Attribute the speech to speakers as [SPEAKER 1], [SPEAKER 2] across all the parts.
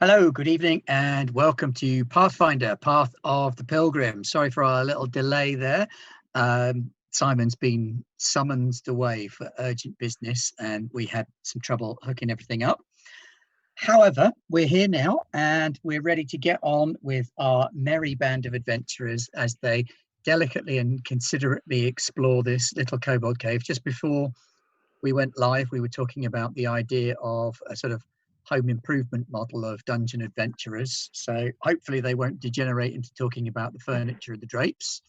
[SPEAKER 1] Hello, good evening, and welcome to Pathfinder, Path of the Pilgrim. Sorry for our little delay there. Simon's been summoned away for urgent business, and we had some trouble hooking everything up. However, we're here now, and we're ready to get on with our merry band of adventurers as they delicately and considerately explore this little Cobalt Cave. Just before we went live, we were talking about the idea of a sort of home improvement model of dungeon adventurers, so hopefully they won't degenerate into talking about the furniture and the drapes.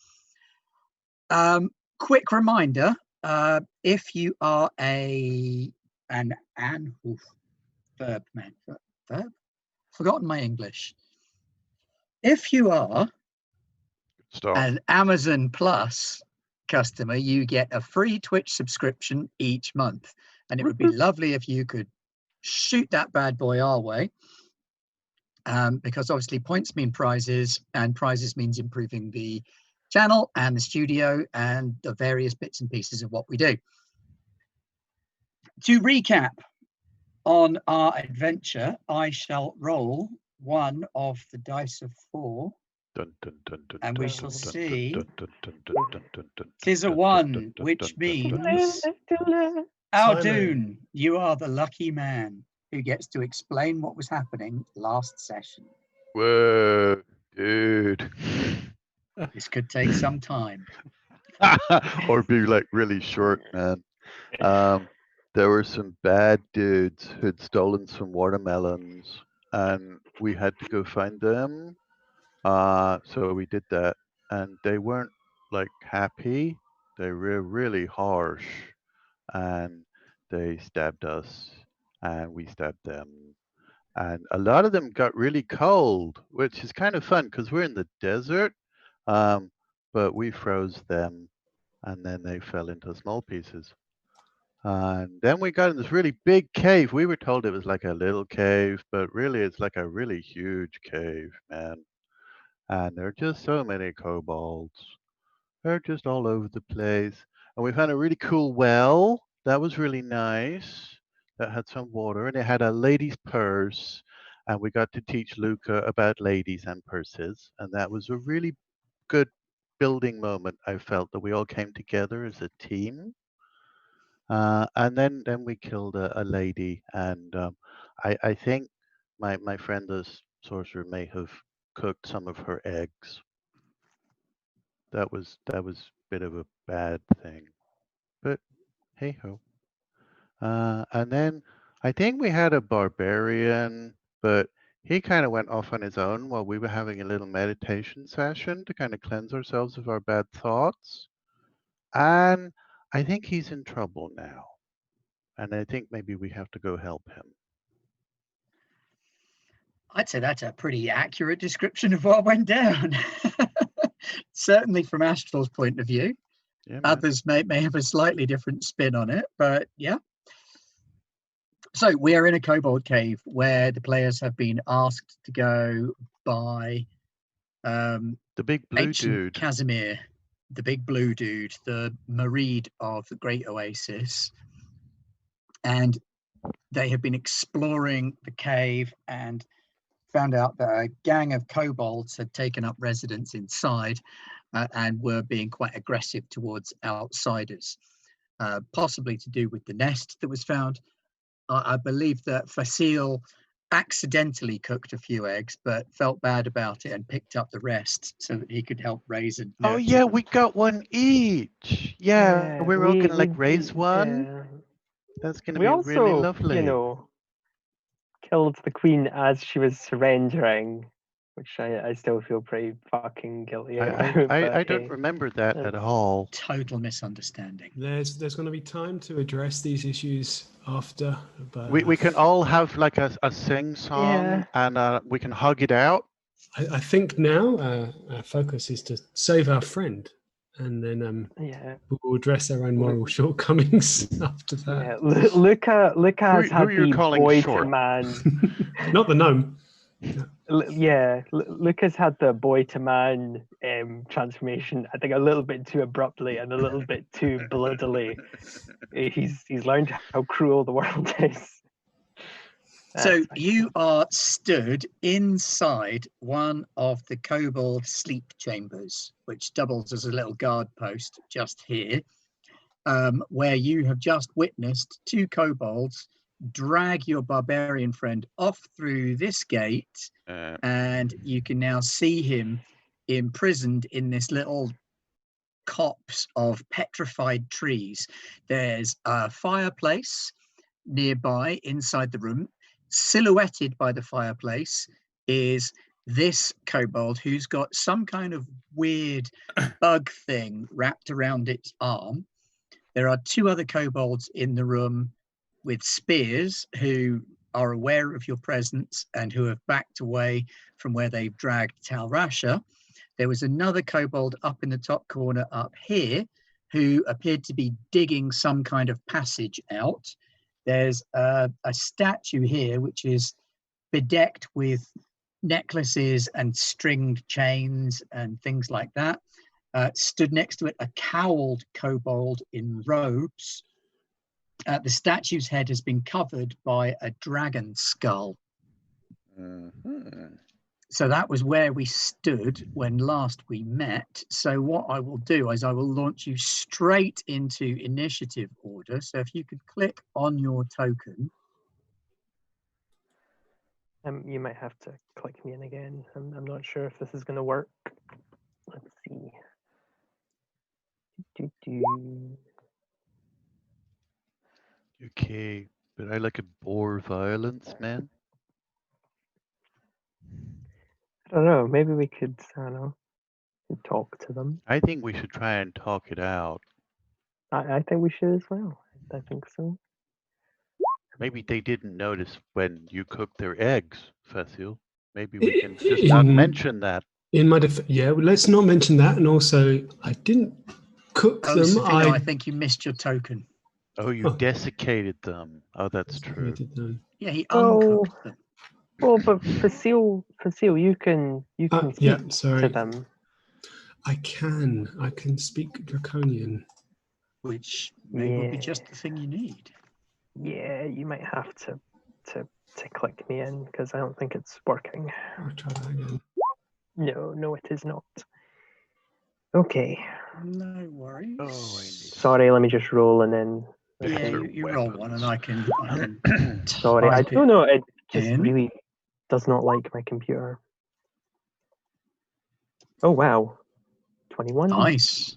[SPEAKER 1] Quick reminder, if you are forgotten my English. If you are an Amazon Plus customer, you get a free Twitch subscription each month, and it would be lovely if you could shoot that bad boy our way, because obviously points mean prizes, and prizes means improving the channel and the studio and the various bits and pieces of what we do. To recap on our adventure, I shall roll one of the dice of 4, and we shall see. Tis a 1, which means Aldoon, you are the lucky man who gets to explain what was happening last session.
[SPEAKER 2] Whoa, dude.
[SPEAKER 1] This could take some time.
[SPEAKER 2] Or be like really short, man. There were some bad dudes who'd stolen some watermelons, and we had to go find them. So we did that, and they weren't like happy. They were really harsh, and they stabbed us, and we stabbed them. And a lot of them got really cold, which is kind of fun because we're in the desert. But we froze them, and then they fell into small pieces. And then we got in this really big cave. We were told it was like a little cave, but really it's like a really huge cave, man. And there are just so many kobolds. They're just all over the place. And we found a really cool well. That was really nice. That had some water, and it had a lady's purse. And we got to teach Luca about ladies and purses. And that was a really good building moment. I felt that we all came together as a team. And then we killed a lady. And I think my friend, the sorcerer, may have cooked some of her eggs. That was a bit of a bad thing, but hey ho. And then I think we had a barbarian, but he kind of went off on his own while we were having a little meditation session to kind of cleanse ourselves of our bad thoughts. And I think he's in trouble now. And I think maybe we have to go help him.
[SPEAKER 1] I'd say that's a pretty accurate description of what went down. Certainly from Astral's point of view. Yeah, others may have a slightly different spin on it, but yeah. So we are in a Kobold Cave where the players have been asked to go by
[SPEAKER 2] the big blue dude,
[SPEAKER 1] Casimir, the big blue dude, the Mareed of the Great Oasis. And they have been exploring the cave and found out that a gang of kobolds had taken up residence inside and were being quite aggressive towards outsiders, possibly to do with the nest that was found. I believe that Facile accidentally cooked a few eggs, but felt bad about it and picked up the rest so that he could help raise and nurture.
[SPEAKER 2] Oh yeah, them. We got one each. Yeah, we were all gonna like raise one. Yeah. That's gonna be
[SPEAKER 3] also,
[SPEAKER 2] really lovely.
[SPEAKER 3] You know, killed the queen as she was surrendering, which I still feel pretty fucking guilty about.
[SPEAKER 2] I don't remember that at all.
[SPEAKER 1] Total misunderstanding.
[SPEAKER 4] There's going to be time to address these issues after. But
[SPEAKER 2] we can all have like a sing song, and we can hug it out.
[SPEAKER 4] I think now our focus is to save our friend. And then we'll address our own moral shortcomings after that.
[SPEAKER 3] Yeah. Luca has had the boy to man.
[SPEAKER 4] Not the gnome.
[SPEAKER 3] Luca's had the boy to man transformation. I think a little bit too abruptly and a little bit too bloodily. He's learned how cruel the world is.
[SPEAKER 1] So you are stood inside one of the kobold sleep chambers, which doubles as a little guard post just here, where you have just witnessed 2 kobolds drag your barbarian friend off through this gate, and you can now see him imprisoned in this little copse of petrified trees. There's a fireplace nearby inside the room. Silhouetted by the fireplace is this kobold who's got some kind of weird bug thing wrapped around its arm. There are 2 other kobolds in the room with spears who are aware of your presence and who have backed away from where they've dragged Talrasha. There was another kobold up in the top corner up here who appeared to be digging some kind of passage out. There's a statue here which is bedecked with necklaces and stringed chains and things like that. Stood next to it a cowled kobold in robes. The statue's head has been covered by a dragon skull. So that was where we stood when last we met. So what I will do is I will launch you straight into initiative order. So if you could click on your token.
[SPEAKER 3] You might have to click me in again. I'm not sure if this is going to work. Let's see.
[SPEAKER 2] Okay, but I like a bore violence, man.
[SPEAKER 3] I don't know. Maybe we could, I don't know, talk to them.
[SPEAKER 2] I think we should try and talk it out.
[SPEAKER 3] I think we should as well. I think so.
[SPEAKER 2] Maybe they didn't notice when you cooked their eggs, Facile. Maybe we can just not mention that.
[SPEAKER 4] In my yeah, well, let's not mention that. And also, I didn't cook them.
[SPEAKER 1] Sophia, I think you missed your token.
[SPEAKER 2] Oh, you desiccated them. Oh, that's true.
[SPEAKER 1] Yeah, he uncooked them.
[SPEAKER 3] Well, but Facile, you can speak to them.
[SPEAKER 4] I can speak Draconian.
[SPEAKER 1] Which may be just the thing you need.
[SPEAKER 3] Yeah, you might have to click me in because I don't think it's working.
[SPEAKER 4] I'll try that again.
[SPEAKER 3] No, it is not. Okay.
[SPEAKER 1] No worries.
[SPEAKER 2] Oh,
[SPEAKER 3] sorry, let me just roll and then.
[SPEAKER 1] Okay. Yeah, you roll one and I can
[SPEAKER 3] sorry, I don't know. It just really does not like my computer. Oh wow, 21.
[SPEAKER 1] Nice.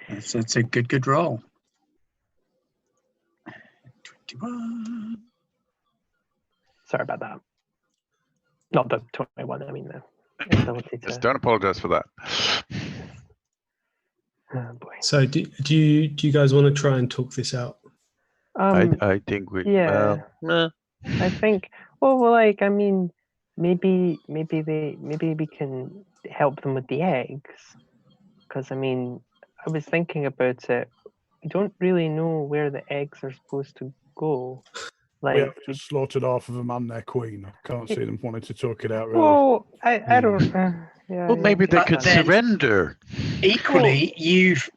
[SPEAKER 1] It's a good roll. 21.
[SPEAKER 3] Sorry about that. Not the 21. I mean the ability to.
[SPEAKER 5] Just don't apologize for that.
[SPEAKER 3] Oh boy.
[SPEAKER 4] So do you guys want to try and talk this out?
[SPEAKER 2] I think we.
[SPEAKER 3] Yeah. I think. Well, like I mean, maybe we can help them with the eggs, because I mean, I was thinking about it. We don't really know where the eggs are supposed to go. Like,
[SPEAKER 5] we have just slaughtered half of them and their queen. I can't see them wanting to talk it out. Really.
[SPEAKER 3] Well, I don't. Yeah.
[SPEAKER 2] Well, maybe they could surrender.
[SPEAKER 1] Equally,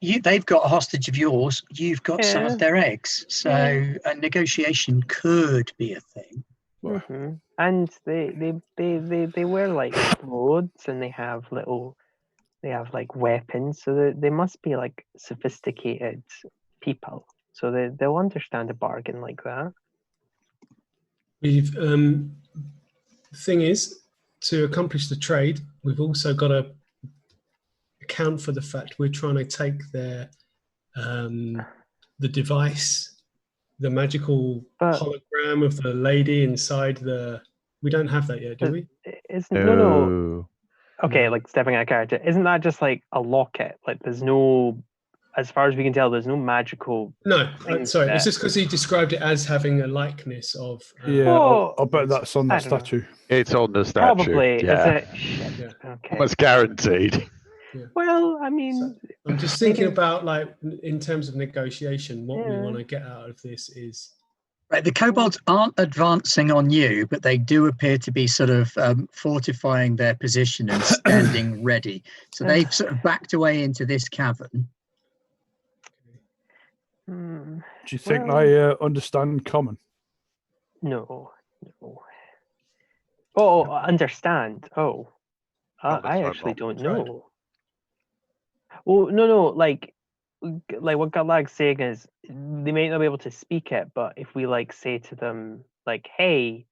[SPEAKER 1] they've got a hostage of yours. You've got some of their eggs, so a negotiation could be a thing.
[SPEAKER 3] Mm-hmm. And they wear like clothes, and they have like weapons, so they must be like sophisticated people. So they'll understand a bargain like that.
[SPEAKER 4] We've the thing is, to accomplish the trade, we've also got to account for the fact we're trying to take their the device, the magical hologram of the lady inside the. We don't have that yet, do we?
[SPEAKER 3] No. Okay, like stepping out of character. Isn't that just like a locket? Like there's no, as far as we can tell, there's no magical.
[SPEAKER 4] No, sorry. It's just because he described it as having a likeness of.
[SPEAKER 5] I'll bet that's on that statue.
[SPEAKER 2] It's on the statue.
[SPEAKER 3] Probably.
[SPEAKER 2] Yeah.
[SPEAKER 3] Is it? Shit.
[SPEAKER 4] Yeah.
[SPEAKER 3] Okay.
[SPEAKER 2] Almost guaranteed.
[SPEAKER 4] Yeah.
[SPEAKER 3] Well, I mean,
[SPEAKER 4] I'm just thinking about like in terms of negotiation, what we want to get out of this is.
[SPEAKER 1] Right, the kobolds aren't advancing on you, but they do appear to be sort of fortifying their position and standing ready. So they've sort of backed away into this cavern.
[SPEAKER 5] Do you think they understand common?
[SPEAKER 3] No, Oh, understand. Oh,
[SPEAKER 2] Oh, that's
[SPEAKER 3] I
[SPEAKER 2] not
[SPEAKER 3] actually
[SPEAKER 2] wrong.
[SPEAKER 3] don't know. Oh, no, like what Galag's saying is they might not be able to speak it, but if we like say to them like, "Hey,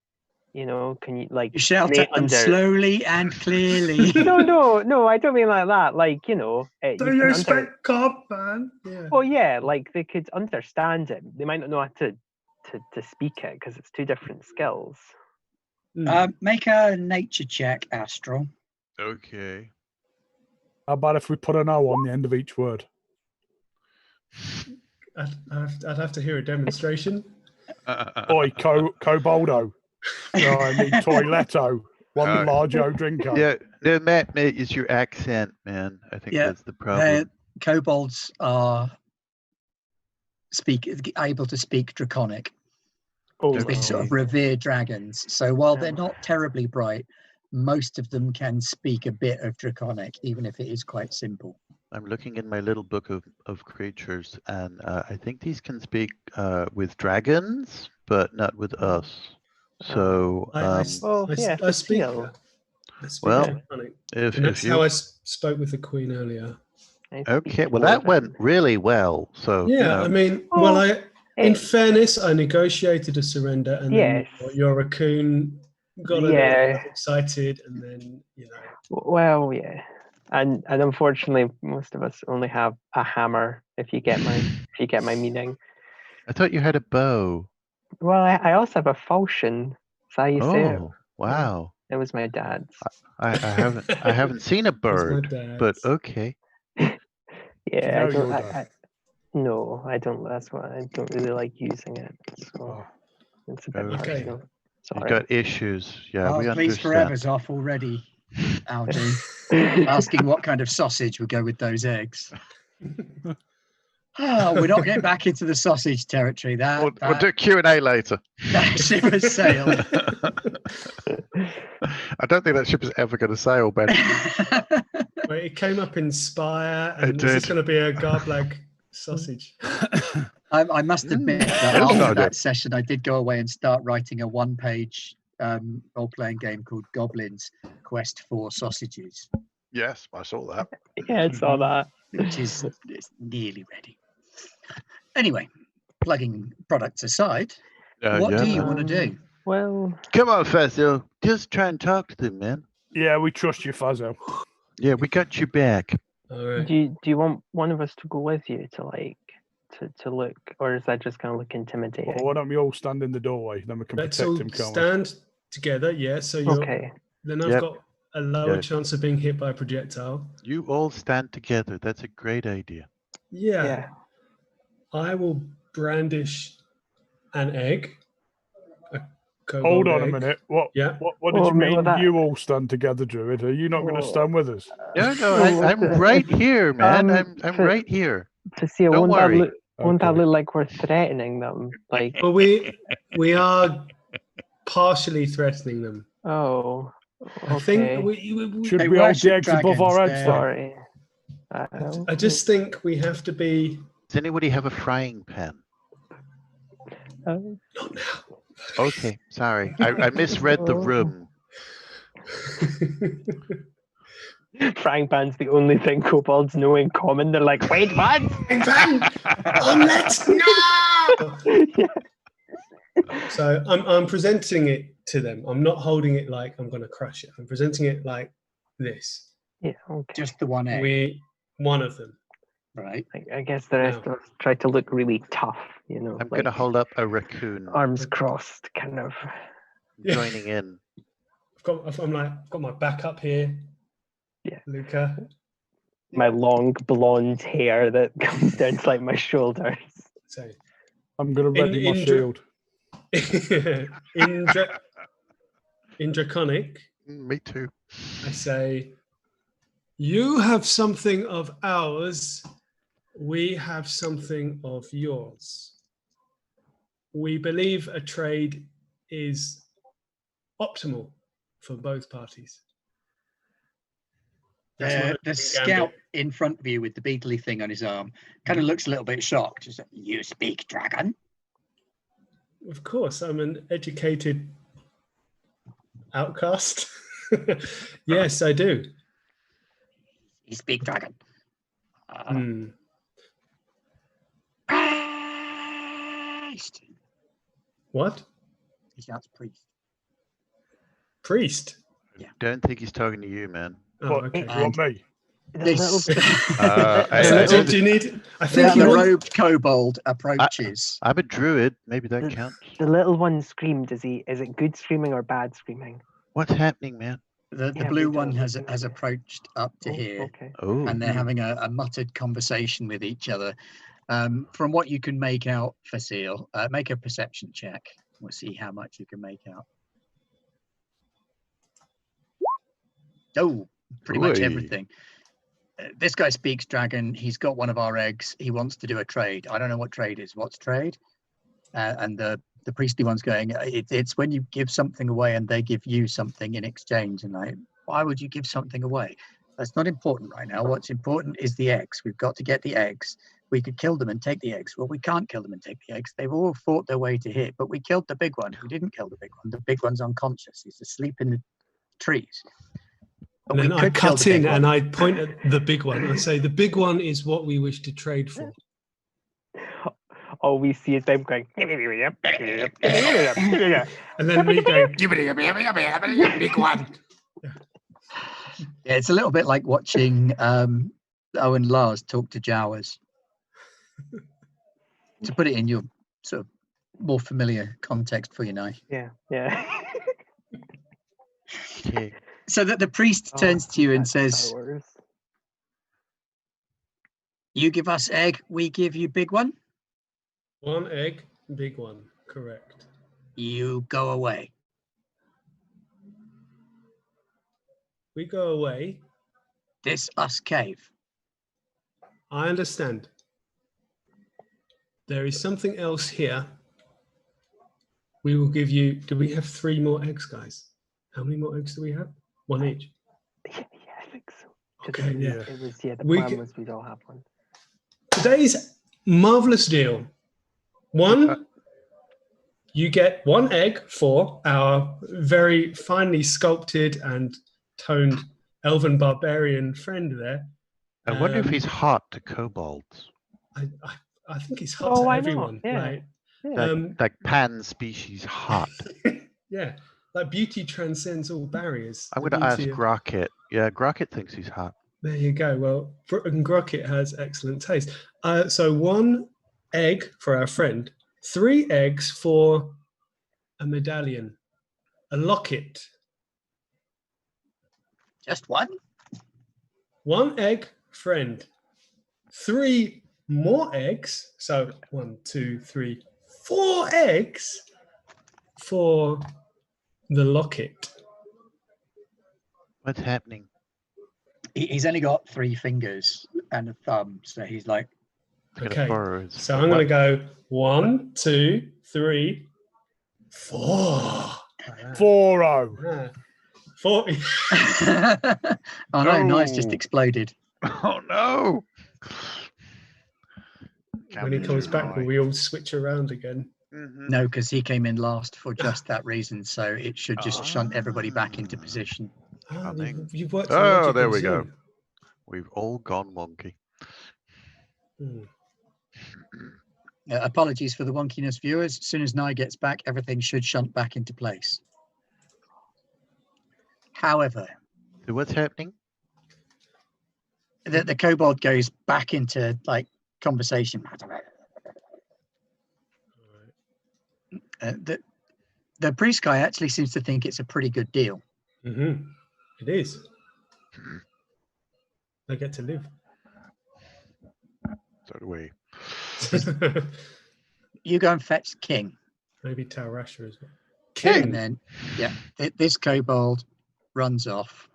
[SPEAKER 3] you know, can you like?"
[SPEAKER 1] You shout
[SPEAKER 3] they
[SPEAKER 1] at them slowly and clearly.
[SPEAKER 3] No, I don't mean like that. Like, you know,
[SPEAKER 4] Do
[SPEAKER 3] you
[SPEAKER 4] you
[SPEAKER 3] can
[SPEAKER 4] speak cob, man? Yeah.
[SPEAKER 3] well, yeah, like they could understand it. They might not know how to speak it because it's two different skills.
[SPEAKER 1] Make a nature check, Astral.
[SPEAKER 2] Okay.
[SPEAKER 5] How about if we put an O on the end of each word?
[SPEAKER 4] I'd have to hear a demonstration.
[SPEAKER 5] Oi, Coboldo. No, I mean Toiletto. One large O drinko.
[SPEAKER 2] Yeah, no, mate, it's your accent, man. I think
[SPEAKER 1] Yeah,
[SPEAKER 2] that's the problem.
[SPEAKER 1] Kobolds are able to speak Draconic.
[SPEAKER 3] Oh,
[SPEAKER 1] They sort
[SPEAKER 3] no.
[SPEAKER 1] of revere dragons. So while they're not terribly bright, most of them can speak a bit of Draconic, even if it is quite simple.
[SPEAKER 2] I'm looking in my little book of creatures, and I think these can speak with dragons, but not with us. So,
[SPEAKER 4] I speak.
[SPEAKER 3] Well,
[SPEAKER 2] well,
[SPEAKER 4] Draconic.
[SPEAKER 2] if
[SPEAKER 4] And that's
[SPEAKER 2] you
[SPEAKER 4] how I spoke with the Queen earlier.
[SPEAKER 2] okay, well that went really well. So
[SPEAKER 4] Yeah,
[SPEAKER 2] you know,
[SPEAKER 4] I mean, in fairness, I negotiated a surrender, and then your raccoon got a little excited, and then
[SPEAKER 3] Well, yeah, and unfortunately, most of us only have a hammer. If you get my meaning.
[SPEAKER 2] I thought you had a bow.
[SPEAKER 3] Well, I also have a falchion. That's how you say it.
[SPEAKER 2] Oh, wow!
[SPEAKER 3] It was my dad's.
[SPEAKER 2] I haven't seen a bird, but okay.
[SPEAKER 3] Yeah, no, I don't. That's why I don't really like using it. So it's a bit personal.
[SPEAKER 2] You've got issues. Yeah, we
[SPEAKER 1] Please,
[SPEAKER 2] understand.
[SPEAKER 1] forever's off already, Algie. Asking what kind of sausage would go with those eggs. Oh, we're not getting back into the sausage territory.
[SPEAKER 2] We'll do Q&A later.
[SPEAKER 1] That ship has sailed.
[SPEAKER 2] I don't think that ship is ever going to sail, Ben.
[SPEAKER 4] Wait, it came up in Spire, and
[SPEAKER 2] It
[SPEAKER 4] is this
[SPEAKER 2] did.
[SPEAKER 4] going to be a Garblag sausage?
[SPEAKER 1] I must admit that after that session, I did go away and start writing a one-page role-playing game called Goblin's Quest for Sausages.
[SPEAKER 2] Yes, I saw that.
[SPEAKER 3] Yeah, I saw that.
[SPEAKER 1] Which is it's nearly ready. Anyway, plugging products aside, what do you want to do?
[SPEAKER 3] Well,
[SPEAKER 2] come on, Fazio. Just try and talk to them, man.
[SPEAKER 5] Yeah, we trust you, Fazio.
[SPEAKER 2] Yeah, we got your back.
[SPEAKER 4] All right.
[SPEAKER 3] Do you want one of us to go with you to look, or is that just going to look intimidating?
[SPEAKER 5] Well, why don't we all stand in the doorway? Then we can
[SPEAKER 4] Let's
[SPEAKER 5] protect
[SPEAKER 4] all
[SPEAKER 5] him, can't
[SPEAKER 4] stand together. Yeah. So you're
[SPEAKER 3] okay.
[SPEAKER 4] Then I've got a lower chance of being hit by a projectile.
[SPEAKER 2] You all stand together. That's a great idea.
[SPEAKER 4] Yeah. I will brandish an egg.
[SPEAKER 5] Hold on a minute. What did you mean you all stand together, Druid? Are you not going to stand with us?
[SPEAKER 2] No, I'm right here, man. I'm right here.
[SPEAKER 3] To see,
[SPEAKER 2] Don't worry.
[SPEAKER 3] Won't that look like we're threatening them? Like,
[SPEAKER 4] well, we are partially threatening them.
[SPEAKER 3] Oh, okay.
[SPEAKER 4] I think we
[SPEAKER 5] should we hold the eggs above our heads?
[SPEAKER 3] Sorry.
[SPEAKER 4] I just think we have to be.
[SPEAKER 2] Does anybody have a frying pan?
[SPEAKER 4] Not now.
[SPEAKER 2] Okay, sorry. I misread the room.
[SPEAKER 3] Frying pan's the only thing kobolds know in common. They're like, wait, what?
[SPEAKER 4] Frying pan! Omelette! No! So I'm presenting it to them. I'm not holding it like I'm going to crush it. I'm presenting it like this.
[SPEAKER 3] Yeah, okay.
[SPEAKER 1] Just the one egg.
[SPEAKER 4] One of them.
[SPEAKER 1] Right.
[SPEAKER 3] I guess the rest of us try to look really tough, you know.
[SPEAKER 2] I'm going to hold up a raccoon.
[SPEAKER 3] Arms crossed, kind of.
[SPEAKER 2] Joining in.
[SPEAKER 4] I've got my back up here.
[SPEAKER 3] Yeah.
[SPEAKER 4] Luca.
[SPEAKER 3] My long blonde hair that comes down to like my shoulders.
[SPEAKER 4] So
[SPEAKER 5] I'm going to ready my shield.
[SPEAKER 4] In Draconic.
[SPEAKER 2] Me too.
[SPEAKER 4] I say, you have something of ours. We have something of yours. We believe a trade is optimal for both parties.
[SPEAKER 1] The scout in front of you with the beetly thing on his arm kind of looks a little bit shocked. Just like, you speak dragon?
[SPEAKER 4] Of course, I'm an educated Outcast? Yes, I do.
[SPEAKER 1] You speak dragon. Priest.
[SPEAKER 4] What?
[SPEAKER 1] He shouts priest.
[SPEAKER 4] Priest?
[SPEAKER 1] Yeah.
[SPEAKER 2] Don't think he's talking to you, man.
[SPEAKER 4] Oh, okay.
[SPEAKER 5] You want me?
[SPEAKER 1] This
[SPEAKER 4] Do you need? I think
[SPEAKER 1] the robed kobold approaches.
[SPEAKER 2] I'm a druid. Maybe that counts.
[SPEAKER 3] The little one screamed. Is it good screaming or bad screaming?
[SPEAKER 2] What's happening, man?
[SPEAKER 1] The blue one has approached up to here,
[SPEAKER 3] Okay.
[SPEAKER 2] Oh.
[SPEAKER 1] and they're having a muttered conversation with each other. From what you can make out, Facile, make a perception check. We'll see how much you can make out. Oh, pretty much everything. This guy speaks dragon. He's got one of our eggs. He wants to do a trade. I don't know what trade is. What's trade? And the priestly one's going, it's when you give something away and they give you something in exchange. And why would you give something away? That's not important right now. What's important is the eggs. We've got to get the eggs. We could kill them and take the eggs. Well, we can't kill them and take the eggs. They've all fought their way to here, but we killed the big one. We didn't kill the big one. The big one's unconscious. He's asleep in the trees.
[SPEAKER 4] And then I cut in and I point at the big one. I say, the big one is what we wish to trade for.
[SPEAKER 3] All we see is them going,
[SPEAKER 4] and then me going, give it a big one.
[SPEAKER 1] Yeah, it's a little bit like watching Owen Lars talk to Jawas. To put it in your sort of more familiar context for you now.
[SPEAKER 3] Yeah.
[SPEAKER 1] So that the priest turns to you and says, you give us egg, we give you big one?
[SPEAKER 4] One egg, big one, correct.
[SPEAKER 1] You go away.
[SPEAKER 4] We go away.
[SPEAKER 1] This us cave.
[SPEAKER 4] I understand. There is something else here. We will give you, do we have 3 more eggs, guys? How many more eggs do we have? 1 each.
[SPEAKER 3] Yeah, I think so.
[SPEAKER 4] Okay,
[SPEAKER 3] the plan was we'd all have one.
[SPEAKER 4] Today's marvelous deal. 1, you get 1 egg for our very finely sculpted and toned elven barbarian friend there.
[SPEAKER 2] I wonder if he's hot to kobolds.
[SPEAKER 4] I think he's hot to everyone.
[SPEAKER 3] Yeah.
[SPEAKER 2] Like pan species hot.
[SPEAKER 4] Yeah, like beauty transcends all barriers.
[SPEAKER 2] I'm going to ask Grocket. Yeah, Grocket thinks he's hot.
[SPEAKER 4] There you go. Well, Grocket has excellent taste. So 1 egg for our friend, 3 eggs for a medallion, a locket.
[SPEAKER 1] Just 1?
[SPEAKER 4] 1 egg, friend. 3 more eggs. So 1, 2, 3, 4 eggs for the locket.
[SPEAKER 2] What's happening?
[SPEAKER 1] He's only got 3 fingers and a thumb, so he's like.
[SPEAKER 4] Okay, so I'm going to go 1, 2, 3, 4.
[SPEAKER 5] 4-0.
[SPEAKER 4] 4.
[SPEAKER 1] Oh no, Knives just exploded.
[SPEAKER 2] Oh no!
[SPEAKER 4] When he comes back, will we all switch around again?
[SPEAKER 2] Mm-hmm.
[SPEAKER 1] No, because he came in last for just that reason, so it should just shunt everybody back into position.
[SPEAKER 4] You've worked
[SPEAKER 2] there we go. We've all gone wonky.
[SPEAKER 1] Apologies for the wonkiness, viewers. As soon as Nye gets back, everything should shunt back into place. However,
[SPEAKER 2] So what's happening?
[SPEAKER 1] The kobold goes back into like conversation. The priest guy actually seems to think it's a pretty good deal.
[SPEAKER 4] Mm-hmm. It is. They get to live.
[SPEAKER 2] So do we.
[SPEAKER 1] You go and fetch King.
[SPEAKER 4] Maybe Taurasha as well.
[SPEAKER 1] King. And then, yeah, this kobold runs off.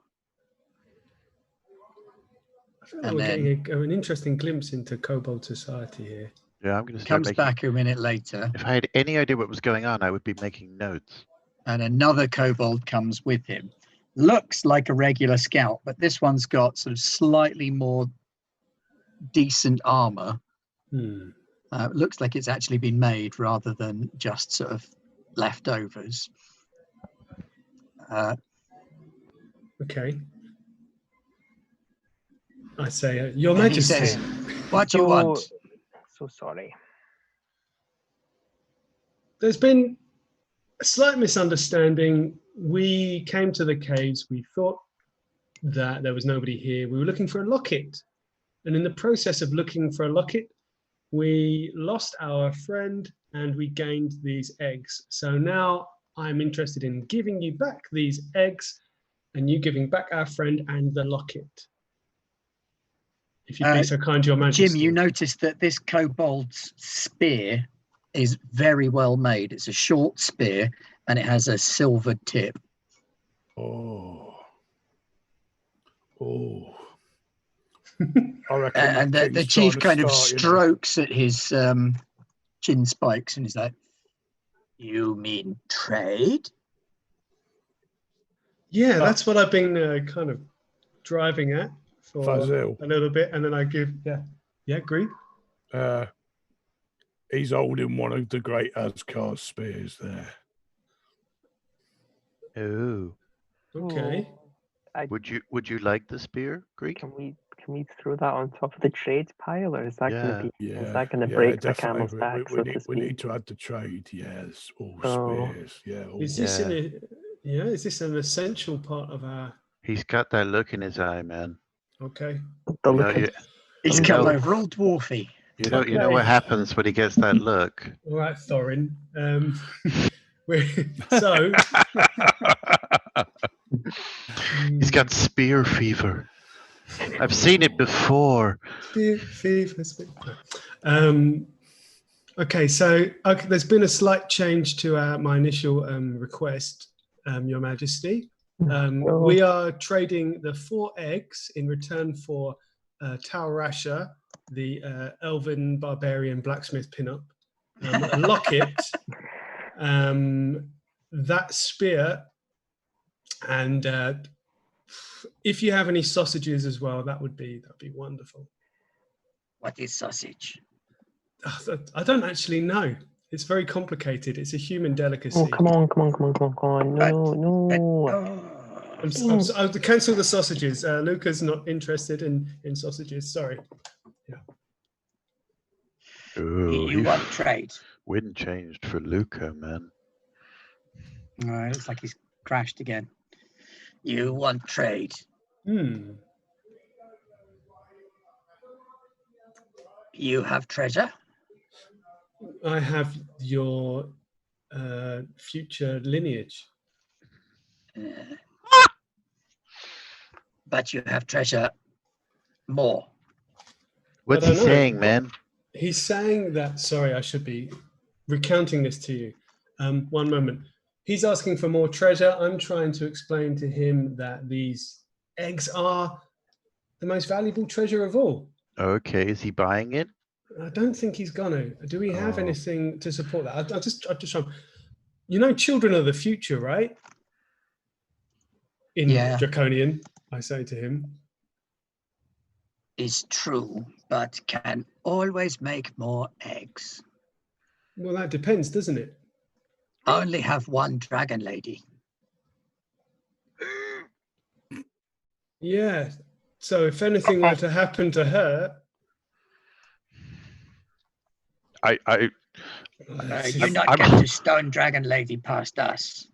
[SPEAKER 4] I feel like we're getting an interesting glimpse into kobold society here.
[SPEAKER 2] Yeah, I'm going to
[SPEAKER 1] comes back a minute later.
[SPEAKER 2] If I had any idea what was going on, I would be making notes.
[SPEAKER 1] And another kobold comes with him. Looks like a regular scout, but this one's got sort of slightly more decent armor. Looks like it's actually been made rather than just sort of leftovers.
[SPEAKER 4] Okay. I say, Your
[SPEAKER 1] And he
[SPEAKER 4] Majesty.
[SPEAKER 1] says, what do you want?
[SPEAKER 3] So sorry.
[SPEAKER 4] There's been a slight misunderstanding. We came to the caves. We thought that there was nobody here. We were looking for a locket. And in the process of looking for a locket, we lost our friend and we gained these eggs. So now I'm interested in giving you back these eggs and you giving back our friend and the locket. If you'd be so kind, Your Majesty.
[SPEAKER 1] Jim, you noticed that this kobold's spear is very well made. It's a short spear and it has a silvered tip.
[SPEAKER 5] Oh. I reckon
[SPEAKER 1] And the chief kind of strokes at his chin spikes and he's like, you mean trade?
[SPEAKER 4] Yeah, that's what I've been kind of driving at for
[SPEAKER 5] Fazil.
[SPEAKER 4] a little bit. And then I give, yeah, agreed.
[SPEAKER 5] He's holding one of the great Askar's spears there.
[SPEAKER 2] Oh.
[SPEAKER 4] Okay.
[SPEAKER 2] Would you like the spear, Greek?
[SPEAKER 3] Can we throw that on top of the trade pile, or is that going to break the camel's back?
[SPEAKER 5] We need to add the trade. Yes, all spears. Yeah.
[SPEAKER 4] Is this an essential part of our?
[SPEAKER 2] He's got that look in his eye, man.
[SPEAKER 4] Okay.
[SPEAKER 1] He's come over all dwarfy.
[SPEAKER 2] You know what happens when he gets that look.
[SPEAKER 4] All right, Thorin. So
[SPEAKER 2] he's got spear fever. I've seen it before.
[SPEAKER 4] Spear fever. Okay, so there's been a slight change to my initial request, Your Majesty. We are trading the 4 eggs in return for Taurasha, the elven barbarian blacksmith pinup, a locket, that spear, and if you have any sausages as well, that'd be wonderful.
[SPEAKER 1] What is sausage?
[SPEAKER 4] I don't actually know. It's very complicated. It's a human delicacy.
[SPEAKER 3] Oh, come on. No.
[SPEAKER 4] I'll cancel the sausages. Luca's not interested in sausages. Sorry. Yeah.
[SPEAKER 2] Ooh,
[SPEAKER 1] You want trade?
[SPEAKER 2] Wind changed for Luca, man.
[SPEAKER 1] It looks like he's crashed again. You want trade? You have treasure?
[SPEAKER 4] I have your future lineage.
[SPEAKER 1] But you have treasure more.
[SPEAKER 2] What's he saying, man?
[SPEAKER 4] He's saying that, sorry, I should be recounting this to you. One moment. He's asking for more treasure. I'm trying to explain to him that these eggs are the most valuable treasure of all.
[SPEAKER 2] Okay, is he buying it?
[SPEAKER 4] I don't think he's gonna. Do we have anything to support that? I just you know, children of the future, right? In Draconian, I say to him.
[SPEAKER 1] Is true, but can always make more eggs.
[SPEAKER 4] Well, that depends, doesn't it?
[SPEAKER 1] I only have one dragon lady.
[SPEAKER 4] Yeah. So if anything were to happen to her,
[SPEAKER 1] you not get to stone dragon lady past us,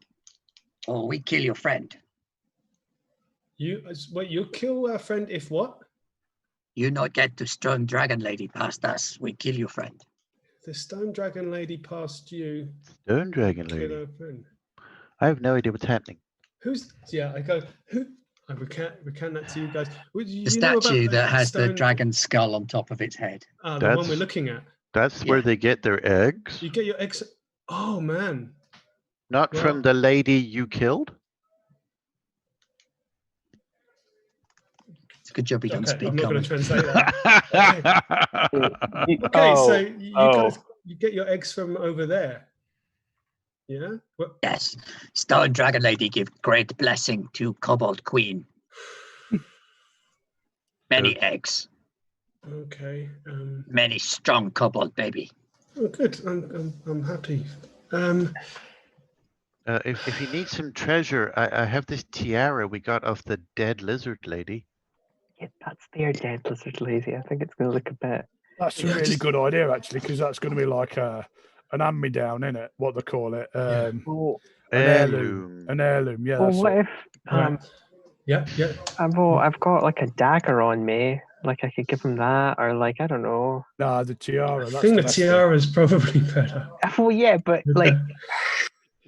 [SPEAKER 1] or we kill your friend.
[SPEAKER 4] You'll kill our friend if what?
[SPEAKER 2] You not get to stone dragon lady past us. We kill your friend.
[SPEAKER 4] The stone dragon lady past you.
[SPEAKER 2] Stone dragon lady. I have no idea what's happening.
[SPEAKER 4] I go. Who? I recant that to you guys.
[SPEAKER 1] The statue that has the dragon skull on top of its head.
[SPEAKER 4] The one we're looking at.
[SPEAKER 2] That's where they get their eggs.
[SPEAKER 4] You get your eggs. Oh man.
[SPEAKER 2] Not from the lady you killed.
[SPEAKER 1] It's a good job we don't speak.
[SPEAKER 4] I'm not going to translate that. Okay, so you get your eggs from over there. Yeah?
[SPEAKER 1] Yes. Stone Dragon Lady give great blessing to Kobold Queen. Many eggs.
[SPEAKER 4] Okay.
[SPEAKER 1] Many strong kobold baby.
[SPEAKER 4] Oh, good. I'm happy.
[SPEAKER 2] If you need some treasure, I have this tiara we got off the dead lizard lady.
[SPEAKER 3] Yeah, that's their dead lizard lady. I think it's going to look a bit.
[SPEAKER 5] That's a really good idea, actually, because that's going to be like an hand-me-down, isn't it? What they call it? An heirloom. An heirloom, yeah.
[SPEAKER 3] Well, what if
[SPEAKER 4] Yeah.
[SPEAKER 3] I've got like a dagger on me. Like I could give him that, or like I don't know.
[SPEAKER 5] Nah, the tiara.
[SPEAKER 4] I think the tiara is probably better.
[SPEAKER 3] Well, yeah, but like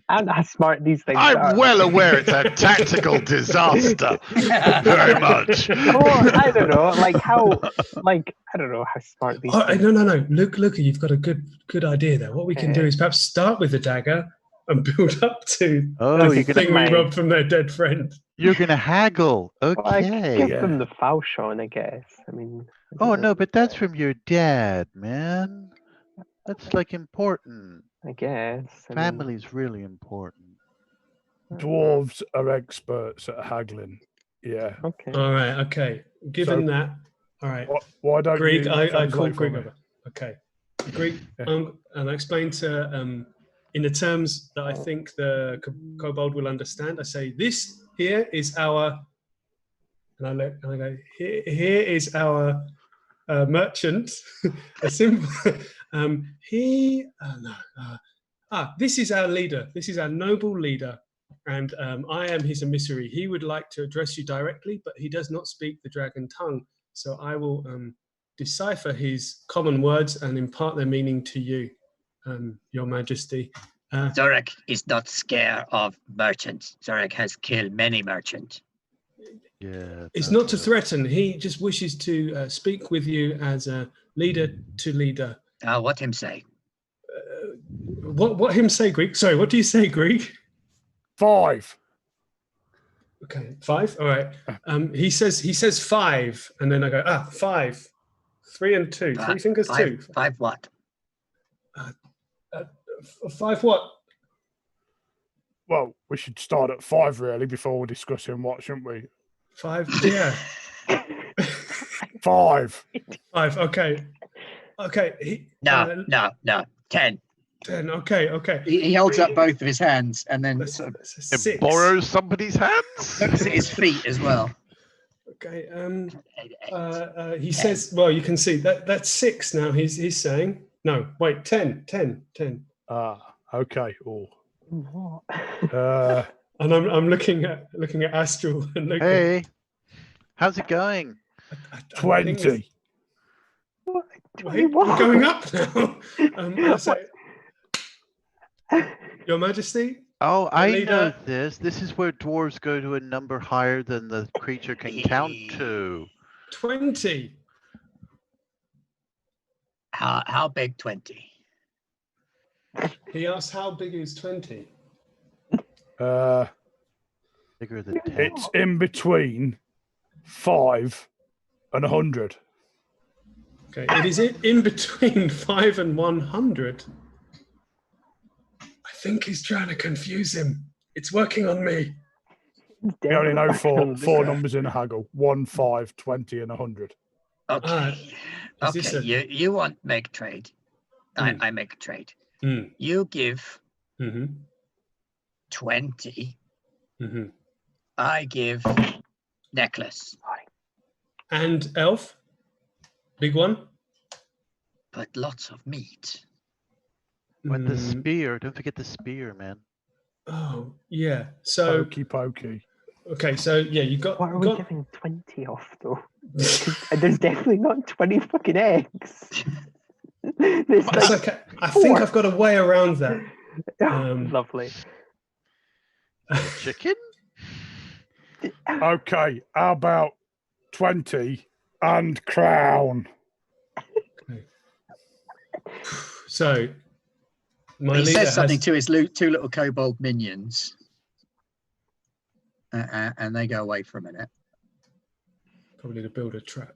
[SPEAKER 3] I don't know how smart these things are.
[SPEAKER 2] I'm well aware it's a tactical disaster. Very much.
[SPEAKER 3] Oh, I don't know. Like how? Like I don't know how smart these.
[SPEAKER 4] Oh, no. Look, you've got a good idea there. What we can do is perhaps start with the dagger and build up to the thing we robbed from their dead friend.
[SPEAKER 2] You're going to haggle. Okay.
[SPEAKER 3] Well, I could give them the falchion, I guess. I mean.
[SPEAKER 2] Oh, no, but that's from your dad, man. That's like important.
[SPEAKER 3] I guess.
[SPEAKER 2] Family's really important.
[SPEAKER 5] Dwarves are experts at haggling. Yeah.
[SPEAKER 3] Okay.
[SPEAKER 4] All right. Okay. Given that. All right.
[SPEAKER 5] Why don't
[SPEAKER 4] Greek?
[SPEAKER 5] you
[SPEAKER 4] I called Greek over. Okay. Greek. And I explain to in the terms that I think the kobold will understand. I say this here is our, and I go here is our merchant. A symbol. This is our leader. This is our noble leader, and I am his emissary. He would like to address you directly, but he does not speak the dragon tongue. So I will decipher his common words and impart their meaning to you, Your Majesty.
[SPEAKER 1] Zorek is not scared of merchants. Zorek has killed many merchants.
[SPEAKER 2] Yeah.
[SPEAKER 4] It's not to threaten. He just wishes to speak with you as a leader to leader.
[SPEAKER 1] What him say?
[SPEAKER 4] What him say, Greek? Sorry, what do you say, Greek?
[SPEAKER 5] 5.
[SPEAKER 4] Okay, 5. All right. He says 5, and then I go 5, 3 and 2. 3 fingers, 2.
[SPEAKER 1] 5 what?
[SPEAKER 4] 5 what?
[SPEAKER 5] Well, we should start at 5 really before we're discussing what, shouldn't we?
[SPEAKER 4] 5. Yeah.
[SPEAKER 5] 5.
[SPEAKER 4] 5. Okay. Okay.
[SPEAKER 1] No. 10.
[SPEAKER 4] 10. Okay.
[SPEAKER 1] He holds up both of his hands and then
[SPEAKER 2] It borrows somebody's hands.
[SPEAKER 1] looks at his feet as well.
[SPEAKER 4] Okay. He says, well, you can see that's 6 now. He's saying no. Wait, 10.
[SPEAKER 5] Okay. Oh.
[SPEAKER 3] What?
[SPEAKER 4] And I'm looking at Astral and looking.
[SPEAKER 2] Hey, how's it going?
[SPEAKER 5] 20.
[SPEAKER 4] Wait, we're going up now. Your Majesty.
[SPEAKER 2] Oh, I know this. This is where dwarves go to a number higher than the creature can count to.
[SPEAKER 4] 20.
[SPEAKER 1] How big 20?
[SPEAKER 4] He asked how big is 20?
[SPEAKER 2] Bigger than 10.
[SPEAKER 5] It's in between 5 and 100.
[SPEAKER 4] Okay, it is in between 5 and 100. I think he's trying to confuse him. It's working on me.
[SPEAKER 5] We only know four numbers in a haggle: 1, 5, 20, and 100.
[SPEAKER 1] Okay. You want make trade? I make a trade. You give 20. I give necklace.
[SPEAKER 4] And elf, big one.
[SPEAKER 1] But lots of meat.
[SPEAKER 2] But the spear, don't forget the spear, man.
[SPEAKER 4] Oh yeah. So
[SPEAKER 5] pokey.
[SPEAKER 4] Okay, so yeah, you got.
[SPEAKER 3] What are we giving 20 off though? There's definitely not 20 fucking eggs. There's
[SPEAKER 4] like okay. I think I've got a way around that.
[SPEAKER 3] Lovely.
[SPEAKER 2] Chicken?
[SPEAKER 5] Okay, how about 20 and crown?
[SPEAKER 4] Okay. So
[SPEAKER 1] he says something to his 2 little kobold minions. And they go away for a minute.
[SPEAKER 4] Probably to build a trap.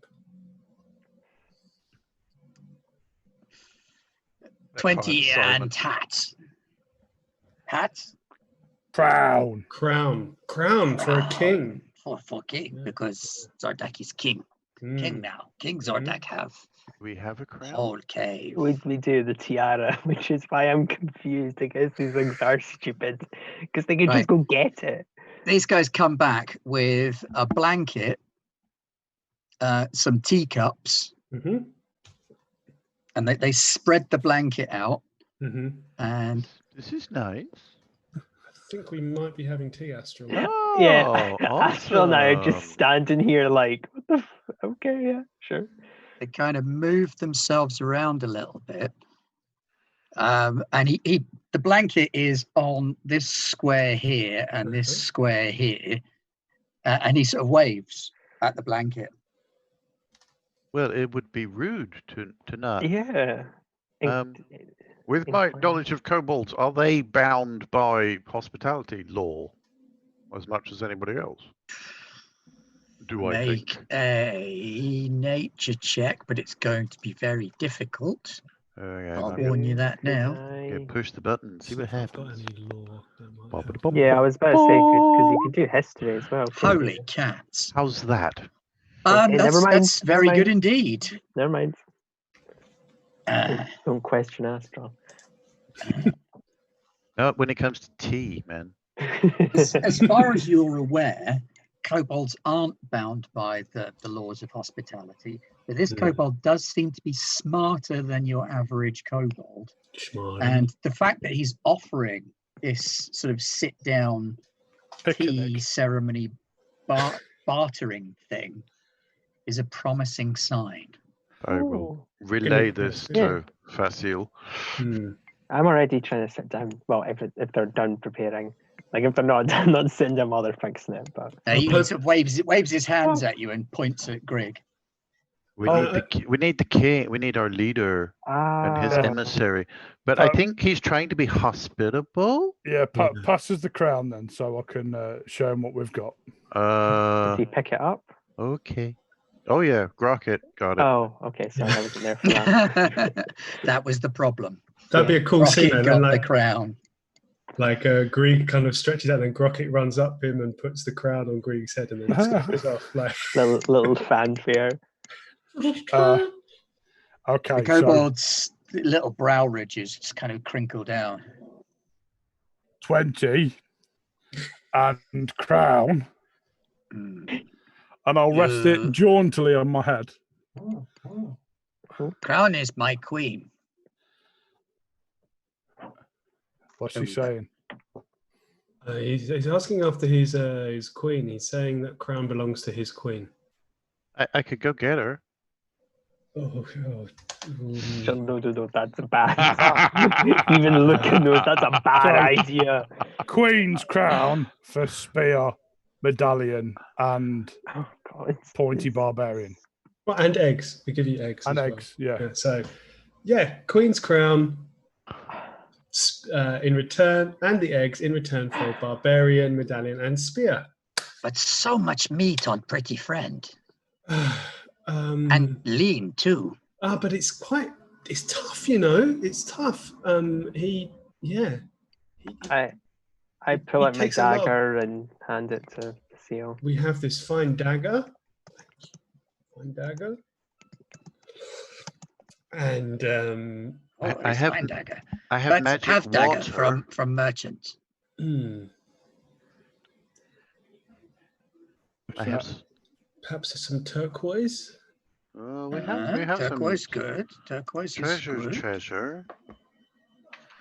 [SPEAKER 1] 20 and hats. Hats?
[SPEAKER 5] Crown
[SPEAKER 4] For a king.
[SPEAKER 1] For king, because Zordak is king. King now. King Zordak have
[SPEAKER 2] We have a crown.
[SPEAKER 1] Whole cave.
[SPEAKER 3] We do the tiara, which is why I'm confused. I guess these things are stupid because they could
[SPEAKER 1] Right.
[SPEAKER 3] just go get it.
[SPEAKER 1] These guys come back with a blanket, some teacups,
[SPEAKER 4] Mm-hmm.
[SPEAKER 1] and they spread the blanket out.
[SPEAKER 4] Mm-hmm.
[SPEAKER 1] And
[SPEAKER 2] This is nice.
[SPEAKER 4] I think we might be having tea, Astral.
[SPEAKER 2] Oh,
[SPEAKER 3] Yeah, Astral and I are just
[SPEAKER 2] awesome.
[SPEAKER 3] standing here like, what the okay, yeah, sure.
[SPEAKER 1] they kind of move themselves around a little bit. And the blanket is on this square here and this square here, and he sort of waves at the blanket.
[SPEAKER 2] Well, it would be rude to not.
[SPEAKER 3] Yeah.
[SPEAKER 2] With my
[SPEAKER 3] Inquire.
[SPEAKER 2] knowledge of kobolds, are they bound by hospitality law as much as anybody else? Do I
[SPEAKER 1] Make
[SPEAKER 2] think?
[SPEAKER 1] a nature check, but it's going to be very difficult.
[SPEAKER 2] Okay,
[SPEAKER 1] I'll
[SPEAKER 2] I'm
[SPEAKER 1] warn
[SPEAKER 2] gonna
[SPEAKER 1] you that now.
[SPEAKER 2] push the button, see what
[SPEAKER 4] If I've got
[SPEAKER 2] happens.
[SPEAKER 4] any law, that might
[SPEAKER 2] Bop,
[SPEAKER 4] help.
[SPEAKER 2] bop,
[SPEAKER 3] Yeah, I
[SPEAKER 2] bop,
[SPEAKER 3] was about to say because you
[SPEAKER 2] bop.
[SPEAKER 3] could do history as well. couldn't
[SPEAKER 1] Holy
[SPEAKER 3] you?
[SPEAKER 1] cats!
[SPEAKER 2] How's that?
[SPEAKER 3] Okay, never mind,
[SPEAKER 1] That's
[SPEAKER 3] never
[SPEAKER 1] very good
[SPEAKER 3] mind.
[SPEAKER 1] indeed.
[SPEAKER 3] Never mind.
[SPEAKER 1] Uh,
[SPEAKER 3] Don't question Astral.
[SPEAKER 2] No, when it comes to tea, man.
[SPEAKER 1] as far as you're aware, kobolds aren't bound by the laws of hospitality, but this kobold does seem to be smarter than your average kobold. And the fact that he's offering this sort of sit-down tea ceremony bartering thing is a promising sign.
[SPEAKER 2] I will relay this to Facile.
[SPEAKER 3] I'm already trying to sit down. Well, if they're done preparing, like if they're not sitting down while they're fixing it. But
[SPEAKER 1] He sort of waves his hands at you and points at Greg.
[SPEAKER 2] We need the king. We need our leader and his emissary. But I think he's trying to be hospitable.
[SPEAKER 5] Yeah, passes the crown then, so I can show him what we've got.
[SPEAKER 3] Does he pick it up?
[SPEAKER 2] Okay. Oh yeah, grok it. Got it.
[SPEAKER 3] Oh, okay. Sorry, I wasn't there for that.
[SPEAKER 1] That was the problem.
[SPEAKER 4] That'd be a cool scene.
[SPEAKER 1] Rocket got the crown.
[SPEAKER 4] Like Grieg kind of stretches out, and then Grocket runs up him and puts the crown on Grieg's head, and then slips off. Like
[SPEAKER 3] little fanfare.
[SPEAKER 5] Okay.
[SPEAKER 1] The kobold's little brow ridges just kind of crinkle down.
[SPEAKER 5] 20 and crown. And I'll rest it jauntily on my head.
[SPEAKER 1] Crown is my queen.
[SPEAKER 5] What's he saying?
[SPEAKER 4] He's asking after his queen. He's saying that crown belongs to his queen.
[SPEAKER 2] I could go get her.
[SPEAKER 4] Oh God.
[SPEAKER 3] No, that's bad. Even looking those, that's a bad idea.
[SPEAKER 5] Queen's crown for spear, medallion, and pointy barbarian.
[SPEAKER 4] Well, and eggs. We give you eggs.
[SPEAKER 5] And
[SPEAKER 4] as
[SPEAKER 5] eggs,
[SPEAKER 4] well.
[SPEAKER 5] yeah.
[SPEAKER 4] So, yeah, Queen's crown in return, and the eggs in return for barbarian, medallion, and spear.
[SPEAKER 1] But so much meat on pretty friend. And lean too.
[SPEAKER 4] But it's tough, you know. It's tough.
[SPEAKER 3] I pull out my dagger and hand it to Seal.
[SPEAKER 4] We have this fine dagger. And
[SPEAKER 2] I have
[SPEAKER 1] fine dagger.
[SPEAKER 2] I have magic
[SPEAKER 1] have dagger
[SPEAKER 2] water.
[SPEAKER 1] from merchants.
[SPEAKER 2] I have
[SPEAKER 4] perhaps some turquoise.
[SPEAKER 2] We have
[SPEAKER 1] turquoise.
[SPEAKER 2] some
[SPEAKER 1] Good. Turquoise
[SPEAKER 2] treasure.
[SPEAKER 1] is good.
[SPEAKER 2] Treasure.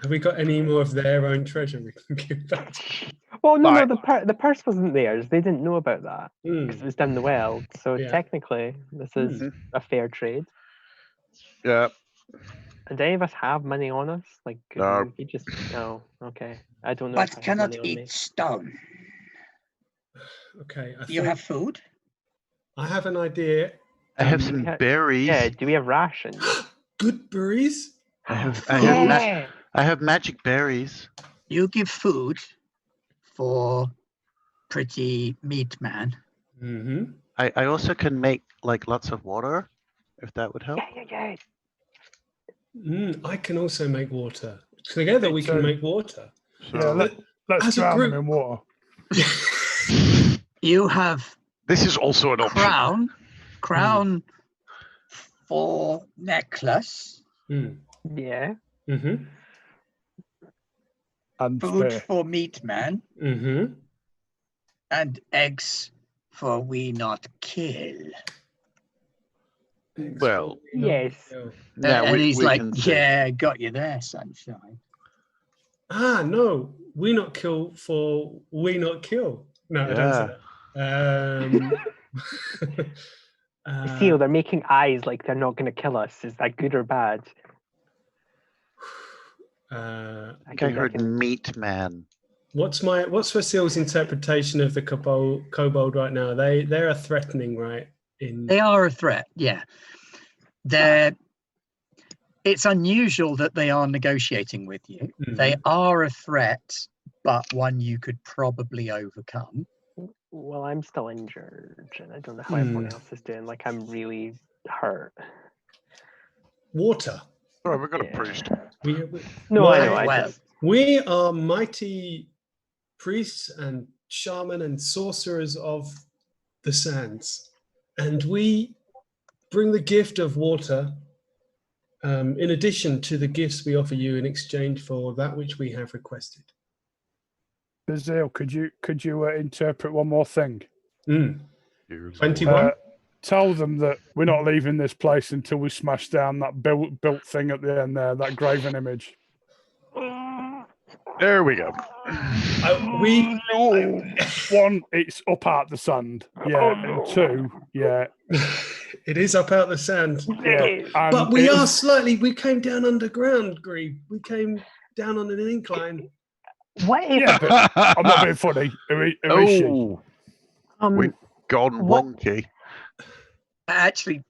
[SPEAKER 4] Have we got any more of their own treasure we can give back?
[SPEAKER 3] Well, no, the purse wasn't theirs. They didn't know about that because it was down the well. So technically, this is a fair trade.
[SPEAKER 2] Yeah.
[SPEAKER 3] And do any of us have money on us? Like,
[SPEAKER 2] No.
[SPEAKER 3] you just okay. I don't know.
[SPEAKER 1] But
[SPEAKER 3] if I
[SPEAKER 1] cannot
[SPEAKER 3] have money on
[SPEAKER 1] eat
[SPEAKER 3] me.
[SPEAKER 1] stone.
[SPEAKER 4] Okay.
[SPEAKER 1] You have food?
[SPEAKER 4] I have an idea.
[SPEAKER 2] I have some berries.
[SPEAKER 3] Yeah. Do we have rations?
[SPEAKER 4] Good berries.
[SPEAKER 2] I have magic berries.
[SPEAKER 1] You give food for pretty meat man.
[SPEAKER 4] Mm-hmm.
[SPEAKER 2] I also can make like lots of water, if that would help.
[SPEAKER 3] Yeah.
[SPEAKER 4] I can also make water. Together we can make water.
[SPEAKER 5] So let's drown them in water.
[SPEAKER 1] You have
[SPEAKER 2] this is also an option.
[SPEAKER 1] crown for necklace.
[SPEAKER 3] Yeah.
[SPEAKER 4] Mm-hmm.
[SPEAKER 5] And
[SPEAKER 1] Food
[SPEAKER 5] spear.
[SPEAKER 1] for meat man.
[SPEAKER 4] Mm-hmm.
[SPEAKER 1] And eggs for we not kill.
[SPEAKER 2] Well,
[SPEAKER 3] Yes.
[SPEAKER 2] yeah,
[SPEAKER 1] And he's like,
[SPEAKER 2] can say.
[SPEAKER 1] yeah, got you there, sunshine.
[SPEAKER 4] No, we not kill for we not kill. No, I don't say that.
[SPEAKER 3] See, they're making eyes like they're not going to kill us. Is that good or bad?
[SPEAKER 2] I heard meat man.
[SPEAKER 4] What's Vasil's interpretation of the kobold right now? They're threatening, right?
[SPEAKER 1] They are a threat, yeah. It's unusual that they are negotiating with you. Mm-hmm. They are a threat, but one you could probably overcome.
[SPEAKER 3] Well, I'm still injured, and I don't know how everyone else is doing. Like, I'm really hurt.
[SPEAKER 4] Water.
[SPEAKER 6] Oh, we've got a priest.
[SPEAKER 4] We are mighty priests and shaman and sorcerers of the sands, and we bring the gift of water in addition to the gifts we offer you in exchange for that which we have requested.
[SPEAKER 5] Bazil, could you interpret one more thing?
[SPEAKER 4] 21.
[SPEAKER 5] Tell them that we're not leaving this place until we smash down that built thing at the end there, that graven image.
[SPEAKER 2] There we go.
[SPEAKER 5] One, it's up out the sand. Yeah, and two, yeah.
[SPEAKER 4] It is up out the sand.
[SPEAKER 5] Yeah,
[SPEAKER 4] but we are slightly. We came down underground, Grieve. We came down on an incline.
[SPEAKER 3] What if?
[SPEAKER 5] Yeah, but I'm not being funny. Who is she?
[SPEAKER 2] We've gone wonky.
[SPEAKER 1] Actually,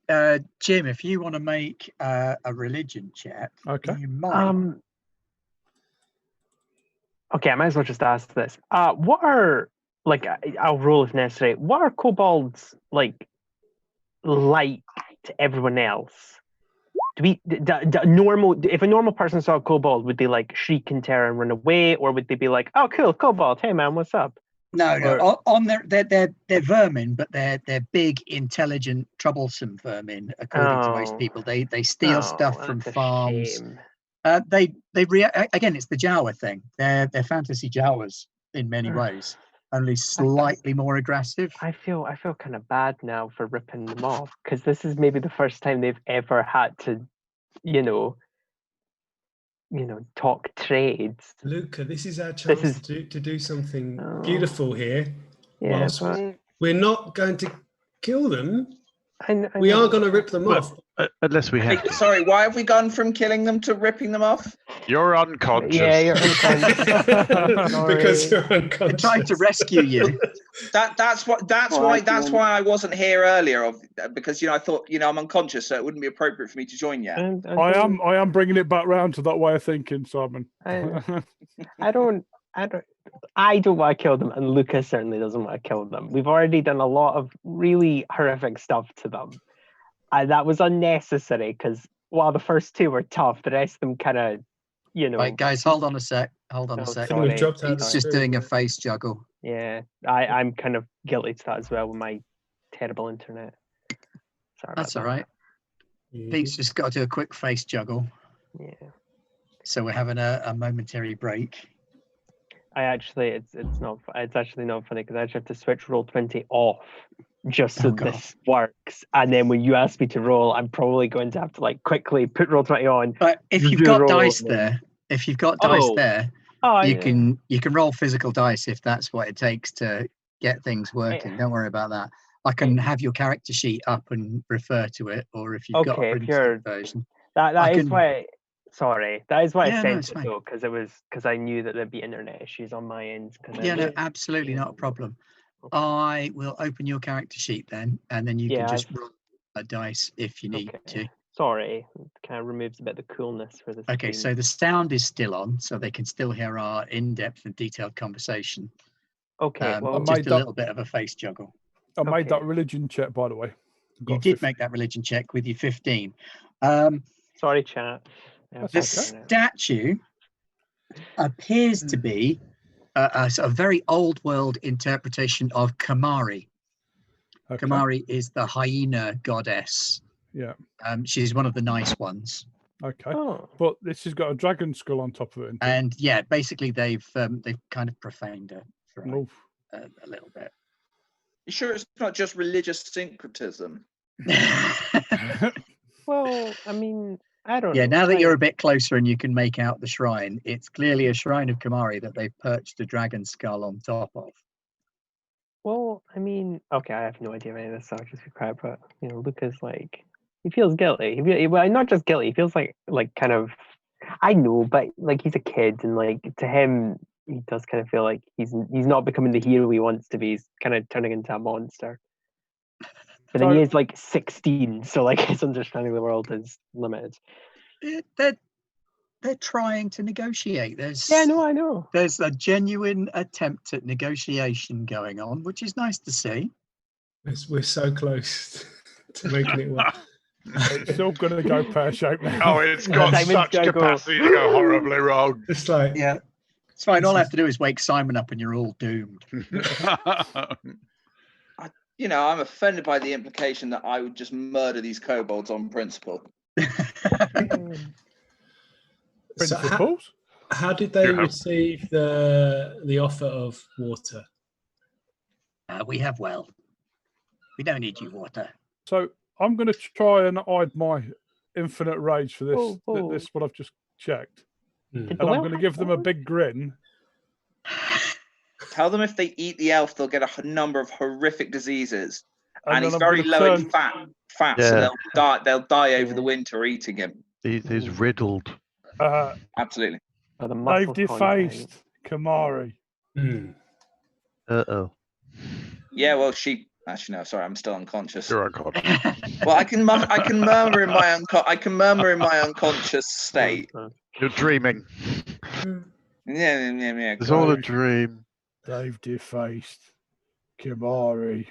[SPEAKER 1] Jim, if you want to make a religion check, you might.
[SPEAKER 3] Okay, I might as well just ask this. What are, like, I'll roll if necessary. What are kobolds like to everyone else? If a normal person saw a kobold, would they like shriek in terror and run away, or would they be like, "Oh, cool, kobold, hey man, what's up"?
[SPEAKER 1] No. They're vermin, but they're big, intelligent, troublesome vermin. According to most people, they steal stuff from farms. They react again. It's the Jawa thing. They're fantasy Jawas in many ways, only slightly more aggressive.
[SPEAKER 3] I feel kind of bad now for ripping them off, because this is maybe the first time they've ever had to, talk trades.
[SPEAKER 4] Luca, this is our chance to do something beautiful here.
[SPEAKER 3] Yeah,
[SPEAKER 4] we're not going to kill them. We are going to rip them off.
[SPEAKER 2] Unless we have to.
[SPEAKER 7] Sorry, why have we gone from killing them to ripping them off?
[SPEAKER 2] You're unconscious.
[SPEAKER 3] Yeah, you're unconscious.
[SPEAKER 4] Because you're unconscious.
[SPEAKER 1] They're trying to rescue you.
[SPEAKER 7] That's why I wasn't here earlier. Because I thought I'm unconscious, so it wouldn't be appropriate for me to join yet.
[SPEAKER 5] I am bringing it back round to that way of thinking, Simon.
[SPEAKER 3] I don't want to kill them, and Lucas certainly doesn't want to kill them. We've already done a lot of really horrific stuff to them. That was unnecessary, because while the first two were tough, the rest of them kind of,
[SPEAKER 1] Right, guys, hold on a sec. He's just doing a face juggle.
[SPEAKER 3] Yeah, I'm kind of guilty to that as well with my terrible internet. Sorry.
[SPEAKER 1] That's all right. Pete's just got to do a quick face juggle.
[SPEAKER 3] Yeah.
[SPEAKER 1] So we're having a momentary break.
[SPEAKER 3] It's actually not funny, because I actually have to switch Roll20 off just so this works. And then when you ask me to roll, I'm probably going to have to quickly put Roll20 on.
[SPEAKER 1] But if you've got dice there, you can roll physical dice if that's what it takes to get things working. Don't worry about that. I can have your character sheet up and refer to it, or if you've got a printed version.
[SPEAKER 3] That is why I sent it though, because I knew that there'd be internet issues on my end.
[SPEAKER 1] Absolutely not a problem. Okay. I will open your character sheet then, and then you can just roll a dice if you need to.
[SPEAKER 3] Sorry, it kind of removes a bit of the coolness for this.
[SPEAKER 1] Okay, so the sound is still on, so they can still hear our in-depth and detailed conversation.
[SPEAKER 3] Okay,
[SPEAKER 1] just a little bit of a face juggle.
[SPEAKER 5] I made that religion check, by the way.
[SPEAKER 1] You did make that religion check with your 15.
[SPEAKER 3] Sorry, chat.
[SPEAKER 1] The statue appears to be a sort of very old world interpretation of Kamari. Okay. Kamari is the hyena goddess
[SPEAKER 5] Yeah.
[SPEAKER 1] She's one of the nice ones.
[SPEAKER 5] Okay.
[SPEAKER 3] Oh.
[SPEAKER 5] But this has got a dragon skull on top of it.
[SPEAKER 1] And yeah, basically they've kind of profaned her for
[SPEAKER 5] Oof.
[SPEAKER 1] a little bit.
[SPEAKER 7] You sure it's not just religious syncretism?
[SPEAKER 3] Well, I mean, I don't know.
[SPEAKER 1] Yeah, now that
[SPEAKER 3] like-
[SPEAKER 1] you're a bit closer and you can make out the shrine, it's clearly a shrine of Kamari that they've perched a dragon skull on top of.
[SPEAKER 3] Well, I mean, okay, I have no idea of any of this stuff, just be quiet, but, you know, Luca's like, he feels guilty. Well, not just guilty, he feels like kind of, I know, but like he's a kid, and like to him, he does kind of feel like he's not becoming the hero he wants to be. He's kind of turning into a monster. But then he is like 16, so like his understanding of the world is limited.
[SPEAKER 1] They're trying to negotiate.
[SPEAKER 3] Yeah, no, I know.
[SPEAKER 1] There's a genuine attempt at negotiation going on, which is nice to see.
[SPEAKER 4] We're so close to making it work.
[SPEAKER 5] It's still going to go pear-shaped now.
[SPEAKER 2] Oh, it's got
[SPEAKER 3] Simon's
[SPEAKER 2] such
[SPEAKER 3] gonna
[SPEAKER 2] capacity to go horribly wrong.
[SPEAKER 4] It's like,
[SPEAKER 1] Yeah, it's fine. All I have to do is wake Simon up, and you're all doomed.
[SPEAKER 7] You know, I'm offended by the implication that I would just murder these kobolds on principle.
[SPEAKER 4] so
[SPEAKER 5] Principles?
[SPEAKER 4] how did they
[SPEAKER 2] You have-
[SPEAKER 4] receive the offer of water?
[SPEAKER 1] We have well. We don't need you water.
[SPEAKER 5] So I'm going to try and hide my infinite rage for this.
[SPEAKER 3] Oh.
[SPEAKER 5] This what I've just checked,
[SPEAKER 4] Hmm.
[SPEAKER 5] and I'm going to give them a big grin.
[SPEAKER 7] Tell them if they eat the elf, they'll get a number of horrific diseases. And
[SPEAKER 5] then
[SPEAKER 7] he's
[SPEAKER 5] I'm
[SPEAKER 7] very
[SPEAKER 5] gonna
[SPEAKER 7] low in
[SPEAKER 5] turn-
[SPEAKER 7] fat, so
[SPEAKER 2] Yeah.
[SPEAKER 7] they'll die over the winter eating him.
[SPEAKER 2] He's riddled.
[SPEAKER 7] Absolutely.
[SPEAKER 3] Oh, the
[SPEAKER 5] They've
[SPEAKER 3] muscle
[SPEAKER 5] defaced Kamari.
[SPEAKER 4] Hmm.
[SPEAKER 2] Uh-oh.
[SPEAKER 7] Yeah, well, actually no, sorry, I'm still unconscious.
[SPEAKER 2] You're unconscious.
[SPEAKER 7] Well, I can murmur in my unconscious state.
[SPEAKER 2] You're dreaming.
[SPEAKER 7] Yeah.
[SPEAKER 2] It's all a dream.
[SPEAKER 5] They've defaced Kamari.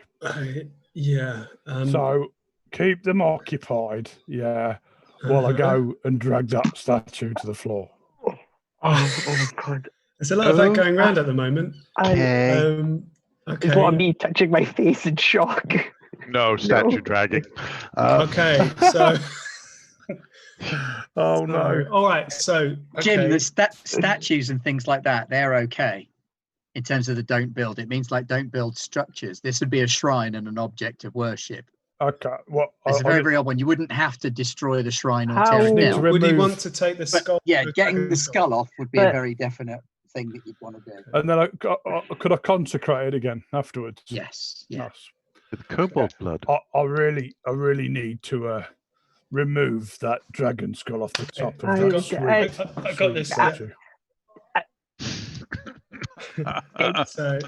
[SPEAKER 4] Yeah.
[SPEAKER 5] So keep them occupied. Yeah. While I go and drag that statue to the floor.
[SPEAKER 3] Oh God!
[SPEAKER 4] There's a lot of that going around at the moment.
[SPEAKER 2] Okay.
[SPEAKER 3] It's not
[SPEAKER 4] Okay.
[SPEAKER 3] me touching my face in shock.
[SPEAKER 2] No, statue dragging.
[SPEAKER 4] Okay. So.
[SPEAKER 5] Oh no.
[SPEAKER 4] All right. So.
[SPEAKER 1] Jim,
[SPEAKER 4] okay.
[SPEAKER 1] the statues and things like that, they're okay in terms of the don't build. It means like don't build structures. This would be a shrine and an object of worship.
[SPEAKER 5] Okay. Well,
[SPEAKER 1] It's a very, very odd one. You wouldn't have to destroy the shrine or
[SPEAKER 3] How-
[SPEAKER 1] tear it
[SPEAKER 5] Need to
[SPEAKER 1] down.
[SPEAKER 4] Would he
[SPEAKER 5] remove-
[SPEAKER 4] want to take the
[SPEAKER 1] But
[SPEAKER 4] skull?
[SPEAKER 1] yeah,
[SPEAKER 4] the
[SPEAKER 1] getting
[SPEAKER 4] dragon
[SPEAKER 1] the skull off would be a
[SPEAKER 3] But-
[SPEAKER 1] very definite thing that you'd want to do.
[SPEAKER 5] and then could I consecrate it again afterwards?
[SPEAKER 1] Yes, yeah.
[SPEAKER 5] Nice.
[SPEAKER 2] With cobalt blood.
[SPEAKER 5] I really need to remove that dragon skull off the top of
[SPEAKER 3] I
[SPEAKER 5] that
[SPEAKER 3] got-
[SPEAKER 5] sweet,
[SPEAKER 4] I got this.
[SPEAKER 5] statue.
[SPEAKER 4] So,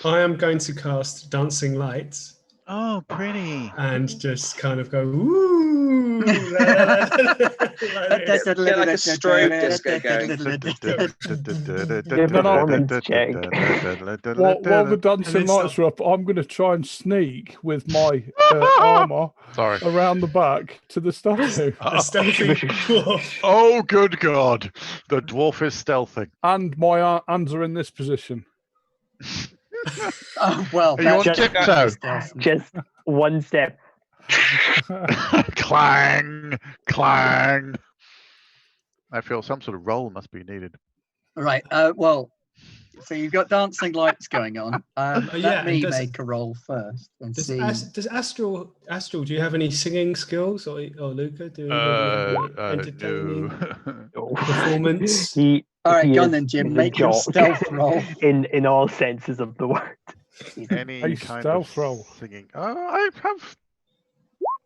[SPEAKER 4] I am going to cast Dancing Lights
[SPEAKER 2] Oh, pretty.
[SPEAKER 4] and just kind of go, ooh. Like this.
[SPEAKER 7] Get like a strobe disco going.
[SPEAKER 3] Performance check.
[SPEAKER 5] While the dancing
[SPEAKER 4] then
[SPEAKER 5] lights are up, I'm going to try and sneak with my armor
[SPEAKER 2] Sorry.
[SPEAKER 5] around the back to the statue.
[SPEAKER 4] A stealthy dwarf.
[SPEAKER 2] Oh, good God. The dwarf is stealthing.
[SPEAKER 5] And my hands are in this position.
[SPEAKER 1] Oh, well,
[SPEAKER 2] Are you on
[SPEAKER 1] that's
[SPEAKER 2] tiptoe?
[SPEAKER 1] stealth.
[SPEAKER 3] Just one step.
[SPEAKER 2] Clang, clang. I feel some sort of roll must be needed.
[SPEAKER 1] Right. Well, so you've got dancing lights going on.
[SPEAKER 4] yeah,
[SPEAKER 1] Let me
[SPEAKER 4] and does-
[SPEAKER 1] make a roll first and
[SPEAKER 4] Does,
[SPEAKER 1] see.
[SPEAKER 4] does Astral, do you have any singing skills, or Luca? Do you have entertaining performance?
[SPEAKER 1] All right,
[SPEAKER 3] he
[SPEAKER 1] go on
[SPEAKER 3] is-
[SPEAKER 1] then, Jim.
[SPEAKER 3] he's a
[SPEAKER 1] Make your
[SPEAKER 3] jock.
[SPEAKER 1] stealth roll.
[SPEAKER 3] in all senses of the word.
[SPEAKER 2] Any
[SPEAKER 5] A
[SPEAKER 2] kind
[SPEAKER 5] stealth
[SPEAKER 2] of
[SPEAKER 5] roll.
[SPEAKER 2] singing. I have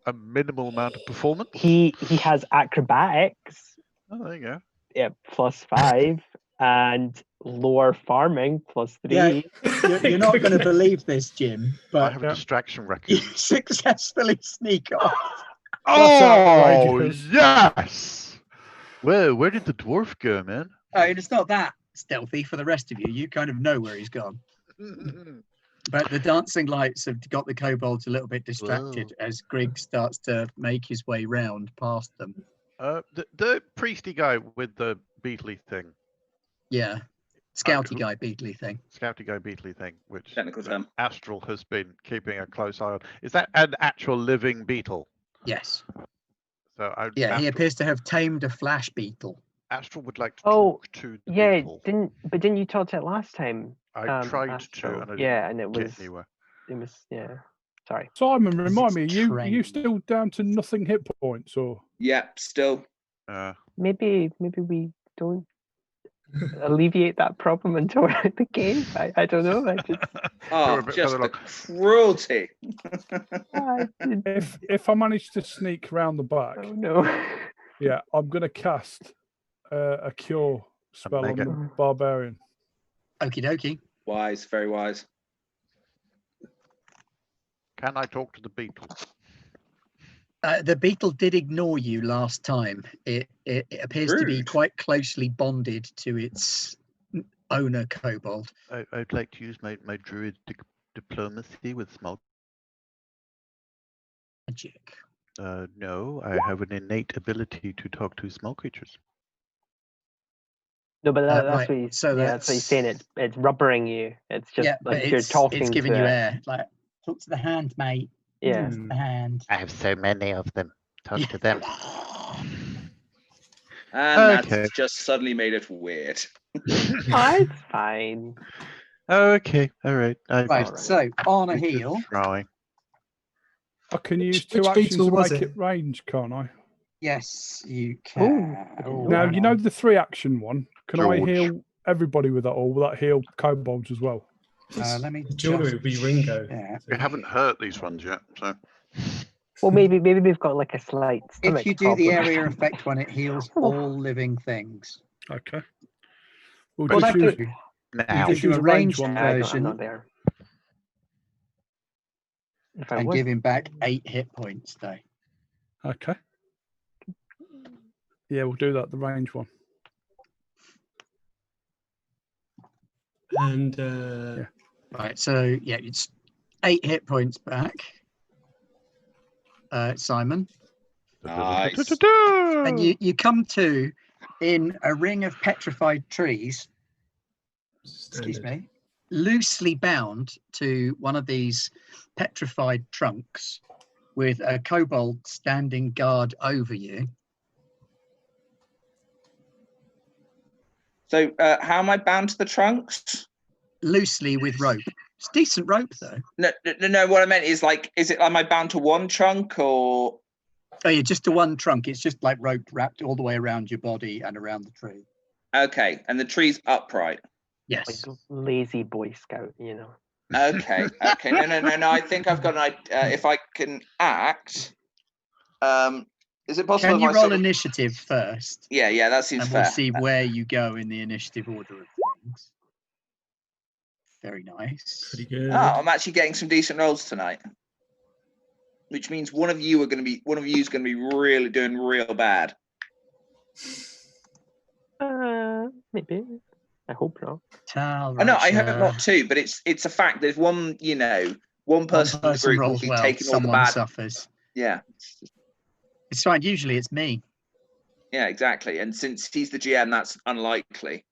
[SPEAKER 2] a minimal amount of performance.
[SPEAKER 3] He has acrobatics,
[SPEAKER 2] Oh, there you go.
[SPEAKER 3] yeah, +5, and lower farming +3.
[SPEAKER 1] Yeah. You're not going to believe this, Jim,
[SPEAKER 2] I
[SPEAKER 1] but
[SPEAKER 2] have a distraction
[SPEAKER 1] you
[SPEAKER 2] record.
[SPEAKER 1] successfully sneak off.
[SPEAKER 2] Oh,
[SPEAKER 5] outrageous.
[SPEAKER 2] yes! Where did the dwarf go, man?
[SPEAKER 1] It's not that stealthy for the rest of you. You kind of know where he's gone. But the dancing lights have got the kobolds a little bit distracted as Grigg starts to make his way round past them.
[SPEAKER 2] The priesty guy with the beetly thing,
[SPEAKER 1] Yeah. Scouty guy, Beatley thing.
[SPEAKER 2] scouty guy beetly thing, which
[SPEAKER 7] Technical term.
[SPEAKER 2] Astral has been keeping a close eye on. Is that an actual living beetle?
[SPEAKER 1] Yes.
[SPEAKER 2] So
[SPEAKER 1] Yeah, he appears to have tamed a flash beetle.
[SPEAKER 2] Astral would like to
[SPEAKER 3] Oh,
[SPEAKER 2] talk to the
[SPEAKER 3] yeah,
[SPEAKER 2] beetle.
[SPEAKER 3] didn't you talk to it last time?
[SPEAKER 2] I tried
[SPEAKER 3] Astral?
[SPEAKER 2] to, and I didn't
[SPEAKER 3] yeah, and it
[SPEAKER 2] get
[SPEAKER 3] was
[SPEAKER 2] anywhere.
[SPEAKER 3] Sorry.
[SPEAKER 5] Simon, remind me,
[SPEAKER 1] it's
[SPEAKER 5] are you still down to nothing hit points, or?
[SPEAKER 7] Yep, still.
[SPEAKER 3] Maybe we don't alleviate that problem until we're at the game. I don't know. I just
[SPEAKER 7] Oh, just the cruelty.
[SPEAKER 5] If I manage to sneak around the back,
[SPEAKER 3] oh no.
[SPEAKER 5] yeah, I'm gonna cast a cure spell on the barbarian.
[SPEAKER 1] Okie dokie.
[SPEAKER 7] Wise, very wise.
[SPEAKER 2] Can I talk to the beetle?
[SPEAKER 1] The beetle did ignore you last time. It appears to be quite closely bonded to its owner, Kobold.
[SPEAKER 2] I'd like to use my druid diplomacy with small
[SPEAKER 1] magic.
[SPEAKER 2] No, I have an innate ability to talk to small creatures.
[SPEAKER 3] No, but that's
[SPEAKER 1] right.
[SPEAKER 3] what he's,
[SPEAKER 1] So
[SPEAKER 3] that's what he's saying. It's rubbering you. It's just like you're talking
[SPEAKER 1] it's giving
[SPEAKER 3] to
[SPEAKER 1] you
[SPEAKER 3] it.
[SPEAKER 1] air. Like, talk to the hand, mate.
[SPEAKER 3] Yeah.
[SPEAKER 1] The hand.
[SPEAKER 2] I have so many of them. Talk to them.
[SPEAKER 7] And that's just suddenly made it weird.
[SPEAKER 3] It's fine.
[SPEAKER 2] Okay, all right.
[SPEAKER 1] Right, so on a heal.
[SPEAKER 2] Trying.
[SPEAKER 5] I can use two actions to make it range, can't I?
[SPEAKER 1] Yes, you can.
[SPEAKER 5] Now, you know the 3-action one? Can I heal everybody with that, or will that heal kobolds as well?
[SPEAKER 1] Let me
[SPEAKER 4] Surely it would be Ringo.
[SPEAKER 1] Yeah.
[SPEAKER 2] We haven't hurt these ones yet, so.
[SPEAKER 3] Well, maybe we've got like a slight.
[SPEAKER 1] If you do the area effect one, it heals all living things.
[SPEAKER 5] Okay.
[SPEAKER 1] We'll just use
[SPEAKER 2] now.
[SPEAKER 1] If you do a ranged
[SPEAKER 3] I'm
[SPEAKER 1] version
[SPEAKER 3] not there.
[SPEAKER 1] and give him back 8 hit points, though.
[SPEAKER 5] Okay. Yeah, we'll do that. The range one.
[SPEAKER 4] And
[SPEAKER 1] right, so yeah, it's 8 hit points back. Simon.
[SPEAKER 7] Nice.
[SPEAKER 1] And you come to in a ring of petrified trees. Excuse me. Loosely bound to one of these petrified trunks with a kobold standing guard over you.
[SPEAKER 7] So how am I bound to the trunks?
[SPEAKER 1] Loosely with rope. It's decent rope, though.
[SPEAKER 7] No. What I meant is, like, am I bound to one trunk or?
[SPEAKER 1] Oh, yeah, just to one trunk. It's just like rope wrapped all the way around your body and around the tree.
[SPEAKER 7] Okay, and the tree's upright.
[SPEAKER 1] Yes.
[SPEAKER 3] Like lazy Boy Scout, you know.
[SPEAKER 7] Okay. No. I think I've got an idea. If I can act, is it possible?
[SPEAKER 1] Can you roll initiative first?
[SPEAKER 7] Yeah, that seems fair.
[SPEAKER 1] And we'll see where you go in the initiative order of things. Very nice.
[SPEAKER 4] Pretty good.
[SPEAKER 7] Oh, I'm actually getting some decent rolls tonight, which means one of you is going to be really doing real bad.
[SPEAKER 3] Maybe. I hope not.
[SPEAKER 7] No, I hope not too. But it's a fact. There's one person in the group will be taking all the bad.
[SPEAKER 1] Suffers.
[SPEAKER 7] Yeah,
[SPEAKER 1] it's fine. Usually it's me.
[SPEAKER 7] Yeah, exactly. And since he's the GM, that's unlikely.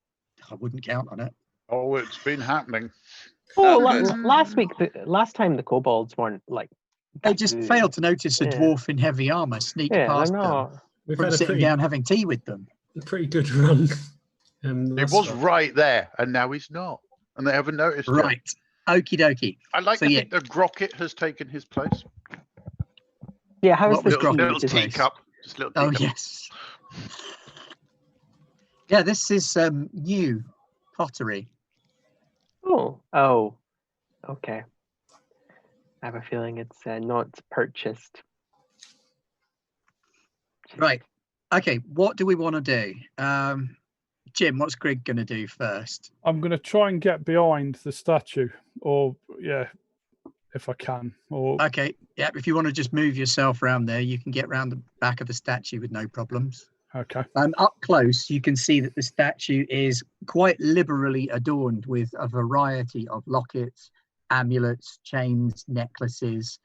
[SPEAKER 1] I wouldn't count on it.
[SPEAKER 2] Oh, it's been happening.
[SPEAKER 3] Last time the kobolds weren't like.
[SPEAKER 1] They just failed to notice a dwarf in heavy armor sneak past them from sitting down having tea with them.
[SPEAKER 4] A pretty good run.
[SPEAKER 2] He was right there, and now he's not, and they haven't noticed.
[SPEAKER 1] Right, okie dokie.
[SPEAKER 2] I like to think the Grocket has taken his place.
[SPEAKER 3] Yeah, how is this
[SPEAKER 2] little teacup? Just little teacup.
[SPEAKER 1] Oh yes. Yeah, this is new pottery.
[SPEAKER 3] Oh, okay. I have a feeling it's not purchased.
[SPEAKER 1] Right. Okay. What do we want to do? Jim, what's Greg going to do first?
[SPEAKER 5] I'm going to try and get behind the statue, or if I can. Or
[SPEAKER 1] okay, yeah. If you want to just move yourself around there, you can get around the back of the statue with no problems.
[SPEAKER 5] Okay.
[SPEAKER 1] Up close, you can see that the statue is quite liberally adorned with a variety of lockets, amulets, chains, necklaces,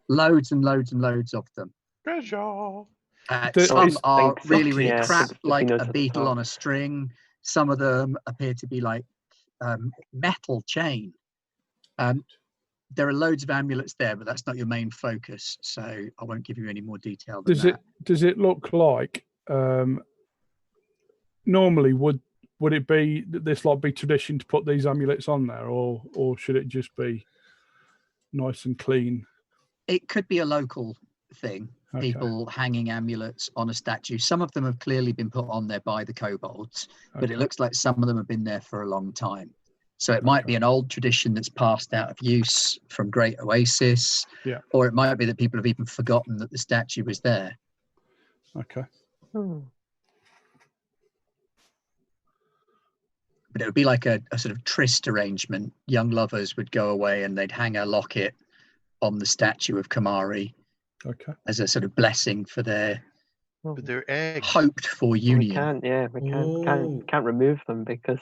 [SPEAKER 1] loads and loads and loads of them.
[SPEAKER 2] Treasure.
[SPEAKER 1] Some are really
[SPEAKER 3] yeah,
[SPEAKER 1] crap, like a beetle on a string. Some of them appear to be like metal chain. there are loads of amulets there, but that's not your main focus, so I won't give you any more detail than that.
[SPEAKER 5] Does it look like normally would it be this like be tradition to put these amulets on there, or should it just be nice and clean?
[SPEAKER 1] It could be a local thing.
[SPEAKER 5] Okay.
[SPEAKER 1] People hanging amulets on a statue. Some of them have clearly been put on there by the kobolds, but it looks like some of them have been there for a long time. So it might be an old tradition that's passed out of use from Great Oasis, or it might be that people have even forgotten that the statue was there.
[SPEAKER 5] Okay.
[SPEAKER 1] But it would be like a sort of tryst arrangement. Young lovers would go away and they'd hang a locket on the statue of Kamari as a sort of blessing for their hoped for union.
[SPEAKER 3] We can't remove them because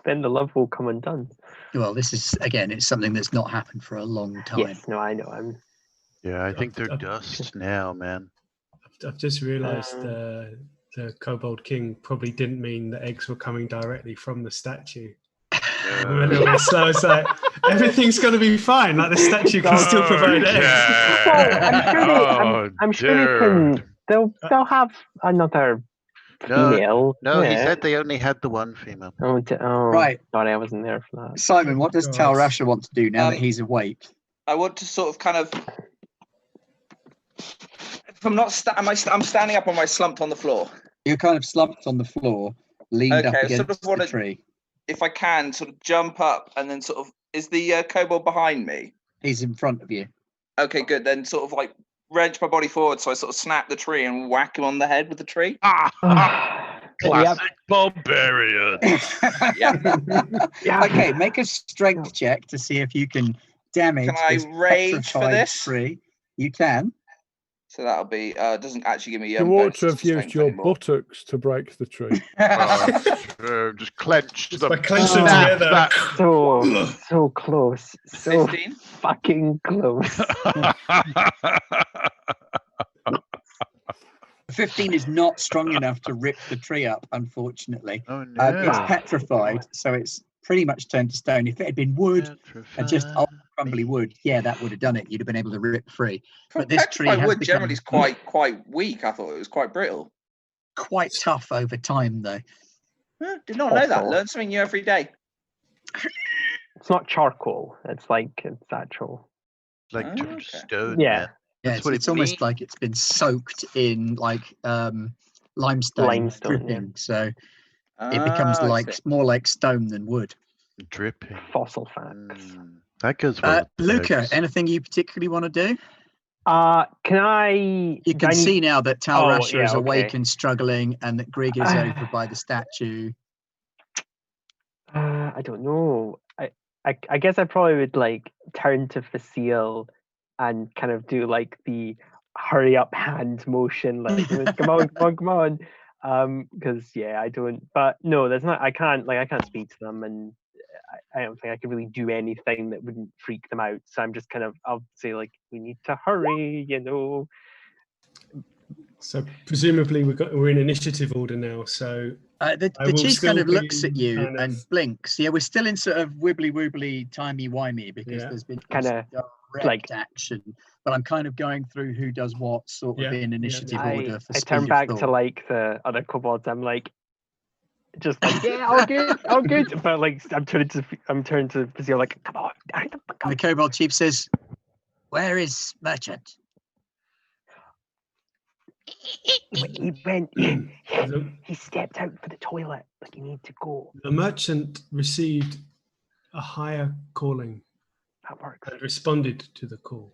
[SPEAKER 3] then the love will come undone.
[SPEAKER 1] Well, this is again, it's something that's not happened for a long time.
[SPEAKER 3] Yes, no, I know.
[SPEAKER 2] I think they're dust now, man.
[SPEAKER 4] I've just realised the Kobold King probably didn't mean the eggs were coming directly from the statue. I'm a little bit slow. It's like everything's going to be fine. Like the statue can still provide eggs.
[SPEAKER 3] Well, I'm sure they can. They'll have another female.
[SPEAKER 2] No, he said they only had the one female.
[SPEAKER 1] Right.
[SPEAKER 3] Sorry, I wasn't there for that.
[SPEAKER 1] Simon, what does Tal Rasha want to do now that he's awake?
[SPEAKER 7] I want to sort of kind of. If I'm not, I'm standing up, or am I slumped on the floor?
[SPEAKER 1] You're kind of slumped on the floor, leaned up against the tree.
[SPEAKER 7] If I can, sort of jump up and then sort of, is the kobold behind me?
[SPEAKER 1] He's in front of you.
[SPEAKER 7] Okay, good. Then sort of like wrench my body forward, so I sort of snap the tree and whack him on the head with the tree.
[SPEAKER 2] Classic barbarian.
[SPEAKER 1] Okay, make a strength check to see if you can damage.
[SPEAKER 7] Can I rage for this?
[SPEAKER 1] Tree. You can.
[SPEAKER 7] So that'll be, doesn't actually give me...
[SPEAKER 5] You ought to have used your buttocks to break the tree.
[SPEAKER 2] Just clench them.
[SPEAKER 4] Clench them together.
[SPEAKER 3] So close. So
[SPEAKER 7] 15?
[SPEAKER 3] fucking close.
[SPEAKER 1] 15 is not strong enough to rip the tree up, unfortunately.
[SPEAKER 2] Oh, no.
[SPEAKER 1] It's petrified, so it's pretty much turned to stone. If it had been wood and just old crumbly wood, that would have done it. You'd have been able to rip free. But this tree has
[SPEAKER 7] wood generally is quite weak. I thought it was quite brittle.
[SPEAKER 1] Quite tough over time, though.
[SPEAKER 7] Did not know that. Learn something new every day.
[SPEAKER 3] It's not charcoal. It's actual.
[SPEAKER 2] Like stone.
[SPEAKER 3] Yeah.
[SPEAKER 1] It's almost like it's been soaked in like limestone dripping. So it becomes more like stone than wood.
[SPEAKER 2] Dripping.
[SPEAKER 3] Fossil facts.
[SPEAKER 2] That goes well.
[SPEAKER 1] Luca, anything you particularly want to do?
[SPEAKER 3] Can I?
[SPEAKER 1] You can see now that Tal Rasha is awake and struggling, and that Grig is over by the statue.
[SPEAKER 3] I don't know. I guess I probably would like turn to Facile and kind of do like the hurry up hand motion, like come on. Because I don't. But no, there's not. I can't speak to them, and I don't think I could really do anything that wouldn't freak them out. So I'm just kind of, I'll say like, we need to hurry,
[SPEAKER 4] So presumably we're in initiative order now. So
[SPEAKER 1] the chief kind of looks at you and blinks. Yeah, we're still in sort of wibbly wobbly, timey wimey because there's been kind of direct action. But I'm kind of going through who does what sort of in initiative order.
[SPEAKER 3] I turn back to like the other kobolds. I'm like, just like all good. But like I'm turning to Facile like, come on.
[SPEAKER 1] And the kobold chief says, "Where is Merchant?"
[SPEAKER 3] He went. He stepped out for the toilet. Like he needs to go.
[SPEAKER 4] The merchant received a higher calling.
[SPEAKER 3] That works.
[SPEAKER 4] And responded to the call.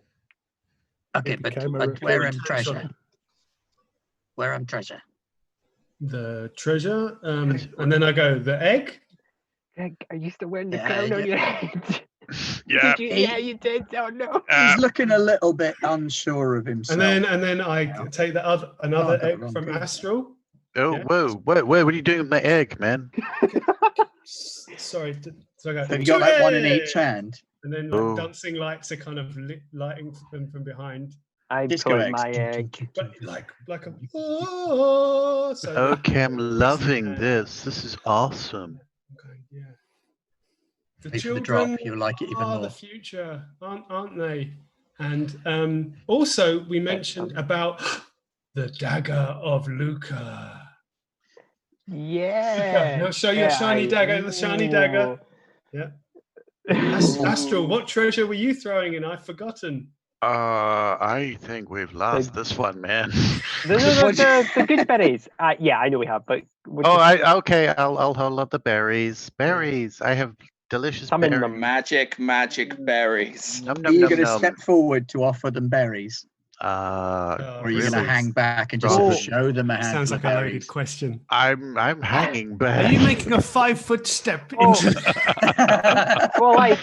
[SPEAKER 1] Okay, but where am treasure? Where am treasure?
[SPEAKER 4] The treasure, and then I go the egg.
[SPEAKER 3] Greg, are you still wearing the crown on your head?
[SPEAKER 2] Yeah.
[SPEAKER 3] You did. Oh no.
[SPEAKER 1] He's looking a little bit unsure of himself.
[SPEAKER 4] And then I take another egg from Astral.
[SPEAKER 2] Oh, yeah. Whoa! What are you doing with my egg, man?
[SPEAKER 4] Sorry. So I go,
[SPEAKER 1] have you got like one in each hand?
[SPEAKER 4] And then dancing lights are kind of lighting them from behind.
[SPEAKER 3] I put my egg.
[SPEAKER 4] But like a. Oh, so
[SPEAKER 2] okay, I'm loving this. This is awesome.
[SPEAKER 4] Okay, yeah. The
[SPEAKER 1] Wait for the
[SPEAKER 4] children
[SPEAKER 1] drop, you'll like it even
[SPEAKER 4] are
[SPEAKER 1] more.
[SPEAKER 4] the future, aren't they? And also, we mentioned about the dagger of Luca.
[SPEAKER 3] Yeah.
[SPEAKER 4] Now show your shiny dagger. The shiny dagger. Yeah. Astral, what treasure were you throwing in? I've forgotten.
[SPEAKER 2] I think we've lost this one, man.
[SPEAKER 3] The good berries. Yeah, I know we have, but
[SPEAKER 2] Okay. I'll hold up the berries. Berries. I have delicious
[SPEAKER 3] Summon
[SPEAKER 2] berries.
[SPEAKER 3] them.
[SPEAKER 7] Magic berries.
[SPEAKER 2] Num,
[SPEAKER 1] Are
[SPEAKER 2] num,
[SPEAKER 1] you
[SPEAKER 2] num,
[SPEAKER 1] going to
[SPEAKER 2] num.
[SPEAKER 1] step forward to offer them berries?
[SPEAKER 2] Or
[SPEAKER 1] Or are you
[SPEAKER 2] really?
[SPEAKER 1] going to hang back and just
[SPEAKER 2] Rather
[SPEAKER 1] show them a handful
[SPEAKER 4] Sounds
[SPEAKER 1] of
[SPEAKER 4] like a
[SPEAKER 1] berries?
[SPEAKER 4] loaded question.
[SPEAKER 2] I'm hanging back.
[SPEAKER 4] Are you making a 5-foot step
[SPEAKER 3] Oh.
[SPEAKER 4] into?
[SPEAKER 3] Well, like,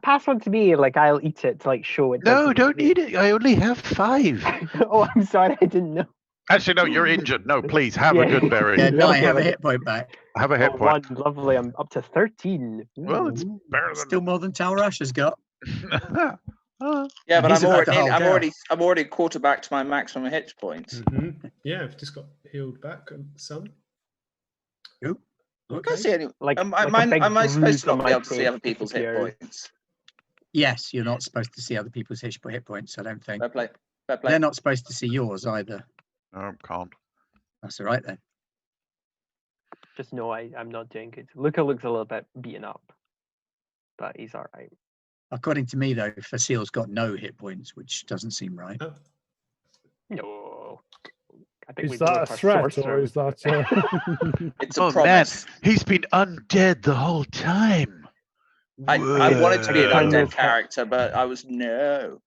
[SPEAKER 3] pass one to me. Like, I'll eat it to like show it.
[SPEAKER 2] No, don't eat it. I only have 5.
[SPEAKER 3] Oh, I'm sorry, I didn't know.
[SPEAKER 2] Actually, no, you're injured. No, please have a good berry.
[SPEAKER 1] Yeah, no, I
[SPEAKER 3] Okay,
[SPEAKER 1] have a
[SPEAKER 3] okay.
[SPEAKER 1] hit point back.
[SPEAKER 2] Have a hit point.
[SPEAKER 3] 1, lovely. I'm up to 13.
[SPEAKER 2] Well, it's
[SPEAKER 3] Ooh.
[SPEAKER 2] better
[SPEAKER 1] Still more than Talrash has got.
[SPEAKER 7] Yeah,
[SPEAKER 1] And
[SPEAKER 7] but
[SPEAKER 1] he's about to hold
[SPEAKER 7] I'm
[SPEAKER 1] out.
[SPEAKER 7] already quarterback to my maximum hit points.
[SPEAKER 4] Yeah, I've just got healed back some.
[SPEAKER 1] Oop.
[SPEAKER 7] I
[SPEAKER 1] Okay.
[SPEAKER 7] can't see any.
[SPEAKER 3] Like,
[SPEAKER 7] Am
[SPEAKER 3] like a big
[SPEAKER 7] I supposed
[SPEAKER 3] bruise
[SPEAKER 7] to not
[SPEAKER 3] on
[SPEAKER 7] be
[SPEAKER 3] my
[SPEAKER 7] able to see
[SPEAKER 3] face
[SPEAKER 7] other people's hit
[SPEAKER 3] disappears.
[SPEAKER 7] points?
[SPEAKER 1] Yes, you're not supposed to see other people's hit points, I don't think.
[SPEAKER 7] Fair play. Fair play.
[SPEAKER 1] They're not supposed to see yours either.
[SPEAKER 2] No, can't.
[SPEAKER 1] That's all right then.
[SPEAKER 3] Just know I'm not doing good. Luca looks a little bit beaten up, but he's all right.
[SPEAKER 1] According to me, though, Facile's got no hit points, which doesn't seem right.
[SPEAKER 4] Oh.
[SPEAKER 3] No. I think
[SPEAKER 5] Is that a threat or is that?
[SPEAKER 7] It's a
[SPEAKER 2] Oh man,
[SPEAKER 7] promise.
[SPEAKER 2] he's been undead the whole time.
[SPEAKER 7] I wanted to be an
[SPEAKER 3] Whoa.
[SPEAKER 7] undead character, but I was no.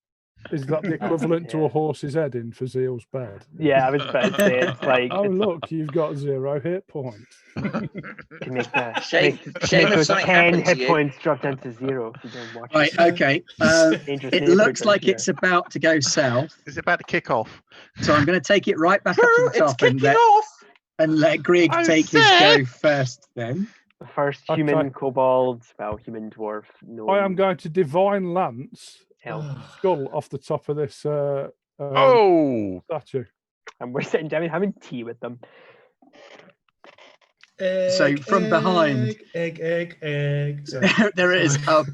[SPEAKER 5] Is that the equivalent to a horse's head in Fazile's bed?
[SPEAKER 3] Yeah, I was about to say it's like
[SPEAKER 5] Oh look, you've got 0 hit points.
[SPEAKER 3] to make the
[SPEAKER 7] Shame if
[SPEAKER 3] those
[SPEAKER 7] something
[SPEAKER 3] 10
[SPEAKER 7] happened to
[SPEAKER 3] hit
[SPEAKER 7] you.
[SPEAKER 3] points drop down to 0 if you don't watch
[SPEAKER 1] Right,
[SPEAKER 3] it.
[SPEAKER 1] okay.
[SPEAKER 3] Dangerous
[SPEAKER 1] It
[SPEAKER 3] neighborhood
[SPEAKER 1] looks
[SPEAKER 3] right
[SPEAKER 1] like
[SPEAKER 3] here.
[SPEAKER 1] it's about to go south,
[SPEAKER 2] Is it about to kick off?
[SPEAKER 1] so I'm going to take it right back up
[SPEAKER 7] True,
[SPEAKER 1] to the
[SPEAKER 7] it's
[SPEAKER 1] top and
[SPEAKER 7] kicking off.
[SPEAKER 1] let Greg
[SPEAKER 2] I
[SPEAKER 1] take his
[SPEAKER 2] said-
[SPEAKER 1] go first then.
[SPEAKER 3] The first
[SPEAKER 5] Okay.
[SPEAKER 3] human kobold, well, human dwarf. No,
[SPEAKER 5] I am going to divine lance
[SPEAKER 3] elf.
[SPEAKER 5] skull off the top of this
[SPEAKER 2] Oh,
[SPEAKER 5] statue.
[SPEAKER 3] And we're sitting down having tea with them.
[SPEAKER 1] So from behind-
[SPEAKER 4] Egg. Sorry.
[SPEAKER 1] There is a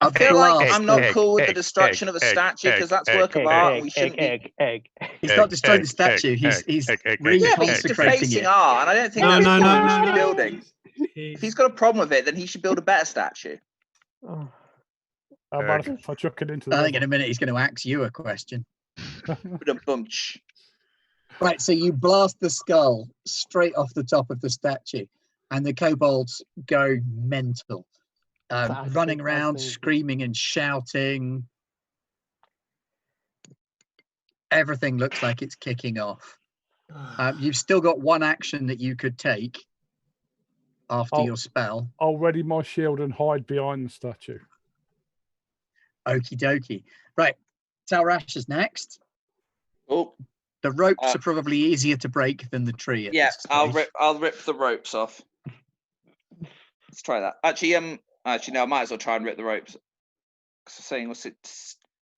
[SPEAKER 7] I feel like
[SPEAKER 1] blast.
[SPEAKER 7] I'm not
[SPEAKER 2] egg,
[SPEAKER 7] cool with the
[SPEAKER 2] egg,
[SPEAKER 7] destruction
[SPEAKER 2] egg,
[SPEAKER 7] of a
[SPEAKER 2] egg,
[SPEAKER 7] statue because that's
[SPEAKER 2] egg,
[SPEAKER 7] work of
[SPEAKER 2] egg,
[SPEAKER 7] art
[SPEAKER 3] Egg,
[SPEAKER 7] and we shouldn't be.
[SPEAKER 3] egg.
[SPEAKER 1] He's
[SPEAKER 2] Egg,
[SPEAKER 1] not destroying the
[SPEAKER 2] egg,
[SPEAKER 1] statue.
[SPEAKER 2] egg,
[SPEAKER 1] He's
[SPEAKER 2] egg, egg,
[SPEAKER 1] really
[SPEAKER 7] Yeah, but he's
[SPEAKER 1] consecrating
[SPEAKER 7] defacing
[SPEAKER 1] it.
[SPEAKER 7] art, and I don't think
[SPEAKER 4] No.
[SPEAKER 7] he's building. If he's got a problem with it, then he should build a better statue.
[SPEAKER 3] Oh,
[SPEAKER 5] How about if I chuck it into the
[SPEAKER 1] I think in a
[SPEAKER 5] river?
[SPEAKER 1] minute he's going to ask you a question.
[SPEAKER 7] With a bunch.
[SPEAKER 1] Right, so you blast the skull straight off the top of the statue, and the kobolds go mental, running around, screaming and shouting. Everything looks like it's kicking off. You've still got one action that you could take after your spell.
[SPEAKER 5] I'll ready my shield and hide behind the statue.
[SPEAKER 1] Okie dokie. Right, Talrash is next.
[SPEAKER 7] Oh,
[SPEAKER 1] The ropes are probably easier to break than the tree. At
[SPEAKER 7] yeah,
[SPEAKER 1] this
[SPEAKER 7] I'll
[SPEAKER 1] stage.
[SPEAKER 7] rip the ropes off. Let's try that. Actually, no, I might as well try and rip the ropes. Saying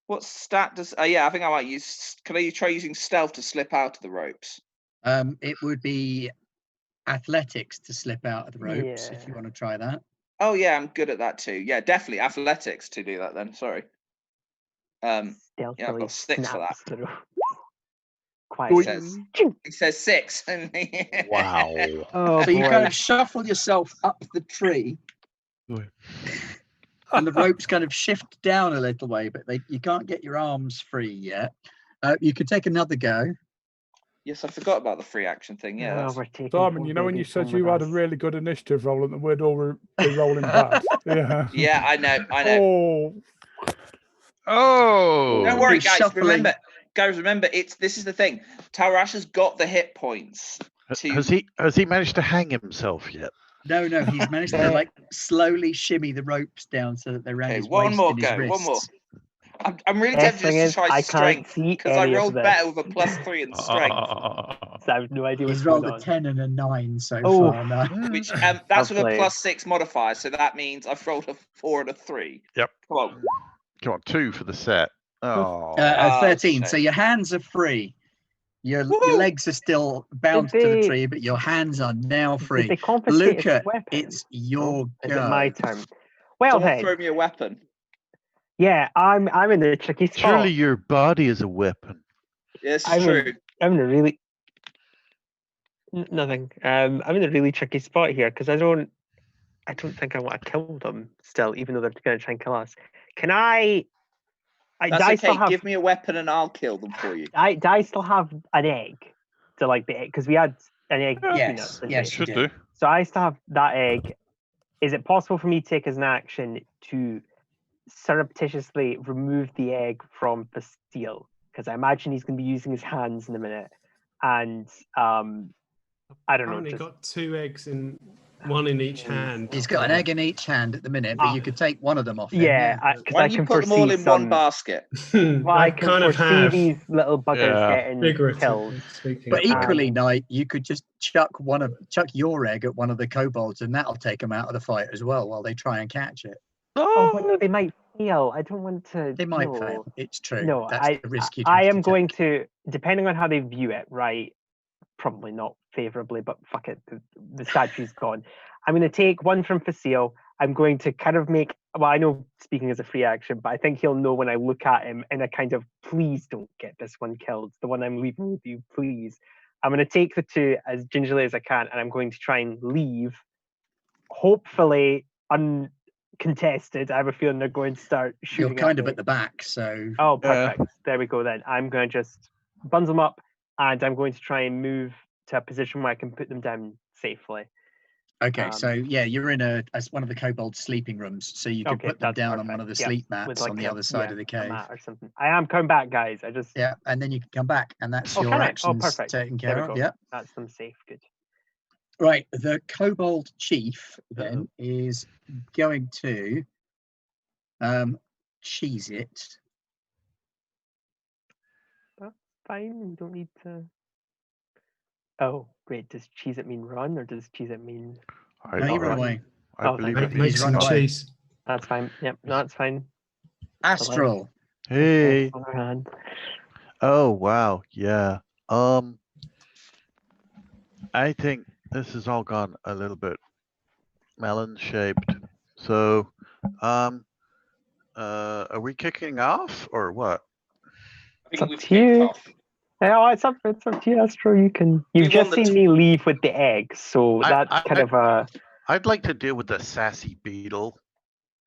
[SPEAKER 7] what stat does? Yeah, I think I might use. Can I try using stealth to slip out of the ropes?
[SPEAKER 1] It would be athletics to slip out of the ropes if you want to try that.
[SPEAKER 7] Oh yeah, I'm good at that too. Yeah, definitely athletics to do that then. Sorry. Yeah, I've got 6 for that.
[SPEAKER 3] Quiet.
[SPEAKER 7] It says 6.
[SPEAKER 2] wow.
[SPEAKER 3] Oh,
[SPEAKER 1] So you
[SPEAKER 3] boy.
[SPEAKER 1] kind of shuffle yourself up the tree, and the ropes kind of shift down a little way, but you can't get your arms free yet. You could take another go.
[SPEAKER 7] Yes, I forgot about the free action thing. Yeah.
[SPEAKER 3] Oh, we're taking
[SPEAKER 5] Simon,
[SPEAKER 3] poor
[SPEAKER 5] you know when you
[SPEAKER 3] babies
[SPEAKER 5] said
[SPEAKER 3] home
[SPEAKER 5] you
[SPEAKER 3] with
[SPEAKER 5] had a
[SPEAKER 3] us.
[SPEAKER 5] really good initiative roll and we'd all be rolling bad. Yeah.
[SPEAKER 7] Yeah, I know.
[SPEAKER 5] Oh,
[SPEAKER 2] Oh.
[SPEAKER 7] Don't worry,
[SPEAKER 1] He's
[SPEAKER 7] guys.
[SPEAKER 1] shuffling.
[SPEAKER 7] Remember, this is the thing. Talrash has got the hit points.
[SPEAKER 2] Has he managed to hang himself yet?
[SPEAKER 1] No, he's managed to like slowly shimmy the ropes down so that they're around his
[SPEAKER 7] one
[SPEAKER 1] waist
[SPEAKER 7] more
[SPEAKER 1] and his
[SPEAKER 7] go.
[SPEAKER 1] wrists.
[SPEAKER 7] One more. I'm really
[SPEAKER 3] Best
[SPEAKER 7] tempted just
[SPEAKER 3] thing
[SPEAKER 7] to
[SPEAKER 3] is,
[SPEAKER 7] try
[SPEAKER 3] I can't
[SPEAKER 7] strength
[SPEAKER 3] see
[SPEAKER 7] because I
[SPEAKER 3] any of
[SPEAKER 7] rolled
[SPEAKER 3] this.
[SPEAKER 7] better with a +3 in strength.
[SPEAKER 3] So I have no idea what's
[SPEAKER 1] He's
[SPEAKER 3] going
[SPEAKER 1] rolled a
[SPEAKER 3] on.
[SPEAKER 1] 10 and a 9 so
[SPEAKER 3] Oh.
[SPEAKER 1] far now.
[SPEAKER 7] Which that's with a
[SPEAKER 3] Lovely.
[SPEAKER 7] +6 modifier, so that means I've rolled a 4 and a 3.
[SPEAKER 2] Yep.
[SPEAKER 7] Come on.
[SPEAKER 2] Come on, 2 for the set. Oh.
[SPEAKER 1] 13. So
[SPEAKER 7] shame.
[SPEAKER 1] your hands are free. Your
[SPEAKER 7] Woohoo!
[SPEAKER 1] legs are still bound to the
[SPEAKER 3] they-
[SPEAKER 1] tree, but your hands are now
[SPEAKER 3] Did
[SPEAKER 1] free.
[SPEAKER 3] they confiscate his
[SPEAKER 1] Luca,
[SPEAKER 3] weapon?
[SPEAKER 1] it's your
[SPEAKER 3] Is
[SPEAKER 1] go.
[SPEAKER 3] it my turn? Well
[SPEAKER 7] Someone
[SPEAKER 3] then,
[SPEAKER 7] throw me a weapon.
[SPEAKER 3] yeah, I'm in a tricky spot.
[SPEAKER 2] Surely your body is a weapon.
[SPEAKER 7] Yes,
[SPEAKER 3] I'm
[SPEAKER 7] true.
[SPEAKER 3] I'm in a really nothing. I'm in a really tricky spot here because I don't think I want to kill them still, even though they're going to try and kill us. Can I?
[SPEAKER 7] That's
[SPEAKER 3] I
[SPEAKER 7] okay.
[SPEAKER 3] still have.
[SPEAKER 7] Give me a weapon and I'll kill them for you.
[SPEAKER 3] Do I still have an egg to like the egg because we had an egg between us.
[SPEAKER 1] Yes,
[SPEAKER 3] didn't
[SPEAKER 1] yes,
[SPEAKER 3] we?
[SPEAKER 1] you
[SPEAKER 2] Should
[SPEAKER 1] do.
[SPEAKER 2] do.
[SPEAKER 3] So I still have that egg. Is it possible for me to take as an action to surreptitiously remove the egg from Bastille? Because I imagine he's going to be using his hands in a minute, and I don't know.
[SPEAKER 4] Only
[SPEAKER 3] Just,
[SPEAKER 4] got 2 eggs in one in each hand.
[SPEAKER 1] He's got an egg in each hand at the minute, but you could take one of them off him.
[SPEAKER 3] yeah, because
[SPEAKER 7] Why
[SPEAKER 3] I
[SPEAKER 7] don't you
[SPEAKER 3] can
[SPEAKER 7] put them all
[SPEAKER 3] foresee
[SPEAKER 7] in one
[SPEAKER 3] some.
[SPEAKER 7] basket?
[SPEAKER 3] Well, I can
[SPEAKER 4] kind of
[SPEAKER 3] foresee
[SPEAKER 4] have.
[SPEAKER 3] these little buggers
[SPEAKER 2] Yeah.
[SPEAKER 3] getting
[SPEAKER 4] Figuratively
[SPEAKER 3] killed.
[SPEAKER 4] speaking.
[SPEAKER 1] But equally,
[SPEAKER 3] Um,
[SPEAKER 1] Knight, you could just chuck your egg at one of the kobolds, and that'll take them out of the fight as well while they try and catch it.
[SPEAKER 3] Oh, but no, they might fail. I don't want to.
[SPEAKER 1] They might
[SPEAKER 3] no.
[SPEAKER 1] fail. It's true.
[SPEAKER 3] No,
[SPEAKER 1] That's the risk you
[SPEAKER 3] I
[SPEAKER 1] have
[SPEAKER 3] am
[SPEAKER 1] to
[SPEAKER 3] going
[SPEAKER 1] take.
[SPEAKER 3] to, depending on how they view it, right? Probably not favorably, but fuck it, the statue's gone. I'm going to take one from Facile. I'm going to kind of make, well, I know speaking as a free action, but I think he'll know when I look at him in a kind of, please don't get this one killed. The one I'm leaving with you, please. I'm going to take the 2 as gingerly as I can, and I'm going to try and leave, hopefully uncontested. I have a feeling they're going to start shooting.
[SPEAKER 1] You're kind
[SPEAKER 3] at
[SPEAKER 1] of
[SPEAKER 3] me.
[SPEAKER 1] at the back, so
[SPEAKER 3] Oh, perfect. There we go then. I'm going to just bundle them up, and I'm going to try and move to a position where I can put them down safely.
[SPEAKER 1] okay. So yeah, you're in as one of the kobold sleeping rooms, so you could
[SPEAKER 3] Okay,
[SPEAKER 1] put them
[SPEAKER 3] that's
[SPEAKER 1] down on one of the
[SPEAKER 3] perfect. Yep,
[SPEAKER 1] sleep
[SPEAKER 3] with
[SPEAKER 1] mats
[SPEAKER 3] like
[SPEAKER 1] on the
[SPEAKER 3] a-
[SPEAKER 1] other side
[SPEAKER 3] yeah,
[SPEAKER 1] of the
[SPEAKER 3] a
[SPEAKER 1] cave.
[SPEAKER 3] mat or something. I am coming back, guys. I just
[SPEAKER 1] Yeah, and then you can come back, and that's
[SPEAKER 3] Oh,
[SPEAKER 1] your
[SPEAKER 3] can I? Oh,
[SPEAKER 1] actions
[SPEAKER 3] perfect.
[SPEAKER 1] taken
[SPEAKER 3] There
[SPEAKER 1] care
[SPEAKER 3] we
[SPEAKER 1] of.
[SPEAKER 3] go.
[SPEAKER 1] Yeah.
[SPEAKER 3] That's them safe. Good.
[SPEAKER 1] Right. The kobold chief then is going to cheese it.
[SPEAKER 3] Fine. You don't need to. Oh, great. Does cheese it mean run, or does cheese it mean?
[SPEAKER 2] I,
[SPEAKER 1] No, you run
[SPEAKER 2] I-
[SPEAKER 1] away.
[SPEAKER 2] I
[SPEAKER 3] Oh,
[SPEAKER 2] believe
[SPEAKER 3] thank
[SPEAKER 2] it
[SPEAKER 3] you.
[SPEAKER 4] Make
[SPEAKER 1] He's
[SPEAKER 2] is
[SPEAKER 1] run
[SPEAKER 4] some
[SPEAKER 1] away.
[SPEAKER 4] cheese.
[SPEAKER 3] That's fine. Yep. No, that's fine.
[SPEAKER 1] Astral.
[SPEAKER 2] Hey.
[SPEAKER 3] On our hand.
[SPEAKER 2] Oh wow, yeah. I think this has all gone a little bit melon shaped. So, are we kicking off or what?
[SPEAKER 7] I
[SPEAKER 3] It's
[SPEAKER 7] think
[SPEAKER 3] up
[SPEAKER 7] we've
[SPEAKER 3] to
[SPEAKER 7] kicked
[SPEAKER 3] you.
[SPEAKER 7] off.
[SPEAKER 3] Yeah, it's up to you, Astro. You've
[SPEAKER 7] We won
[SPEAKER 3] just
[SPEAKER 7] the
[SPEAKER 3] seen me leave with the eggs, so that's
[SPEAKER 2] I-
[SPEAKER 3] kind of a.
[SPEAKER 2] I'd like to deal with the sassy beetle,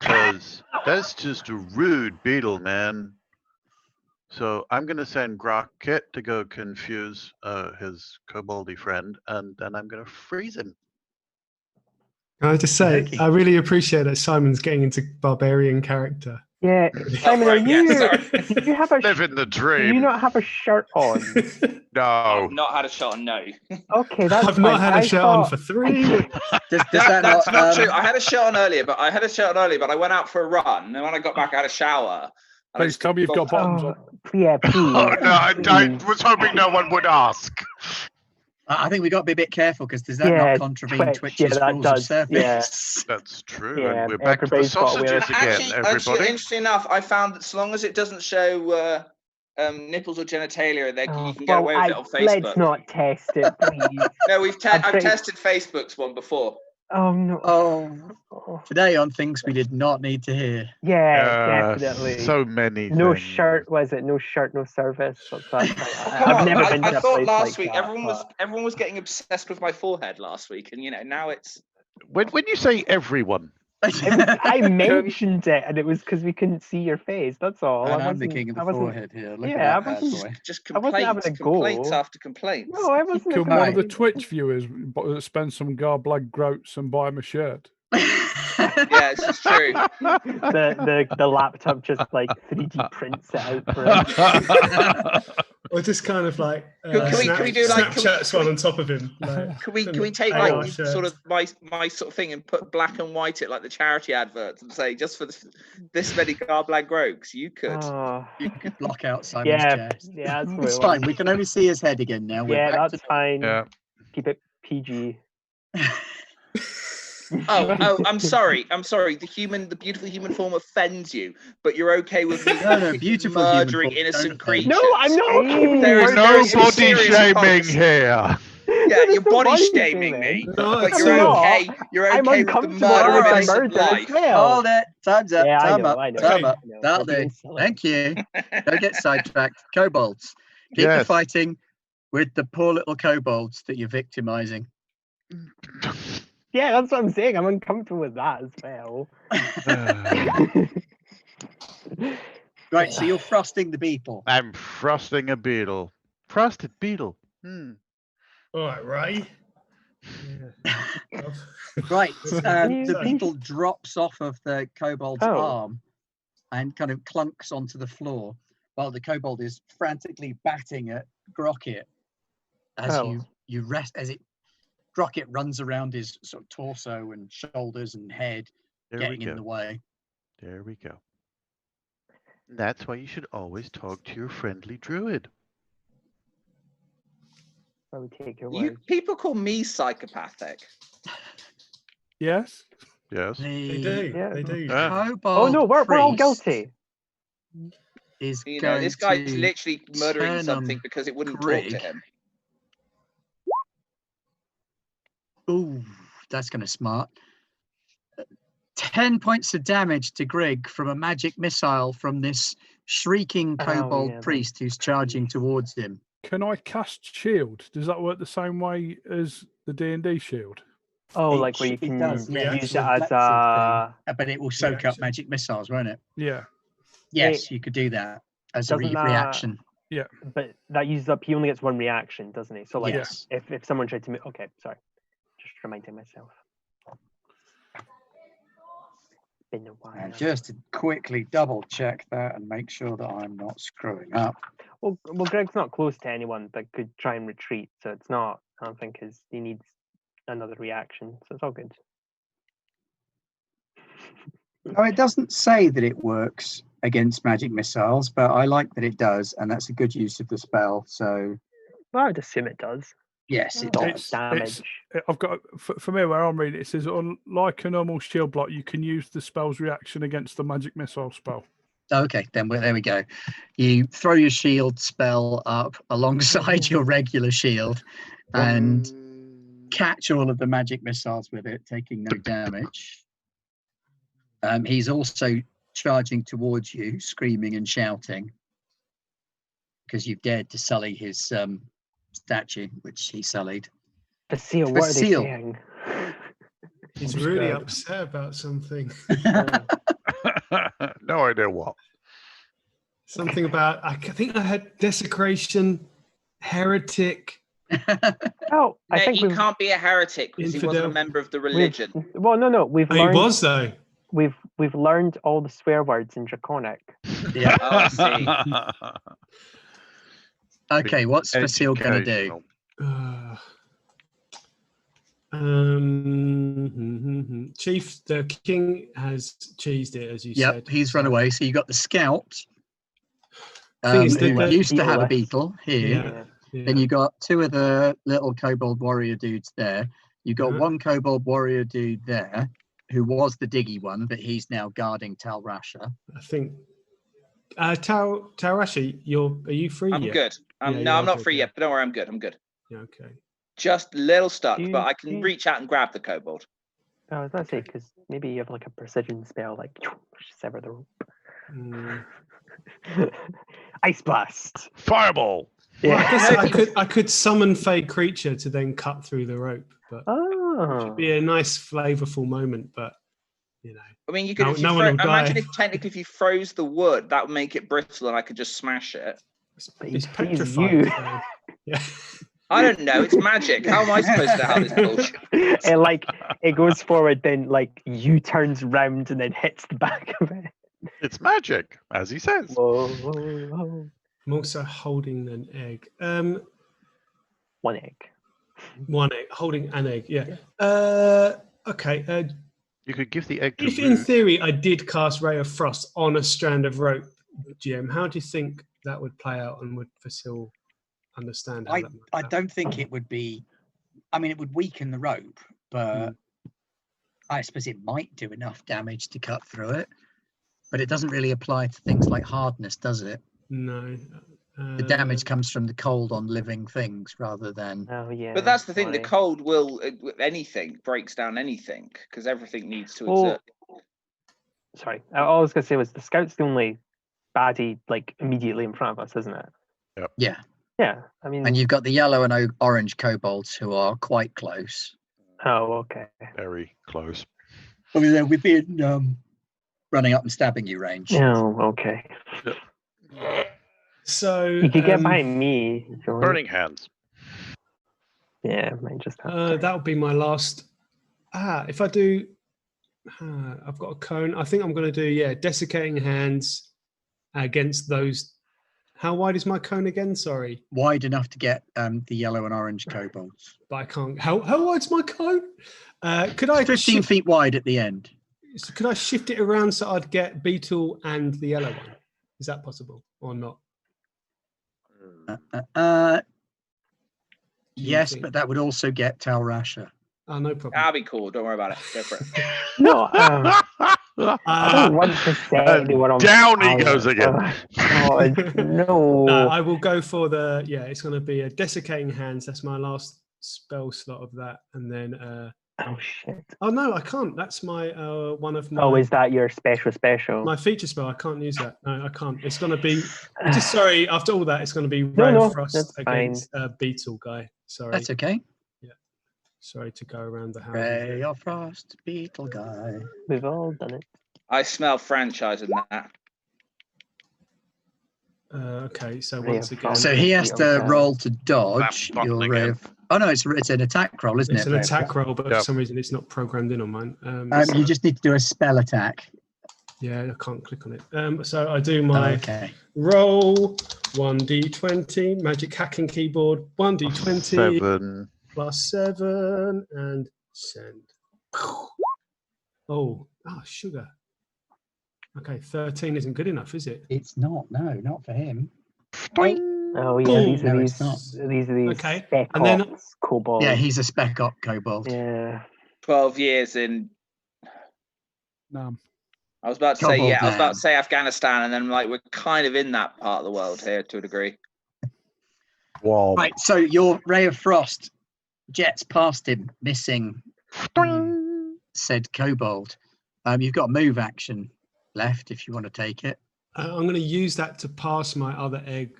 [SPEAKER 2] because that's just a rude beetle, man. So I'm gonna send Grokit to go confuse his koboldy friend, and then I'm gonna freeze him.
[SPEAKER 4] Can I just say,
[SPEAKER 1] Okay.
[SPEAKER 4] I really appreciate that Simon's getting into barbarian character.
[SPEAKER 3] Yeah, Simon,
[SPEAKER 7] right,
[SPEAKER 3] are
[SPEAKER 7] yeah,
[SPEAKER 3] you?
[SPEAKER 7] sorry.
[SPEAKER 3] Do you have a?
[SPEAKER 2] Living the
[SPEAKER 3] Do
[SPEAKER 2] dream.
[SPEAKER 3] you not have a shirt on?
[SPEAKER 2] No.
[SPEAKER 7] I've not had a shot on no.
[SPEAKER 3] Okay, that's
[SPEAKER 4] I've
[SPEAKER 3] fine.
[SPEAKER 4] not had a
[SPEAKER 3] I
[SPEAKER 4] shirt on
[SPEAKER 3] thought-
[SPEAKER 4] for 3 weeks.
[SPEAKER 1] Does that
[SPEAKER 7] That's not true.
[SPEAKER 1] um,
[SPEAKER 7] I had a shot on earlier, but I went out for a run, and when I got back, I had a shower. And I
[SPEAKER 5] Please
[SPEAKER 7] just
[SPEAKER 5] tell me you've got bottoms on.
[SPEAKER 3] Yeah, please.
[SPEAKER 2] Oh no, I
[SPEAKER 3] please.
[SPEAKER 2] was hoping no one would ask.
[SPEAKER 1] I think we've got to be a bit careful because does that
[SPEAKER 3] Yeah,
[SPEAKER 1] not contravene
[SPEAKER 3] Twitch,
[SPEAKER 1] Twitch's
[SPEAKER 3] yeah, that
[SPEAKER 1] rules
[SPEAKER 3] does,
[SPEAKER 1] of
[SPEAKER 3] yeah.
[SPEAKER 1] service?
[SPEAKER 2] That's true,
[SPEAKER 3] Yeah,
[SPEAKER 2] and we're back to the
[SPEAKER 3] everybody's got aware of
[SPEAKER 2] sausages again,
[SPEAKER 7] Actually,
[SPEAKER 2] everybody.
[SPEAKER 7] interesting enough, I found that so long as it doesn't show nipples or genitalia, you can get away with it on Facebook.
[SPEAKER 3] Let's not test it, please.
[SPEAKER 7] No, I've
[SPEAKER 3] pretty-
[SPEAKER 7] tested Facebook's one before.
[SPEAKER 3] Oh no.
[SPEAKER 1] Oh, today on things we did not need to hear.
[SPEAKER 3] Yeah, definitely.
[SPEAKER 2] So many
[SPEAKER 3] No
[SPEAKER 2] things.
[SPEAKER 3] shirt, was it? No shirt, no service. What's that?
[SPEAKER 7] Come
[SPEAKER 3] I've
[SPEAKER 7] on,
[SPEAKER 3] never been to
[SPEAKER 7] I
[SPEAKER 3] a
[SPEAKER 7] thought
[SPEAKER 3] place
[SPEAKER 7] last
[SPEAKER 3] like
[SPEAKER 7] week
[SPEAKER 3] that,
[SPEAKER 7] everyone was getting obsessed with my forehead last week, and now it's.
[SPEAKER 2] When you say everyone,
[SPEAKER 3] I mentioned it, and it was because we couldn't see your face. That's all.
[SPEAKER 1] And
[SPEAKER 3] I
[SPEAKER 1] I'm the
[SPEAKER 3] wasn't-
[SPEAKER 1] king of
[SPEAKER 3] I
[SPEAKER 1] the
[SPEAKER 3] wasn't-
[SPEAKER 1] forehead here. Look
[SPEAKER 3] Yeah,
[SPEAKER 1] at that bad boy.
[SPEAKER 7] Just
[SPEAKER 3] I wasn't having
[SPEAKER 7] complaints,
[SPEAKER 3] a
[SPEAKER 7] complaints
[SPEAKER 3] go.
[SPEAKER 7] after complaints.
[SPEAKER 3] No, I wasn't.
[SPEAKER 5] Can one of the
[SPEAKER 1] Right.
[SPEAKER 5] Twitch viewers spend some garblag groats and buy him a shirt?
[SPEAKER 7] Yeah, this is true.
[SPEAKER 3] The laptop just like 3D prints it out for us.
[SPEAKER 4] Or just kind of like
[SPEAKER 7] Can we do like
[SPEAKER 4] Snapchat's one on top of him. Like,
[SPEAKER 7] Can we take
[SPEAKER 4] AI
[SPEAKER 7] like
[SPEAKER 4] shirt.
[SPEAKER 7] sort of my sort of thing and put black and white it like the charity adverts and say just for this many garblag grogs you could.
[SPEAKER 3] Oh,
[SPEAKER 1] You could block out Simon's
[SPEAKER 3] yeah,
[SPEAKER 1] chest.
[SPEAKER 3] yeah, that's what
[SPEAKER 1] It's
[SPEAKER 3] it
[SPEAKER 1] fine.
[SPEAKER 3] was.
[SPEAKER 1] We can only see his head again now. We're
[SPEAKER 3] Yeah,
[SPEAKER 1] back
[SPEAKER 3] that's fine.
[SPEAKER 2] yeah.
[SPEAKER 3] Keep it PG.
[SPEAKER 7] Oh, I'm sorry. The beautiful human form offends you, but you're okay with me
[SPEAKER 1] No, beautiful human
[SPEAKER 7] murdering
[SPEAKER 1] form
[SPEAKER 7] innocent
[SPEAKER 1] don't offend.
[SPEAKER 7] creatures.
[SPEAKER 3] No, I'm not okay with
[SPEAKER 7] There is
[SPEAKER 3] murdering
[SPEAKER 7] no
[SPEAKER 2] No body
[SPEAKER 7] serious
[SPEAKER 2] shaming
[SPEAKER 7] policy.
[SPEAKER 2] here.
[SPEAKER 7] Yeah, you're
[SPEAKER 3] There's no
[SPEAKER 7] body
[SPEAKER 3] body
[SPEAKER 7] shaming me,
[SPEAKER 3] shaming.
[SPEAKER 4] No,
[SPEAKER 7] but
[SPEAKER 4] it's
[SPEAKER 7] you're
[SPEAKER 4] not.
[SPEAKER 7] okay. You're
[SPEAKER 3] I'm
[SPEAKER 7] okay with the
[SPEAKER 3] uncomfortable
[SPEAKER 7] murder of
[SPEAKER 1] Alright.
[SPEAKER 7] innocent
[SPEAKER 3] murder as
[SPEAKER 7] life.
[SPEAKER 3] well.
[SPEAKER 1] Hold it. Time's up.
[SPEAKER 3] Yeah, I
[SPEAKER 1] Time
[SPEAKER 3] know,
[SPEAKER 1] up.
[SPEAKER 3] I know.
[SPEAKER 1] Time
[SPEAKER 4] Okay.
[SPEAKER 1] up.
[SPEAKER 3] I know,
[SPEAKER 1] That'll
[SPEAKER 3] we're being
[SPEAKER 1] do.
[SPEAKER 3] silly.
[SPEAKER 1] Thank you. Don't get sidetracked. Kobolds. Keep the
[SPEAKER 2] Yes.
[SPEAKER 1] fighting with the poor little kobolds that you're victimizing.
[SPEAKER 3] Yeah, that's what I'm saying. I'm uncomfortable with that as well.
[SPEAKER 1] Right, so you're frosting the beetle.
[SPEAKER 2] I'm frosting a beetle. Frosted beetle.
[SPEAKER 4] All right, Ray. Yeah.
[SPEAKER 1] Right, the
[SPEAKER 3] You-
[SPEAKER 1] beetle drops off of the kobold's
[SPEAKER 3] Oh.
[SPEAKER 1] arm and kind of clunks onto the floor while the kobold is frantically batting at Grocket as
[SPEAKER 3] Oh.
[SPEAKER 1] you rest as it Grocket runs around his sort of torso and shoulders and head,
[SPEAKER 2] There we
[SPEAKER 1] getting in
[SPEAKER 2] go.
[SPEAKER 1] the way.
[SPEAKER 2] There we go. That's why you should always talk to your friendly druid.
[SPEAKER 3] I would take your
[SPEAKER 7] You
[SPEAKER 3] word.
[SPEAKER 7] people call me psychopathic.
[SPEAKER 5] Yes.
[SPEAKER 2] Yes.
[SPEAKER 4] They do.
[SPEAKER 3] Yeah.
[SPEAKER 4] They do.
[SPEAKER 1] Kobold
[SPEAKER 3] Oh no, we're all
[SPEAKER 1] Priest
[SPEAKER 3] guilty.
[SPEAKER 1] Is
[SPEAKER 7] You know,
[SPEAKER 1] going
[SPEAKER 7] this guy's
[SPEAKER 1] to
[SPEAKER 7] literally murdering
[SPEAKER 1] turn
[SPEAKER 7] something
[SPEAKER 1] on
[SPEAKER 7] because it wouldn't talk
[SPEAKER 1] Greg.
[SPEAKER 7] to him.
[SPEAKER 1] Ooh, that's kind of smart. 10 points of damage to Greg from a magic missile from this shrieking Kobold
[SPEAKER 3] yeah,
[SPEAKER 1] Priest who's charging towards him.
[SPEAKER 5] Can I cast shield? Does that work the same way as the D&D shield?
[SPEAKER 3] Oh,
[SPEAKER 1] It
[SPEAKER 3] like where you
[SPEAKER 1] it
[SPEAKER 3] can
[SPEAKER 1] does, yeah,
[SPEAKER 3] use
[SPEAKER 1] it's
[SPEAKER 3] it
[SPEAKER 1] a
[SPEAKER 3] as
[SPEAKER 1] reflexive
[SPEAKER 3] a.
[SPEAKER 1] thing, but it will soak up
[SPEAKER 4] Reaction.
[SPEAKER 1] magic missiles, won't it?
[SPEAKER 5] Yeah.
[SPEAKER 1] Yes, you could do that as a
[SPEAKER 3] Doesn't that-
[SPEAKER 1] reaction.
[SPEAKER 3] But that uses up. He only gets one reaction, doesn't he? So like,
[SPEAKER 1] Yes.
[SPEAKER 3] if someone tried to, okay, sorry, just reminding myself. Been a while.
[SPEAKER 1] And just to quickly double check that and make sure that I'm not screwing up.
[SPEAKER 3] Well, Greg's not close to anyone that could try and retreat, so it's not. I don't think he needs another reaction, so it's all good.
[SPEAKER 1] Oh, it doesn't say that it works against magic missiles, but I like that it does, and that's a good use of the spell. So
[SPEAKER 3] Well, I would assume it does.
[SPEAKER 1] yes, it
[SPEAKER 3] Not
[SPEAKER 1] does.
[SPEAKER 3] damage.
[SPEAKER 5] I've got for me where I'm reading it says like a normal shield block, you can use the spell's reaction against the magic missile spell.
[SPEAKER 1] Okay, then there we go. You throw your shield spell up alongside your regular shield and catch all of the magic missiles with it, taking no damage. He's also charging towards you, screaming and shouting, because you've dared to sully his statue, which he sullied.
[SPEAKER 3] Facile, what are they
[SPEAKER 1] Facile.
[SPEAKER 3] saying?
[SPEAKER 4] He's really upset about something.
[SPEAKER 2] No idea what.
[SPEAKER 4] Something about, I think I had desecration, heretic.
[SPEAKER 3] Oh, I
[SPEAKER 7] No,
[SPEAKER 3] think
[SPEAKER 7] he
[SPEAKER 3] we've,
[SPEAKER 7] can't be a heretic because he wasn't a
[SPEAKER 4] Infidel.
[SPEAKER 7] member of the
[SPEAKER 3] we've
[SPEAKER 7] religion.
[SPEAKER 3] well, no, we've
[SPEAKER 4] Oh, he
[SPEAKER 3] learned.
[SPEAKER 4] was though.
[SPEAKER 3] We've learned all the swear words in Draconic.
[SPEAKER 1] Yeah.
[SPEAKER 7] Oh, I see.
[SPEAKER 1] Okay, what's Facile going to do?
[SPEAKER 2] Educational.
[SPEAKER 4] Chief, the king has cheesed it, as you
[SPEAKER 1] Yep,
[SPEAKER 4] said.
[SPEAKER 1] he's run away. So you got the scout,
[SPEAKER 4] Thing is,
[SPEAKER 1] who
[SPEAKER 4] the-
[SPEAKER 1] used to have a
[SPEAKER 3] beetle
[SPEAKER 1] beetle here.
[SPEAKER 4] Yeah. Yeah.
[SPEAKER 1] Then you got two of the little kobold warrior dudes there. You got
[SPEAKER 4] Yeah.
[SPEAKER 1] one kobold warrior dude there, who was the diggy one, but he's now guarding Tal Rasha.
[SPEAKER 4] I think. Tarashi, are you free
[SPEAKER 7] I'm
[SPEAKER 4] yet?
[SPEAKER 7] good.
[SPEAKER 4] Yeah,
[SPEAKER 7] No,
[SPEAKER 4] you
[SPEAKER 7] I'm
[SPEAKER 4] are
[SPEAKER 7] not
[SPEAKER 4] good,
[SPEAKER 7] free
[SPEAKER 4] yeah.
[SPEAKER 7] yet, but don't worry, I'm good. I'm good.
[SPEAKER 4] Yeah, okay.
[SPEAKER 7] Just a little stuck,
[SPEAKER 3] Do you-
[SPEAKER 7] but I
[SPEAKER 3] do
[SPEAKER 7] can
[SPEAKER 3] you-
[SPEAKER 7] reach out and grab the kobold.
[SPEAKER 3] I was going to say, because maybe you have like a precision spell, like sever the rope.
[SPEAKER 4] Mm.
[SPEAKER 3] Ice blast.
[SPEAKER 2] Fireball.
[SPEAKER 4] Well, I
[SPEAKER 3] Yeah.
[SPEAKER 4] guess I could summon fey creature to then cut through the rope, but
[SPEAKER 3] Oh.
[SPEAKER 4] it'd be a nice, flavorful moment. But you know,
[SPEAKER 7] I mean, you could.
[SPEAKER 4] No-
[SPEAKER 7] if you
[SPEAKER 4] no one will
[SPEAKER 7] imagine
[SPEAKER 4] die.
[SPEAKER 7] if technically if you froze the wood, that would make it brittle, and I could just smash it.
[SPEAKER 3] But
[SPEAKER 4] it's
[SPEAKER 3] he's
[SPEAKER 4] petrified.
[SPEAKER 3] you.
[SPEAKER 4] So, yeah.
[SPEAKER 7] I don't know. It's magic. How am I supposed to know how this bullshit?
[SPEAKER 3] It like it goes forward, then like you turns round and then hits the back of it.
[SPEAKER 2] It's magic, as he says.
[SPEAKER 3] Whoa, whoa, whoa.
[SPEAKER 4] I'm also holding an egg.
[SPEAKER 3] One egg.
[SPEAKER 4] One egg, holding an egg. Yeah. Okay.
[SPEAKER 2] You could give the egg to
[SPEAKER 4] If in
[SPEAKER 2] Root.
[SPEAKER 4] theory I did cast Ray of Frost on a strand of rope, GM, how do you think that would play out, and would Facile understand how that might
[SPEAKER 1] I
[SPEAKER 4] play out?
[SPEAKER 1] don't think it would be. I mean, it would weaken the rope, but I suppose it might do enough damage to cut through it, but it doesn't really apply to things like hardness, does it?
[SPEAKER 4] No.
[SPEAKER 1] The damage comes from the cold on living things rather than.
[SPEAKER 3] Oh yeah.
[SPEAKER 7] But that's the thing. The
[SPEAKER 3] sorry.
[SPEAKER 7] cold will anything breaks down anything because everything needs to
[SPEAKER 3] Well,
[SPEAKER 7] exert.
[SPEAKER 3] sorry. All I was gonna say was the scout's the only baddie like immediately in front of us, isn't it?
[SPEAKER 1] Yeah.
[SPEAKER 3] Yeah. I mean.
[SPEAKER 1] And you've got the yellow and orange kobolds who are quite close.
[SPEAKER 3] Oh, okay.
[SPEAKER 2] Very close.
[SPEAKER 1] I mean, we've been running up and stabbing you range.
[SPEAKER 3] Oh, okay.
[SPEAKER 4] So
[SPEAKER 3] You could get behind me. If you want.
[SPEAKER 2] Burning hands.
[SPEAKER 3] Yeah, might just have
[SPEAKER 4] that would be my last. If I do, I've got a cone. I think I'm going to do desiccating hands against those. How wide is my cone again? Sorry,
[SPEAKER 1] Wide enough to get the yellow and orange kobolds.
[SPEAKER 4] but I can't. How wide's my cone? Could I
[SPEAKER 1] 15 feet wide at the end.
[SPEAKER 4] Could I shift it around so I'd get Beetle and the yellow one? Is that possible or not?
[SPEAKER 1] Yes,
[SPEAKER 4] think?
[SPEAKER 1] but that would also get Talrasha.
[SPEAKER 4] Oh, no problem.
[SPEAKER 7] That'll be cool. Don't worry about it. Go for it.
[SPEAKER 3] No, I don't want to say anyone on
[SPEAKER 2] Down he
[SPEAKER 3] fire.
[SPEAKER 2] goes again.
[SPEAKER 3] God, no.
[SPEAKER 4] No, I will go for the it's going to be a desiccating hands. That's my last spell slot of that, and then
[SPEAKER 3] Oh shit.
[SPEAKER 4] oh no, I can't. That's my one of my.
[SPEAKER 3] Oh, is that your special?
[SPEAKER 4] My feature spell? I can't use that. No, I can't. It's going to be. Just sorry. After all that, it's going to be Ray
[SPEAKER 3] No,
[SPEAKER 4] of Frost
[SPEAKER 3] that's
[SPEAKER 4] against Beetle guy. Sorry.
[SPEAKER 1] That's okay.
[SPEAKER 4] Sorry to go around the house.
[SPEAKER 1] Ray of Frost, Beetle guy.
[SPEAKER 3] We've all done it.
[SPEAKER 7] I smell franchise in that.
[SPEAKER 4] Okay, so
[SPEAKER 3] Ray
[SPEAKER 4] once
[SPEAKER 3] of
[SPEAKER 4] again,
[SPEAKER 3] Frost.
[SPEAKER 1] So he has to
[SPEAKER 3] Beetle guy.
[SPEAKER 1] roll to dodge
[SPEAKER 2] That
[SPEAKER 1] your
[SPEAKER 2] button
[SPEAKER 1] ray
[SPEAKER 2] again.
[SPEAKER 1] of. Oh no, it's an attack roll, isn't
[SPEAKER 4] it's
[SPEAKER 1] it?
[SPEAKER 4] an attack roll, but
[SPEAKER 2] Yep.
[SPEAKER 4] for some reason it's not programmed in on mine.
[SPEAKER 1] You just need to do a spell attack.
[SPEAKER 4] Yeah, I can't click on it. So I do my
[SPEAKER 1] Okay.
[SPEAKER 4] roll 1d20 magic hacking keyboard 1d20
[SPEAKER 2] 7.
[SPEAKER 4] plus 7 and send. Oh, sugar. Okay, 13 isn't good enough, is it?
[SPEAKER 1] It's not. No, not for him.
[SPEAKER 3] Oh yeah,
[SPEAKER 4] Boom.
[SPEAKER 3] these are
[SPEAKER 1] No,
[SPEAKER 3] these.
[SPEAKER 1] it's not.
[SPEAKER 3] These are these
[SPEAKER 4] Okay,
[SPEAKER 3] spec
[SPEAKER 4] and then-
[SPEAKER 3] ops kobolds.
[SPEAKER 1] Yeah, he's a spec op kobold.
[SPEAKER 3] Yeah.
[SPEAKER 7] 12 years in.
[SPEAKER 5] No.
[SPEAKER 7] I was about to
[SPEAKER 1] Kobold
[SPEAKER 7] say I was about
[SPEAKER 1] man.
[SPEAKER 7] to say Afghanistan, and then like we're kind of in that part of the world here to a degree.
[SPEAKER 2] Wall.
[SPEAKER 1] Right. So your ray of frost jets past him, missing said kobold. You've got move action left if you want to take it.
[SPEAKER 4] I'm going to use that to pass my other egg.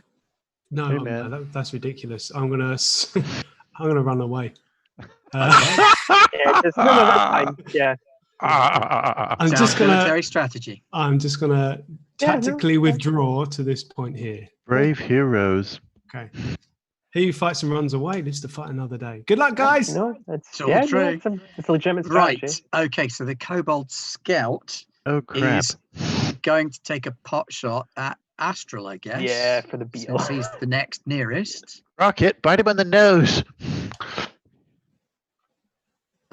[SPEAKER 4] No,
[SPEAKER 2] Hey,
[SPEAKER 4] no,
[SPEAKER 2] man.
[SPEAKER 4] that's ridiculous. I'm going to run away.
[SPEAKER 3] Yeah, just, no, that's fine. Yeah.
[SPEAKER 4] I'm
[SPEAKER 1] Sounds
[SPEAKER 4] just gonna
[SPEAKER 1] military strategy.
[SPEAKER 4] I'm just gonna
[SPEAKER 3] Yeah, no,
[SPEAKER 4] tactically withdraw to this point here.
[SPEAKER 2] Brave heroes.
[SPEAKER 4] Okay. He who fights and runs away lives to fight another day. Good luck, guys.
[SPEAKER 3] No, that's
[SPEAKER 1] It's all
[SPEAKER 3] yeah,
[SPEAKER 1] true.
[SPEAKER 3] no, it's a legitimate strategy.
[SPEAKER 1] Right. Okay. So the Kobold Scout
[SPEAKER 2] Oh crap.
[SPEAKER 1] is going to take a pot shot at Astral, I guess.
[SPEAKER 3] Yeah, for the beetle.
[SPEAKER 1] Since he's the next nearest.
[SPEAKER 2] Rocket, bite him on the nose.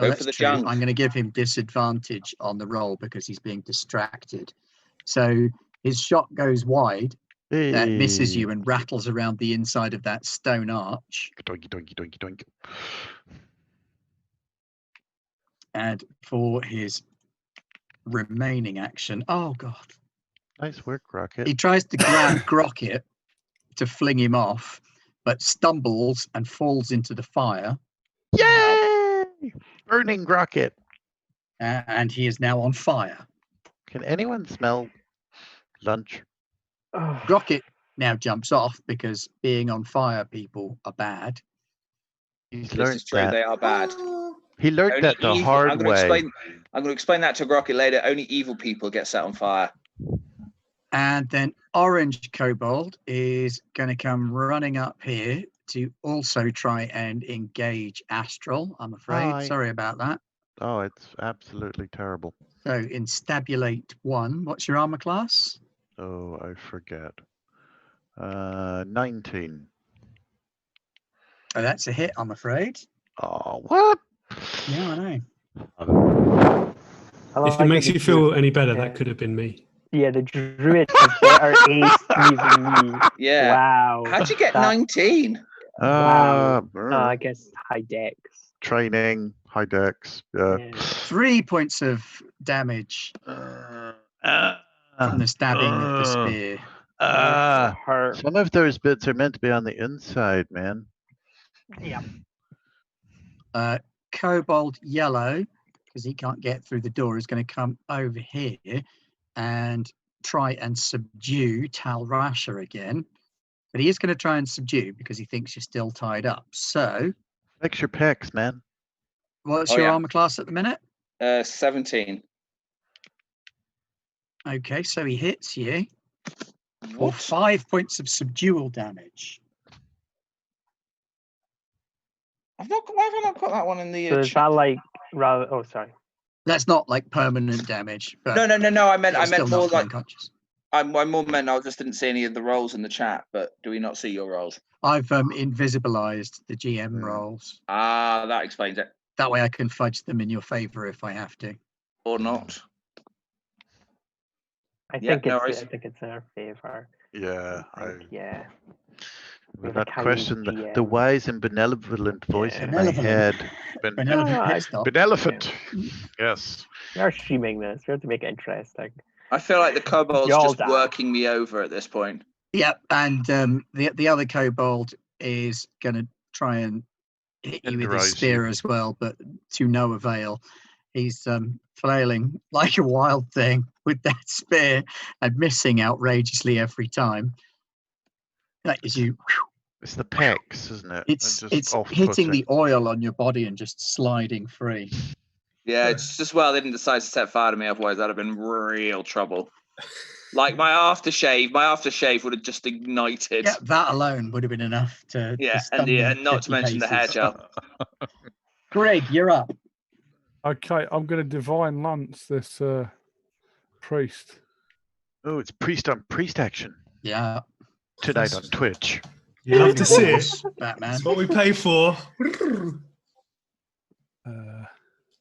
[SPEAKER 1] Oh,
[SPEAKER 7] Go
[SPEAKER 1] that's
[SPEAKER 7] for the
[SPEAKER 1] true.
[SPEAKER 7] junk.
[SPEAKER 1] I'm going to give him disadvantage on the roll because he's being distracted. So his shot goes wide, misses you, and rattles around the inside of that stone arch.
[SPEAKER 2] Doinky, doinky, doinky, doink.
[SPEAKER 1] And for his remaining action, oh god,
[SPEAKER 2] Nice work, Rocket.
[SPEAKER 1] he tries to grab Grocket to fling him off, but stumbles and falls into the fire.
[SPEAKER 2] Yay! Burning Rocket.
[SPEAKER 1] And he is now on fire.
[SPEAKER 2] Can anyone smell lunch?
[SPEAKER 3] Oh,
[SPEAKER 1] Grocket now jumps off because being on fire people are bad.
[SPEAKER 2] He's
[SPEAKER 7] This
[SPEAKER 2] learned
[SPEAKER 7] is true.
[SPEAKER 2] that.
[SPEAKER 7] They are bad.
[SPEAKER 2] He learned
[SPEAKER 7] Only
[SPEAKER 2] that the
[SPEAKER 7] evil-
[SPEAKER 2] hard
[SPEAKER 7] I'm gonna
[SPEAKER 2] way.
[SPEAKER 7] I'm going to explain that to Grocket later. Only evil people get set on fire.
[SPEAKER 1] And then Orange Kobold is going to come running up here to also try and engage Astral, I'm afraid.
[SPEAKER 2] Hi.
[SPEAKER 1] Sorry about that.
[SPEAKER 2] Oh, it's absolutely terrible.
[SPEAKER 1] So in Stabulate 1, what's your armor class?
[SPEAKER 2] Oh, I forget. 19.
[SPEAKER 1] Oh, that's a hit, I'm afraid.
[SPEAKER 2] Oh, what?
[SPEAKER 1] Yeah, I know.
[SPEAKER 3] I
[SPEAKER 4] If
[SPEAKER 3] like
[SPEAKER 4] it makes
[SPEAKER 3] the
[SPEAKER 4] you feel any better,
[SPEAKER 3] yeah.
[SPEAKER 4] that could have been me.
[SPEAKER 3] Yeah, the druid has better AC than me.
[SPEAKER 7] Yeah.
[SPEAKER 3] Wow.
[SPEAKER 7] How'd you get
[SPEAKER 3] That-
[SPEAKER 7] 19?
[SPEAKER 3] Wow.
[SPEAKER 2] brr.
[SPEAKER 3] I guess high dex.
[SPEAKER 2] training, high dex. Yeah.
[SPEAKER 1] 3 points of damage from the stabbing with the spear.
[SPEAKER 2] Some of those bits are meant to be on the inside, man.
[SPEAKER 3] Yeah.
[SPEAKER 1] Kobold Yellow, because he can't get through the door, is going to come over here and try and subdue Tal Rasha again. But he is going to try and subdue because he thinks you're still tied up. So,
[SPEAKER 2] flex your pecs, man.
[SPEAKER 1] what's your armor class at the minute?
[SPEAKER 7] 17.
[SPEAKER 1] Okay, so he hits you for
[SPEAKER 7] What?
[SPEAKER 1] 5 points of subdual damage.
[SPEAKER 7] Why have I not got that one in the
[SPEAKER 3] So is
[SPEAKER 7] chat?
[SPEAKER 3] that like rather? Oh, sorry.
[SPEAKER 1] That's not like permanent damage. But
[SPEAKER 7] No. I meant
[SPEAKER 1] still
[SPEAKER 7] more
[SPEAKER 1] knocked
[SPEAKER 7] like
[SPEAKER 1] unconscious.
[SPEAKER 7] I more meant I just didn't see any of the rolls in the chat. But do we not see your rolls?
[SPEAKER 1] I've invisibilized the GM rolls.
[SPEAKER 7] Ah, that explains it.
[SPEAKER 1] That way I can fudge them in your favor if I have to.
[SPEAKER 7] Or not.
[SPEAKER 3] I
[SPEAKER 7] Yeah,
[SPEAKER 3] think
[SPEAKER 7] no
[SPEAKER 3] it's.
[SPEAKER 7] worries.
[SPEAKER 3] I think it's in our favor.
[SPEAKER 2] Yeah.
[SPEAKER 3] Yeah.
[SPEAKER 2] With
[SPEAKER 3] We're
[SPEAKER 2] that
[SPEAKER 3] kind
[SPEAKER 2] question, the
[SPEAKER 3] GM.
[SPEAKER 2] wise and benevolent voice in my head.
[SPEAKER 1] Benevolent pit stop.
[SPEAKER 2] Benevolent. Yes.
[SPEAKER 3] We are streaming this. We have to make it interesting.
[SPEAKER 7] I feel like the kobold's
[SPEAKER 3] Y'all
[SPEAKER 7] just
[SPEAKER 3] die.
[SPEAKER 7] working me over at this point.
[SPEAKER 1] Yep, and the other kobold is going to try and hit you with his
[SPEAKER 2] Terrorize
[SPEAKER 1] spear as well, but to no avail. He's flailing like a wild thing with that spear and missing outrageously every time. That is you.
[SPEAKER 2] It's the pecs, isn't it?
[SPEAKER 1] It's hitting the oil on your body and just sliding free.
[SPEAKER 7] Yeah, it's just they didn't decide to set fire to me. Otherwise, that'd have been real trouble. Like my aftershave would have just ignited.
[SPEAKER 1] Yeah, that alone would have been enough to.
[SPEAKER 7] Yeah,
[SPEAKER 1] stun
[SPEAKER 7] and not to
[SPEAKER 1] 50
[SPEAKER 7] mention the hair
[SPEAKER 1] paces.
[SPEAKER 7] gel.
[SPEAKER 1] Greg, you're up.
[SPEAKER 5] Okay, I'm going to divine lance this priest.
[SPEAKER 2] Oh, it's priest on priest action
[SPEAKER 1] Yeah.
[SPEAKER 2] tonight on Twitch.
[SPEAKER 4] You love to see it.
[SPEAKER 1] Batman.
[SPEAKER 4] That's what we pay for.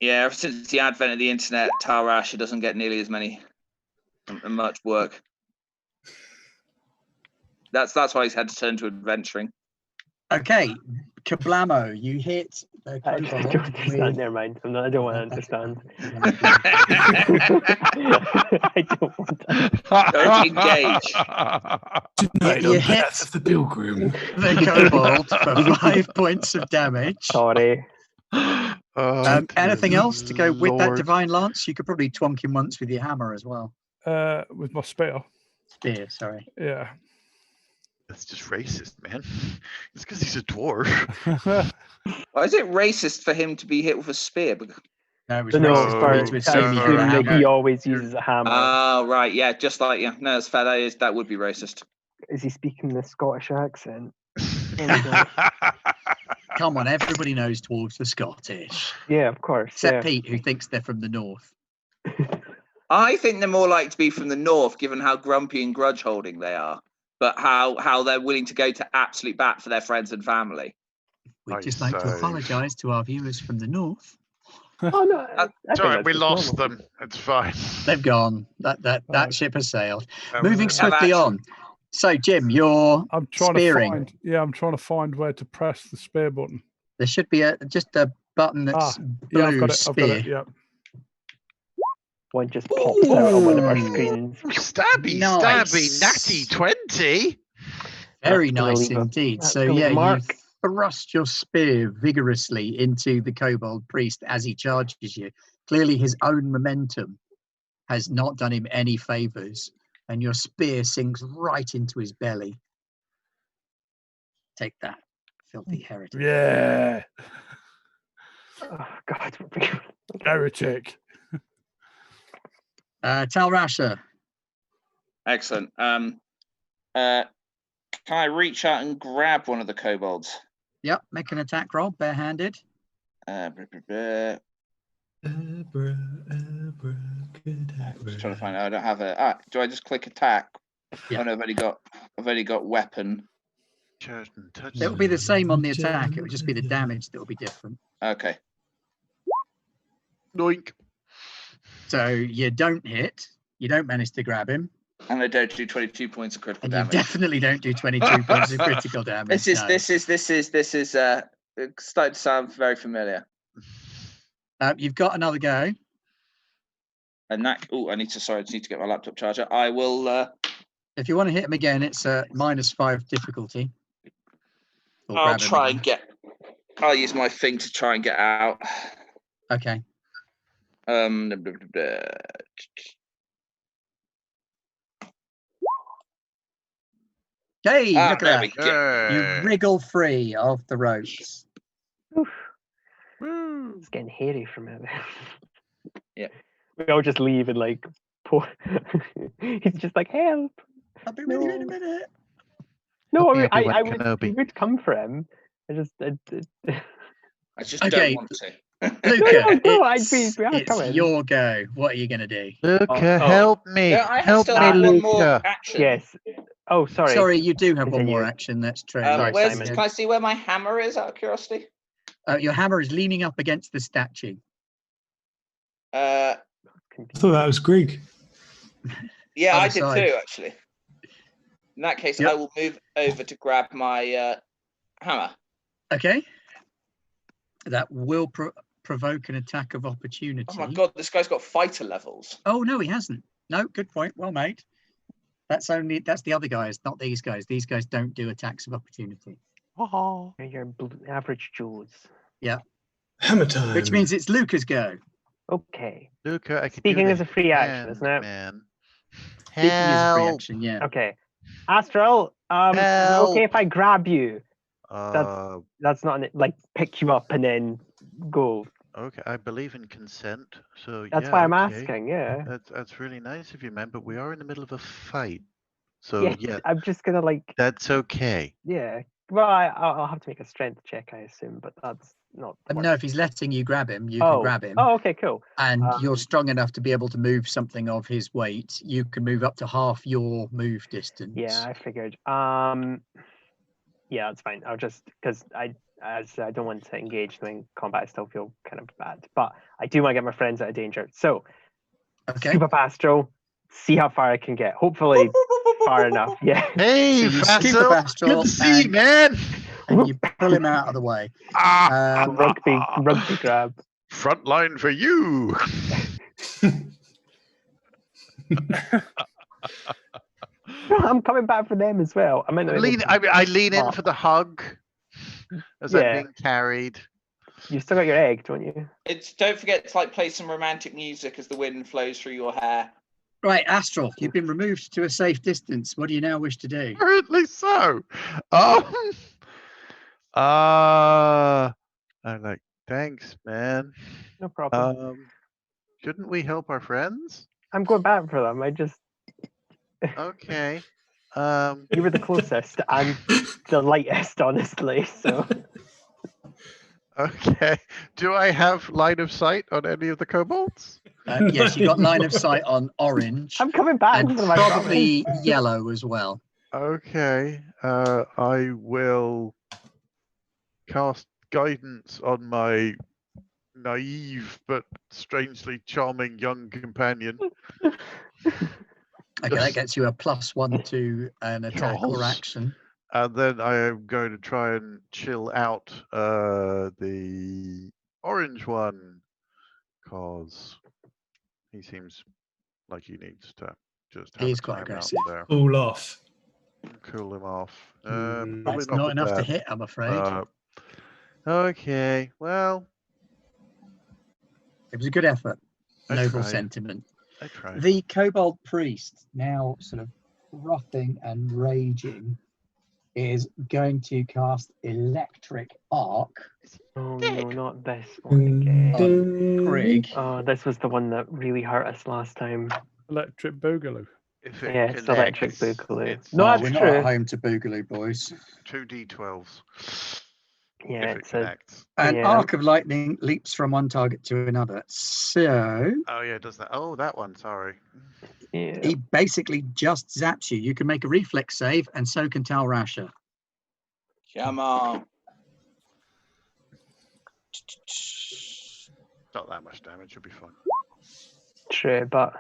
[SPEAKER 7] Yeah, ever since the advent of the internet, Tal Rasha doesn't get nearly as much work. That's why he's had to turn to adventuring.
[SPEAKER 1] Okay, Kablamo, you hit the
[SPEAKER 3] I don't
[SPEAKER 1] kobold
[SPEAKER 3] understand.
[SPEAKER 1] with-
[SPEAKER 3] Never mind. I don't want to understand. I don't want to.
[SPEAKER 7] Don't engage.
[SPEAKER 4] Tonight
[SPEAKER 1] You
[SPEAKER 4] on
[SPEAKER 1] hit-
[SPEAKER 4] Path of the Pilgrim.
[SPEAKER 1] the kobold for 5 points of damage.
[SPEAKER 3] Sorry.
[SPEAKER 1] Anything else to go with that
[SPEAKER 2] Lord.
[SPEAKER 1] divine lance? You could probably twonk him once with your hammer as well.
[SPEAKER 5] With my spear.
[SPEAKER 1] Spear, sorry.
[SPEAKER 5] Yeah.
[SPEAKER 2] That's just racist, man. It's because he's a dwarf.
[SPEAKER 7] Why is it racist for him to be hit with a spear?
[SPEAKER 1] No, it was
[SPEAKER 3] So no,
[SPEAKER 1] racist for me to assume you had a
[SPEAKER 3] that
[SPEAKER 1] hammer.
[SPEAKER 3] he always uses a hammer.
[SPEAKER 7] Oh, right. Yeah, just like you. No, it's fair. That would be racist.
[SPEAKER 3] Is he speaking the Scottish accent?
[SPEAKER 1] Come on, everybody knows dwarves are Scottish.
[SPEAKER 3] Yeah, of course.
[SPEAKER 1] Except Pete, who thinks they're from the north.
[SPEAKER 7] I think they're more likely to be from the north, given how grumpy and grudge holding they are, but how they're willing to go to absolute bat for their friends and family.
[SPEAKER 1] We'd just like to
[SPEAKER 2] Nice.
[SPEAKER 1] apologise to our viewers from the north.
[SPEAKER 3] Oh no, I think
[SPEAKER 2] Sorry,
[SPEAKER 3] that's
[SPEAKER 2] we
[SPEAKER 3] just
[SPEAKER 2] lost
[SPEAKER 3] normal.
[SPEAKER 2] them. It's fine.
[SPEAKER 1] They've gone. That ship has sailed.
[SPEAKER 2] Um,
[SPEAKER 1] Moving swiftly on. So, Jim, you're
[SPEAKER 5] I'm trying
[SPEAKER 1] spearing.
[SPEAKER 5] I'm trying to find where to press the spear button.
[SPEAKER 1] There should be just a button that's blue
[SPEAKER 5] Yeah, I've got it.
[SPEAKER 1] spear.
[SPEAKER 5] I've got it. Yeah.
[SPEAKER 3] One just pops out on one of our screens.
[SPEAKER 2] Stabby,
[SPEAKER 1] Nice.
[SPEAKER 2] stabby, natty 20.
[SPEAKER 1] Very
[SPEAKER 3] That's gonna
[SPEAKER 1] nice
[SPEAKER 3] leave a-
[SPEAKER 1] indeed.
[SPEAKER 3] that's
[SPEAKER 1] So
[SPEAKER 3] gonna
[SPEAKER 1] yeah, you
[SPEAKER 3] mark.
[SPEAKER 1] thrust your spear vigorously into the Kobold Priest as he charges you. Clearly his own momentum has not done him any favours, and your spear sinks right into his belly. Take that, filthy heretic.
[SPEAKER 5] Yeah.
[SPEAKER 3] Oh God.
[SPEAKER 5] Heretic.
[SPEAKER 1] Tal Rasha.
[SPEAKER 7] Excellent. Can I reach out and grab one of the kobolds?
[SPEAKER 1] Yep, make an attack roll, barehanded.
[SPEAKER 7] I'm just trying to find out. I don't have a. Do I just click attack?
[SPEAKER 1] Yeah.
[SPEAKER 7] Oh no, I've only got weapon.
[SPEAKER 1] It will be the same on the attack. It will just be the damage that will be different.
[SPEAKER 7] Okay.
[SPEAKER 2] Doink.
[SPEAKER 1] So you don't hit. You don't manage to grab him.
[SPEAKER 7] And I don't do 22 points of critical
[SPEAKER 1] And you
[SPEAKER 7] damage.
[SPEAKER 1] definitely don't do 22 points of critical damage.
[SPEAKER 7] This is It started to sound very familiar.
[SPEAKER 1] You've got another go.
[SPEAKER 7] And that. Oh, I need to get my laptop charger. I will.
[SPEAKER 1] If you want to hit him again, it's -5 difficulty. Or
[SPEAKER 7] I'll
[SPEAKER 1] grab him
[SPEAKER 7] try
[SPEAKER 1] again.
[SPEAKER 7] and get. I'll use my thing to try and get out.
[SPEAKER 1] Okay. Hey, look
[SPEAKER 7] there
[SPEAKER 1] at
[SPEAKER 7] we
[SPEAKER 1] that.
[SPEAKER 7] go.
[SPEAKER 1] You wriggle free of the ropes.
[SPEAKER 3] It's getting hairy from it.
[SPEAKER 7] Yeah.
[SPEAKER 3] We all just leave and like poor. He's just like, help.
[SPEAKER 1] I'll be with you in a minute.
[SPEAKER 3] No,
[SPEAKER 2] Okay,
[SPEAKER 3] I
[SPEAKER 2] Obi-Wan Kenobi.
[SPEAKER 3] would come for him. I just
[SPEAKER 7] don't want to.
[SPEAKER 1] Luca,
[SPEAKER 3] No, I'd
[SPEAKER 1] it's
[SPEAKER 3] coming.
[SPEAKER 1] your go. What are you going to do?
[SPEAKER 2] Luca, help me.
[SPEAKER 7] No, I
[SPEAKER 2] help
[SPEAKER 7] still
[SPEAKER 2] me,
[SPEAKER 7] have one more
[SPEAKER 2] Luca.
[SPEAKER 7] action.
[SPEAKER 3] Yes. Oh, sorry.
[SPEAKER 1] Sorry, you do have one
[SPEAKER 3] Continue.
[SPEAKER 1] more action. That's true.
[SPEAKER 3] Sorry, Simon.
[SPEAKER 7] Can I see where my hammer is, out of curiosity?
[SPEAKER 1] Your hammer is leaning up against the statue.
[SPEAKER 7] Uh,
[SPEAKER 4] I thought that was Greg.
[SPEAKER 7] yeah,
[SPEAKER 1] Other
[SPEAKER 7] I did
[SPEAKER 1] side.
[SPEAKER 7] too, actually. In that case,
[SPEAKER 1] Yep.
[SPEAKER 7] I will move over to grab my hammer.
[SPEAKER 1] Okay. That will provoke an attack of opportunity.
[SPEAKER 7] Oh my god, this guy's got fighter levels.
[SPEAKER 1] Oh no, he hasn't. No, good point. Well made. That's the other guys, not these guys. These guys don't do attacks of opportunity.
[SPEAKER 2] Oh.
[SPEAKER 3] You're average Joes.
[SPEAKER 1] Yeah.
[SPEAKER 4] Hammer time.
[SPEAKER 1] Which means it's Luca's go.
[SPEAKER 3] Okay.
[SPEAKER 2] Luca, I can
[SPEAKER 3] Speaking
[SPEAKER 2] do
[SPEAKER 3] as a free action, isn't it?
[SPEAKER 2] Man.
[SPEAKER 1] Speaking as a free
[SPEAKER 2] Help.
[SPEAKER 1] action, yeah.
[SPEAKER 3] Okay. Astral, is it okay if I grab you? That's not like pick you up and then go.
[SPEAKER 2] Okay, I believe in consent, so
[SPEAKER 3] That's why I'm
[SPEAKER 2] okay.
[SPEAKER 3] asking. Yeah.
[SPEAKER 2] That's really nice of you, man. But we are in the middle of a fight, so
[SPEAKER 3] Yeah.
[SPEAKER 2] yeah,
[SPEAKER 3] I'm just gonna like.
[SPEAKER 2] that's okay.
[SPEAKER 3] Yeah. Well, I'll have to make a strength check, I assume, but that's not.
[SPEAKER 1] No, if he's letting you grab him, you can grab him.
[SPEAKER 3] Oh, okay, cool.
[SPEAKER 1] And you're strong enough to be able to move something of his weight. You can move up to half your move distance.
[SPEAKER 3] Yeah, I figured. Yeah, that's fine. I'll just because I don't want to engage them in combat. I still feel kind of bad, but I do want to get my friends out of danger. So,
[SPEAKER 1] Okay.
[SPEAKER 3] scoop up Astral, see how far I can get. Hopefully, far enough. Yeah.
[SPEAKER 2] Hey,
[SPEAKER 1] So you scoop
[SPEAKER 2] Faso,
[SPEAKER 1] up Astral
[SPEAKER 2] good to see you,
[SPEAKER 1] and-
[SPEAKER 2] man.
[SPEAKER 1] And you pull him out of the way.
[SPEAKER 3] Rugby grab.
[SPEAKER 2] Front line for you.
[SPEAKER 3] I'm coming back for them as well. I mean,
[SPEAKER 2] I lean in for the hug as I'm being carried.
[SPEAKER 3] You've still got your egg, don't you?
[SPEAKER 7] Don't forget to like play some romantic music as the wind flows through your hair.
[SPEAKER 1] Right, Astral, you've been removed to a safe distance. What do you now wish to do?
[SPEAKER 2] Apparently so. I'm like, thanks, man.
[SPEAKER 3] No problem.
[SPEAKER 2] Shouldn't we help our friends?
[SPEAKER 3] I'm going back for them.
[SPEAKER 2] Okay.
[SPEAKER 3] You were the closest and the lightest, honestly. So.
[SPEAKER 2] Okay. Do I have line of sight on any of the kobolds?
[SPEAKER 1] Yes, you got line of sight on orange.
[SPEAKER 3] I'm coming back
[SPEAKER 1] and
[SPEAKER 3] for my
[SPEAKER 1] probably yellow as well.
[SPEAKER 2] Okay. I will cast guidance on my naive but strangely charming young companion.
[SPEAKER 1] Okay, that gets you a +1 to an attack or action.
[SPEAKER 2] And then I am going to try and chill out the orange one, because he seems like he needs to just have
[SPEAKER 1] He's
[SPEAKER 2] a
[SPEAKER 1] quite
[SPEAKER 2] time
[SPEAKER 1] aggressive.
[SPEAKER 2] out there.
[SPEAKER 4] Cool off.
[SPEAKER 2] Cool him off.
[SPEAKER 4] Mm.
[SPEAKER 2] Probably
[SPEAKER 1] That's not enough to
[SPEAKER 2] that.
[SPEAKER 1] hit, I'm afraid.
[SPEAKER 2] Okay, well.
[SPEAKER 1] It was a good effort. Noble
[SPEAKER 2] tried.
[SPEAKER 1] sentiment.
[SPEAKER 2] I tried.
[SPEAKER 1] The Kobold Priest, now sort of frothing and raging, is going to cast Electric Arc.
[SPEAKER 3] Oh no, not this one again.
[SPEAKER 1] Greg.
[SPEAKER 3] Oh, this was the one that really hurt us last time.
[SPEAKER 5] Electric Boogaloo.
[SPEAKER 2] If it
[SPEAKER 3] Yeah, it's Electric
[SPEAKER 2] connects,
[SPEAKER 3] Boogaloo.
[SPEAKER 2] it's
[SPEAKER 3] No, that's
[SPEAKER 1] we're
[SPEAKER 3] true.
[SPEAKER 1] not at home to Boogaloo, boys.
[SPEAKER 2] 2d12s.
[SPEAKER 3] Yeah,
[SPEAKER 2] if it
[SPEAKER 3] it's
[SPEAKER 2] connects.
[SPEAKER 1] An
[SPEAKER 3] Yeah.
[SPEAKER 1] arc of lightning leaps from one target to another. So
[SPEAKER 2] Oh yeah, it does that. Oh, that one, sorry.
[SPEAKER 3] yeah.
[SPEAKER 1] he basically just zaps you. You can make a reflex save, and so can Tal Rasha.
[SPEAKER 7] Come on.
[SPEAKER 2] Not that much damage, you'll be fine.
[SPEAKER 3] True, but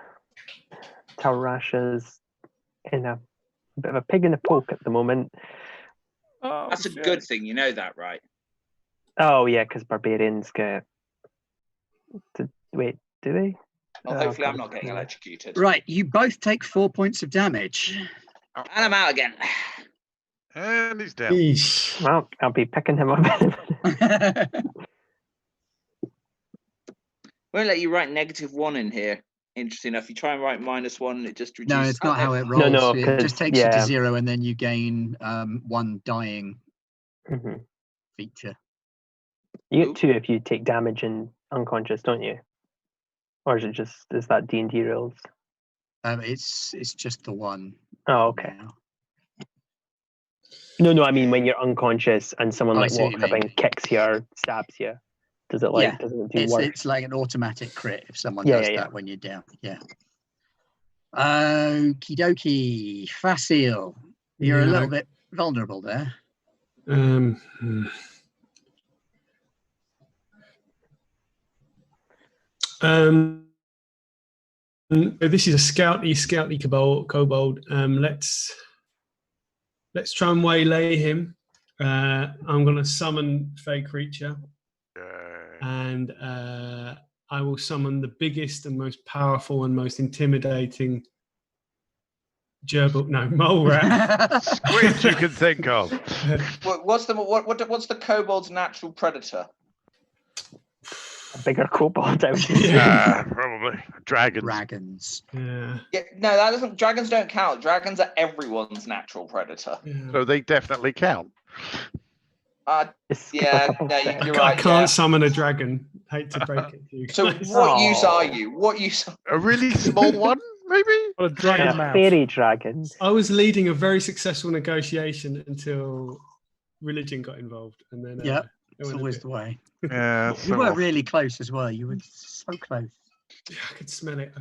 [SPEAKER 3] Talrasha's in a bit of a pig in a poke at the moment.
[SPEAKER 5] Oh,
[SPEAKER 7] That's a good thing, you know that, right?
[SPEAKER 3] Oh yeah, because barbarians get. Wait, do they?
[SPEAKER 7] Well, hopefully I'm not getting electrocuted.
[SPEAKER 1] Right, you both take 4 points of damage.
[SPEAKER 7] And I'm out again.
[SPEAKER 2] And he's down.
[SPEAKER 4] Eesh.
[SPEAKER 3] Well, I'll be picking him up.
[SPEAKER 7] Won't let you write -1 in here. Interesting enough. You try and write -1, it just reduces.
[SPEAKER 1] No, it's not how it
[SPEAKER 7] rolls.
[SPEAKER 1] rolls.
[SPEAKER 3] No,
[SPEAKER 1] it just takes you
[SPEAKER 3] yeah.
[SPEAKER 1] to 0, and then you gain 1 dying feature.
[SPEAKER 3] You get 2 if you take damage and unconscious, don't you? Or is that D&D rules?
[SPEAKER 1] It's just the 1.
[SPEAKER 3] Oh, okay.
[SPEAKER 1] Now.
[SPEAKER 3] No, I mean when you're unconscious and someone
[SPEAKER 1] I
[SPEAKER 3] like
[SPEAKER 1] see what
[SPEAKER 3] walks
[SPEAKER 1] you
[SPEAKER 3] up and kicks you or stabs you. Does it does it do worse?
[SPEAKER 1] It's like an automatic crit if someone
[SPEAKER 3] Yeah,
[SPEAKER 1] does
[SPEAKER 3] yeah,
[SPEAKER 1] that when you're down. Yeah. Okie dokie. Facile. You're a little bit vulnerable there.
[SPEAKER 4] This is a scouty kobold. Let's try and waylay him. I'm going to summon Fey Creature, and I will summon the biggest and most powerful and most intimidating mole rat
[SPEAKER 2] squid you can think of.
[SPEAKER 7] What's the kobold's natural predator?
[SPEAKER 3] A bigger kobold, I would
[SPEAKER 2] Probably dragons.
[SPEAKER 1] Dragons.
[SPEAKER 4] Yeah.
[SPEAKER 7] No, that doesn't. Dragons don't count. Dragons are everyone's natural predator.
[SPEAKER 4] Yeah.
[SPEAKER 2] So they definitely count.
[SPEAKER 7] Yeah, no, you're right.
[SPEAKER 4] I can't summon a dragon. Hate to break it to you.
[SPEAKER 7] So
[SPEAKER 4] guys.
[SPEAKER 7] what use are you? What use?
[SPEAKER 2] A really small one, maybe?
[SPEAKER 5] What a dragon mouth.
[SPEAKER 3] fairy dragon.
[SPEAKER 4] I was leading a very successful negotiation until religion got involved, and then
[SPEAKER 1] It's always the way.
[SPEAKER 2] Yeah,
[SPEAKER 1] You were really close as well. You were so close.
[SPEAKER 4] Yeah, I could smell it.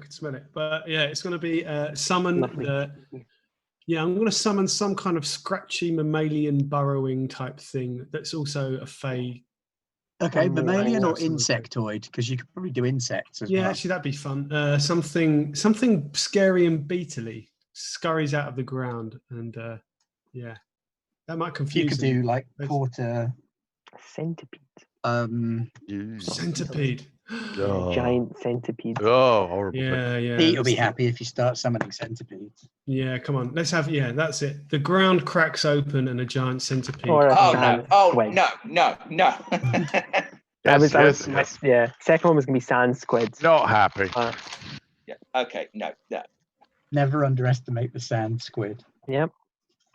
[SPEAKER 4] But yeah, it's going to be summon the. Yeah, I'm going to summon some kind of scratchy mammalian burrowing type thing that's also a fey.
[SPEAKER 1] Okay, mammalian or insectoid? Because you could probably do insects as well.
[SPEAKER 4] Yeah, actually, that'd be fun. Something scary and beetly scurries out of the ground, and yeah, that might confuse.
[SPEAKER 1] You could do like quarter
[SPEAKER 3] centipede.
[SPEAKER 4] Centipede.
[SPEAKER 3] Giant centipede.
[SPEAKER 2] Oh, horrible.
[SPEAKER 4] Yeah.
[SPEAKER 1] Pete will be happy if you start summoning centipedes.
[SPEAKER 4] Yeah, come on. Let's have. Yeah, that's it. The ground cracks open and a giant centipede.
[SPEAKER 7] No!
[SPEAKER 3] Yeah. Second one was gonna be sand squids.
[SPEAKER 2] Not happy.
[SPEAKER 7] Yeah. Okay. No.
[SPEAKER 1] Never underestimate the sand squid.
[SPEAKER 3] Yep.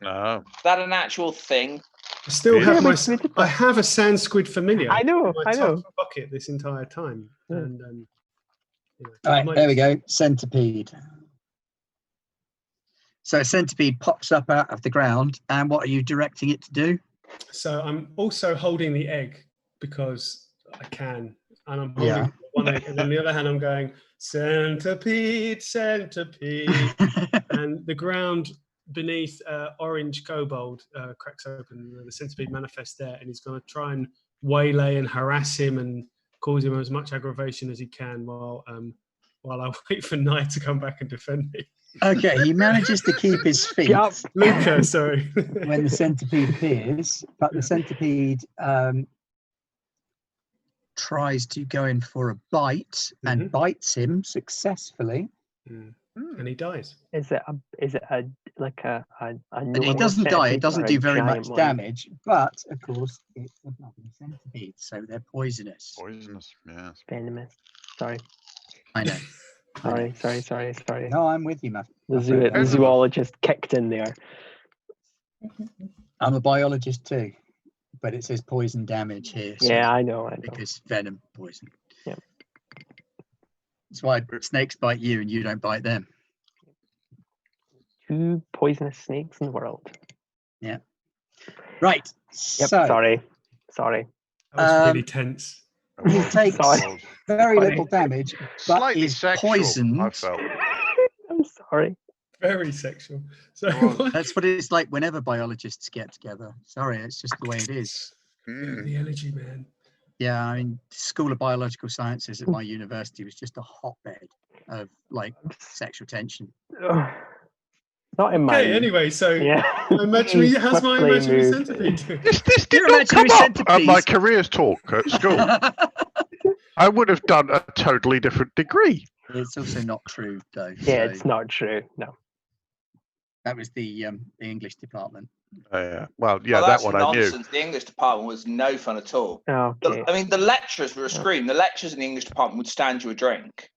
[SPEAKER 2] No.
[SPEAKER 7] Is that an actual thing?
[SPEAKER 4] I still have I have a sand squid familiar.
[SPEAKER 3] I know.
[SPEAKER 4] In my top pocket this entire time.
[SPEAKER 3] Yeah.
[SPEAKER 4] And
[SPEAKER 1] All right, there we go. Centipede. So a centipede pops up out of the ground, and what are you directing it to do?
[SPEAKER 4] So I'm also holding the egg because I can, and I'm holding one egg, and then the other hand I'm going centipede, and the ground beneath orange kobold cracks open. The centipede manifests there, and he's going to try and waylay and harass him and cause him as much aggravation as he can while I wait for Nye to come back and defend me.
[SPEAKER 1] Okay, he manages to keep his feet.
[SPEAKER 4] Luca, sorry.
[SPEAKER 1] When the centipede appears, but the centipede tries to go in for a bite and bites him successfully.
[SPEAKER 4] And he dies.
[SPEAKER 3] Is it a
[SPEAKER 1] and he doesn't die. It doesn't do very much damage, but of course it's a bloody centipede, so they're poisonous.
[SPEAKER 2] Yes.
[SPEAKER 3] Venomous. Sorry.
[SPEAKER 1] I know.
[SPEAKER 3] Sorry.
[SPEAKER 1] No, I'm with you, man.
[SPEAKER 3] The zoologist kicked in there.
[SPEAKER 1] I'm a biologist too, but it says poison damage here. So
[SPEAKER 3] yeah, I know.
[SPEAKER 1] Because venom, poison.
[SPEAKER 3] Yeah.
[SPEAKER 1] That's why snakes bite you and you don't bite them.
[SPEAKER 3] 2 poisonous snakes in the world.
[SPEAKER 1] Yeah. Right.
[SPEAKER 3] Yep.
[SPEAKER 1] So,
[SPEAKER 3] Sorry.
[SPEAKER 4] That was really tense.
[SPEAKER 1] He takes very little damage, but
[SPEAKER 2] Slightly
[SPEAKER 1] is
[SPEAKER 2] sexual,
[SPEAKER 1] poisoned.
[SPEAKER 2] I felt.
[SPEAKER 3] I'm sorry.
[SPEAKER 4] Very sexual. So
[SPEAKER 1] that's what it's like whenever biologists get together. Sorry, it's just the way it is.
[SPEAKER 4] The energy, man.
[SPEAKER 1] Yeah, I mean, School of Biological Sciences at my university was just a hotbed of like sexual tension.
[SPEAKER 3] Not in mine.
[SPEAKER 4] Okay, anyway, so
[SPEAKER 3] Yeah.
[SPEAKER 4] imaginary has my
[SPEAKER 3] Swiftly
[SPEAKER 4] imaginary
[SPEAKER 3] moved.
[SPEAKER 4] centipede.
[SPEAKER 2] This did
[SPEAKER 1] Your
[SPEAKER 2] not come
[SPEAKER 1] imaginary
[SPEAKER 2] up at my
[SPEAKER 1] centipede.
[SPEAKER 2] careers talk at school. I would have done a totally different degree.
[SPEAKER 1] It's also not true, though.
[SPEAKER 3] Yeah,
[SPEAKER 1] so
[SPEAKER 3] it's not true. No.
[SPEAKER 1] that was the English department.
[SPEAKER 2] Yeah. Well, yeah,
[SPEAKER 7] Well,
[SPEAKER 2] that
[SPEAKER 7] that's
[SPEAKER 2] one I knew.
[SPEAKER 7] nonsense. The English department was no fun at all.
[SPEAKER 3] Okay.
[SPEAKER 7] I mean, the lecturers were a scream. The lecturers in the English department would stand you a drink.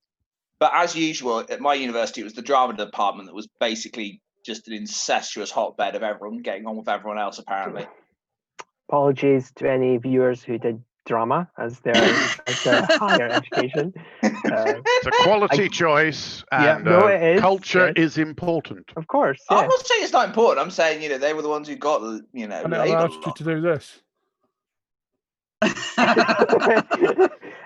[SPEAKER 7] But as usual, at my university, it was the drama department that was basically just an incestuous hotbed of everyone getting on with everyone else, apparently.
[SPEAKER 3] Apologies to any viewers who did drama as their higher education.
[SPEAKER 2] It's a quality choice,
[SPEAKER 3] Yeah,
[SPEAKER 2] and
[SPEAKER 3] no, it is,
[SPEAKER 2] culture
[SPEAKER 3] yes.
[SPEAKER 2] is important.
[SPEAKER 3] Of course,
[SPEAKER 7] I'm
[SPEAKER 3] yeah.
[SPEAKER 7] not saying it's not important. I'm saying, they were the ones who got,
[SPEAKER 5] And it
[SPEAKER 7] labelled
[SPEAKER 5] allows
[SPEAKER 7] a
[SPEAKER 5] you
[SPEAKER 7] lot.
[SPEAKER 5] to do this.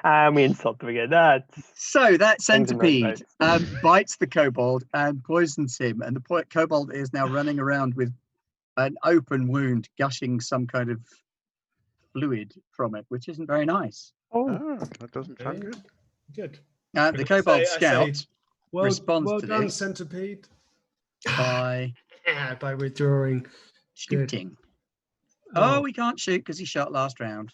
[SPEAKER 3] And we insult them again. That's
[SPEAKER 1] So that
[SPEAKER 3] Things in
[SPEAKER 1] centipede
[SPEAKER 3] those
[SPEAKER 1] bites the kobold and poisons him, and the kobold is now running around with an open wound, gushing some kind of fluid from it, which isn't very nice.
[SPEAKER 2] Oh, that doesn't sound
[SPEAKER 4] Okay.
[SPEAKER 2] good.
[SPEAKER 4] Good.
[SPEAKER 1] The Kobold
[SPEAKER 4] I
[SPEAKER 1] Scout
[SPEAKER 4] say,
[SPEAKER 1] responds
[SPEAKER 4] well
[SPEAKER 1] to
[SPEAKER 4] done,
[SPEAKER 1] this
[SPEAKER 4] centipede.
[SPEAKER 1] by
[SPEAKER 4] By withdrawing. Good.
[SPEAKER 1] shooting. Oh, we can't shoot because he shot last round.